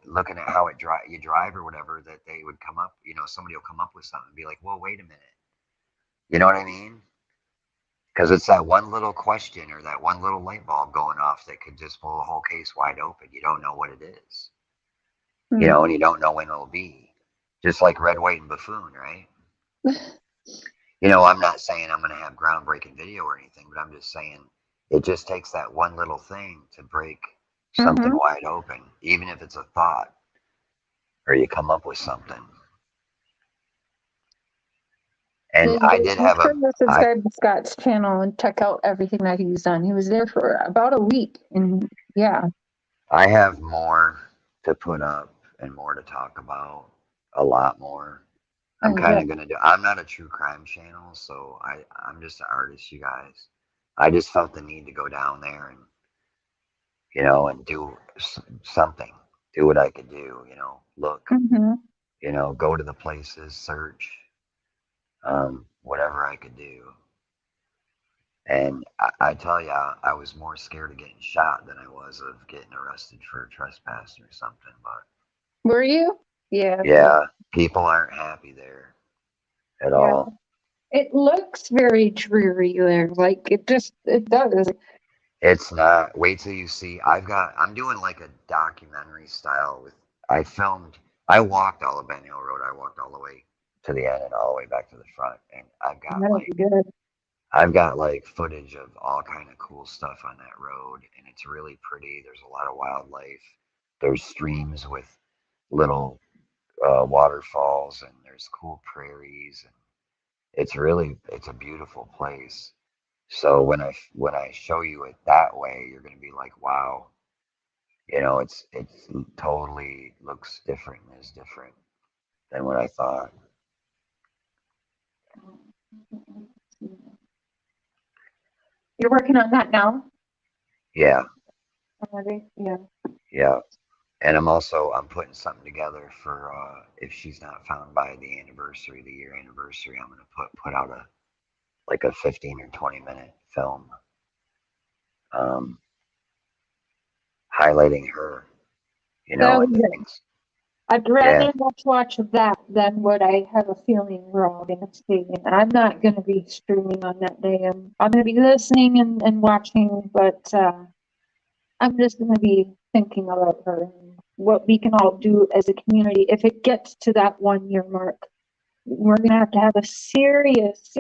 looking at how you drive or whatever, that they would come up, somebody will come up with something and be like, well, wait a minute. You know what I mean? Because it's that one little question or that one little light bulb going off that could just blow the whole case wide open. You don't know what it is, and you don't know when it'll be. Just like Red, White, and Buffoon, right? I'm not saying I'm going to have groundbreaking video or anything, but I'm just saying it just takes that one little thing to break something wide open, even if it's a thought or you come up with something. And I did have subscribe to Scott's channel and check out everything that he's done. He was there for about a week, and yeah. I have more to put up and more to talk about, a lot more. I'm kind of gonna do. I'm not a true crime channel, so I'm just an artist, you guys. I just felt the need to go down there and and do something, do what I could do. Look, go to the places, search. Whatever I could do. And I tell you, I was more scared of getting shot than I was of getting arrested for trespassing or something. But Were you? Yeah. yeah, people aren't happy there at Yeah. all. It looks very dreary there. Like it does. It's not. Wait till you see. I'm doing like a documentary style with, I walked all of Ben Hill Road. I walked all the way to the end and all the way back to the front. And That'll be good. I've got like footage of all kind of cool stuff on that road. And it's really pretty. There's a lot of wildlife. There's streams with little waterfalls, and there's cool prairies. And it's a beautiful place. So when I show you it that way, you're gonna be like, wow, it's totally looks different and is different than what I thought. You're working on that now? Yeah, Already? Yeah. yeah. And I'm putting something together for if she's not found by the anniversary, the year anniversary, I'm gonna put out a 15 or 20-minute film um, highlighting her, That and was the it. things. I'd Yeah. rather watch that than what I have a feeling we're all going to see. And I'm not going to be streaming on that day. I'm going to be listening and watching, but I'm just going to be thinking about her and what we can all do as a community. If it gets to that 1 year mark, we're going to have a serious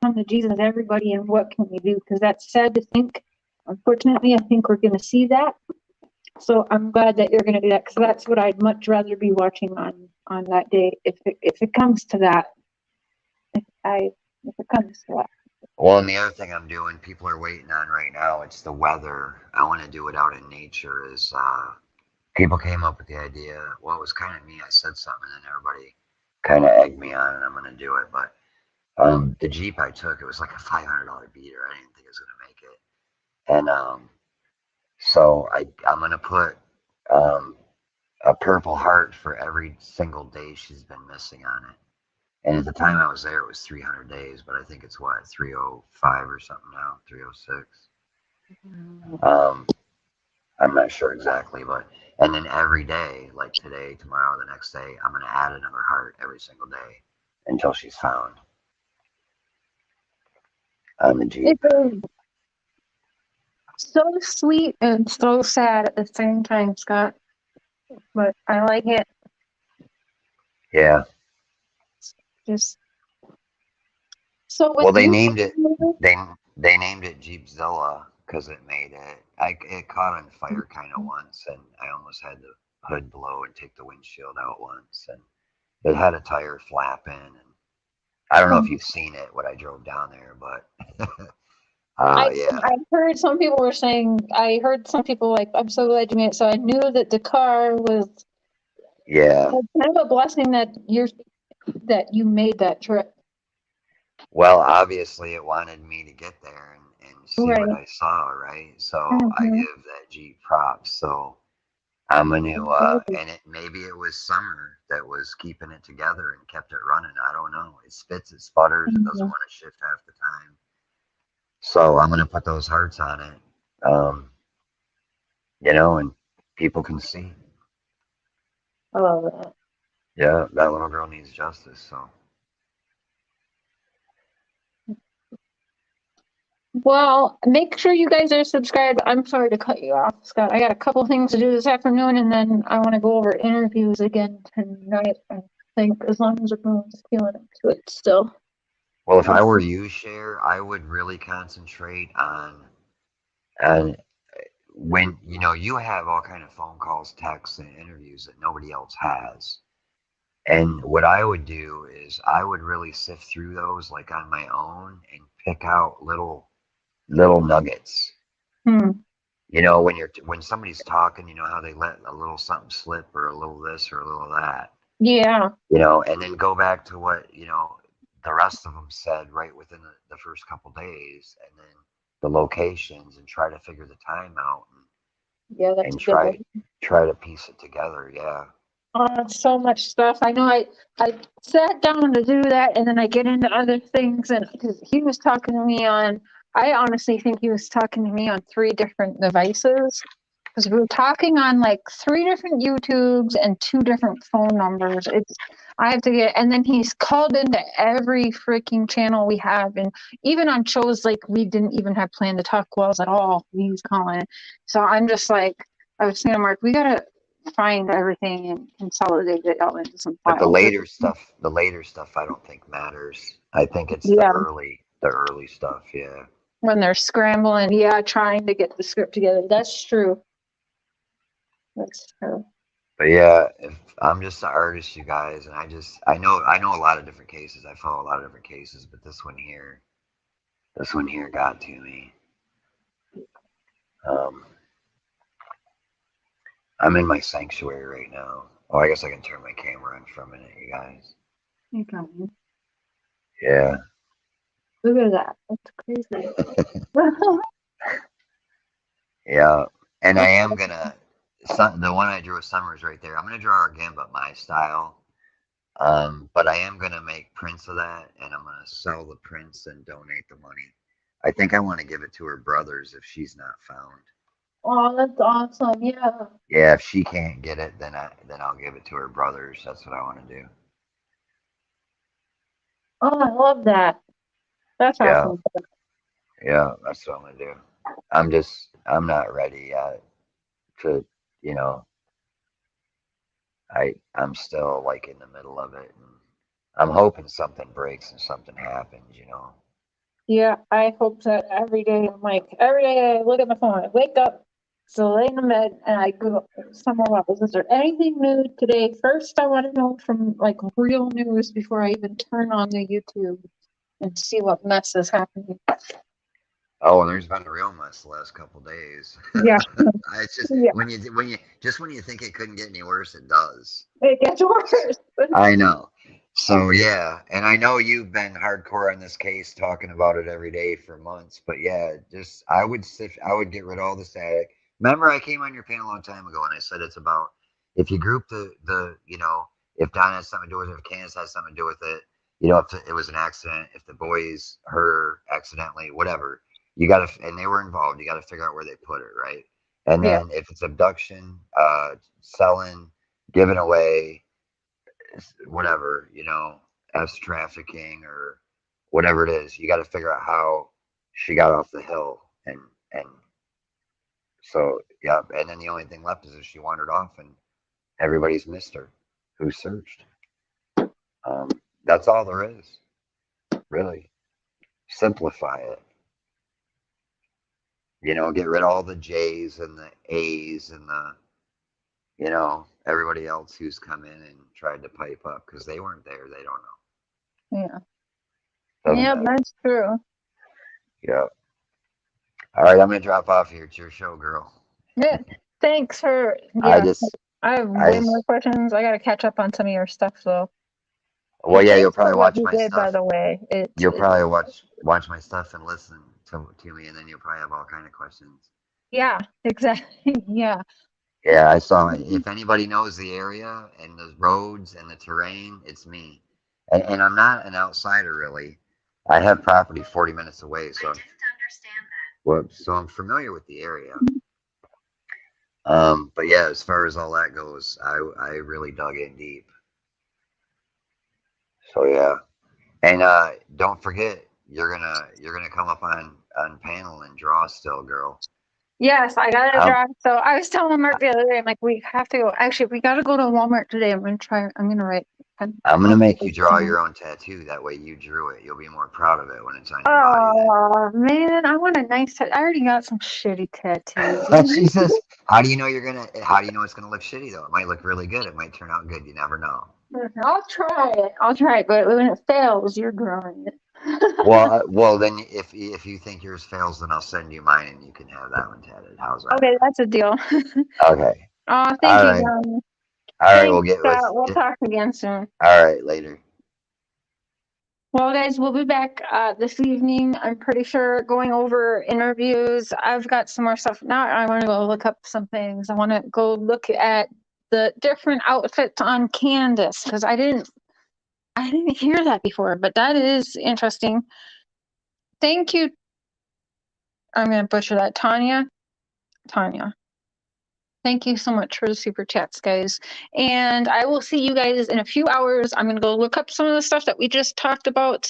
come to Jesus, everybody, and what can we do? Because that's sad to think. Unfortunately, I think we're going to see that. So I'm glad that you're going to do that, because that's what I'd much rather be watching on that day. If it comes to that, if it comes to that. Well, and the other thing I'm doing, people are waiting on right now, it's the weather. I want to do it out in nature. Is people came up with the idea. Well, it was kind of me. I said something, and then everybody kind of egged me on, and I'm going to do it. But the Jeep I took, it was like a $500 beater. I didn't think it was going to make it. And so I'm going to put a purple heart for every single day she's been missing on it. And at the time I was there, it was 300 days, but I think it's 305 or something now, 306. I'm not sure exactly, and then every day, like today, tomorrow, the next day, I'm going to add another heart every single day until she's found on the Jeep. It's so sweet and so sad at the same time, Scott. But I like it. Yeah. Just so. Well, they named it Jeepzilla because it made it. It caught on fire kind of once, and I almost had the hood blow and take the windshield out once, and it had a tire flapping, and I don't know if you've seen it when I drove down there, but yeah. I heard some people were saying. I heard some people like, "I'm so glad you made it." So I knew that the car was. Yeah. Kind of a blessing that you made that trip. Well, obviously it wanted me to get there and see Right. what I saw, right? So I give that Jeep props. So I'm gonna maybe it was summer that was keeping it together and kept it running. I don't know. It spits, it sputters, it doesn't want to shift half the time. So I'm gonna put those hearts on it. And people can see. I love that. Yeah, that little girl needs justice, so. Well, make sure you guys are subscribed. I'm sorry to cut you off, Scott. I got a couple things to do this afternoon, and then I want to go over interviews again tonight. I think, as long as everyone's feeling up to it still. Well, if I were you, Cher, I would really concentrate on when you have all kind of phone calls, texts, and interviews that nobody else has. And what I would do is I would really sift through those like on my own and pick out little nuggets. When somebody's talking, how they let a little something slip, or a little this or a little that. Yeah. And then go back to what the rest of them said right within the first couple days, and then the locations, and try to figure the time out. Yeah, that's and try to piece it together. Yeah. So much stuff. I know I sat down to do that, and then I get into other things, and because he was talking to me on I honestly think he was talking to me on 3 different devices because we were talking on like 3 different YouTubes and 2 different phone numbers. I have to get, and then he's called into every freaking channel we have, and even on shows like we didn't even have planned to talk wells at all. He's calling. So I'm just like, I was saying, Mark, we gotta find everything and consolidate it all into some But files. the later stuff, I don't think matters. I think it's Yeah. the early stuff. Yeah. When they're scrambling, trying to get the script together. That's true. That's true. But yeah, if I'm just an artist, you guys, and I know a lot of different cases. I follow a lot of different cases, but this one here got to me. I'm in my sanctuary right now. Oh, I guess I can turn my camera on for a minute, you guys. You got me. Yeah. Look at that. That's crazy. Yeah. And I am gonna the one I drew with Summers right there. I'm gonna draw her again, but my style. But I am gonna make prints of that, and I'm gonna sell the prints and donate the money. I think I want to give it to her brothers if she's not found. Oh, that's awesome. Yeah. Yeah, if she can't get it, then I'll give it to her brothers. That's what I want to do. Oh, I love that. That's Yeah. awesome. Yeah, that's what I'm gonna do. I'm not ready yet to, you know, I'm still like in the middle of it, and I'm hoping something breaks and something happens, you know. Yeah, I hope that every day. I'm like, every day I look at my phone, I wake up, so lay in the bed, and I go somewhere else. Is there anything new today? First, I want to know from like real news before I even turn on the YouTube and see what mess is happening. Oh, there's been a real mess the last couple days. Yeah. It's just Yeah. when you think it couldn't get any worse, it does. It gets worse. I know. So yeah, and I know you've been hardcore on this case, talking about it every day for months. But yeah, just I would get rid of all the static. Remember, I came on your panel a long time ago, and I said it's about if you group the if Don has something to do with it, if Candace has something to do with it, if it was an accident, if the boys hurt her accidentally, whatever, you got to, and they were involved, you got to figure out where they put it, right? And Yeah. then if it's abduction, selling, giving away, whatever, as trafficking or whatever it is, you got to figure out how she got off the hill, and so yeah, and then the only thing left is if she wandered off and everybody's missed her who searched. That's all there is, really. Simplify it, get rid of all the J's and the A's and the everybody else who's come in and tried to pipe up because they weren't there, they don't know. Yeah. Doesn't Yeah, matter. that's true. Yeah. All right, I'm gonna drop off here. It's your show, girl. Yeah. Thanks for. I Yeah. I have way more just questions. I got to catch up on some of your stuff, though. well, yeah, you'll Thanks for probably what watch you my did, by stuff. the way. You'll probably watch my stuff and listen to me, and then you'll probably have all kind of questions. Yeah, exactly. Yeah. Yeah, I saw it. If anybody knows the area and the roads and the terrain, it's me. And I'm not an outsider, really. I have property 40 minutes away, so I didn't understand that. Well, so I'm familiar with the area. But yeah, as far as all that goes, I really dug in deep. So yeah, and don't forget, you're gonna come up on panel and draw still, girl. Yes, I got to draw. So I was telling Mark the other day, I'm like, we have to go. Actually, we got to go to Walmart today. I'm gonna write. I'm gonna make you draw your own tattoo. That way, you drew it. You'll be more proud of it when it's on your body. Oh man, I want a nice tattoo. I already got some shitty tattoos. She says, "How do you know it's gonna look shitty though? It might look really good. It might turn out good. You never know." I'll try it, but when it fails, you're drawing it. well, then if you think yours fails, then I'll send you mine and you can have that one tatted. How's that? Okay, that's a deal. Okay. Oh, thank you, Johnny. All right, we'll talk again soon. All right, later. Well, guys, we'll be back this evening. I'm pretty sure going over interviews. I've got some more stuff. Now I want to go look up some things. I want to go look at the different outfits on Candace because I didn't hear that before, but that is interesting. Thank you I'm going to butcher that. Tanya. Thank you so much for the super chats, guys. And I will see you guys in a few hours. I'm going to go look up some of the stuff that we just talked about.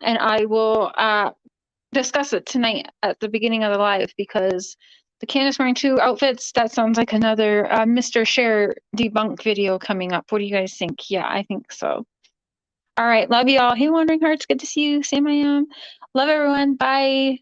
And I will discuss it tonight at the beginning of the live, because the Candace wearing 2 outfits, that sounds like another Mr. Cher debunk video coming up. What do you guys think? Yeah, I think so. All right. Love you all. Hey, Wandering Hearts. Good to see you. Sam I am. Love everyone. Bye.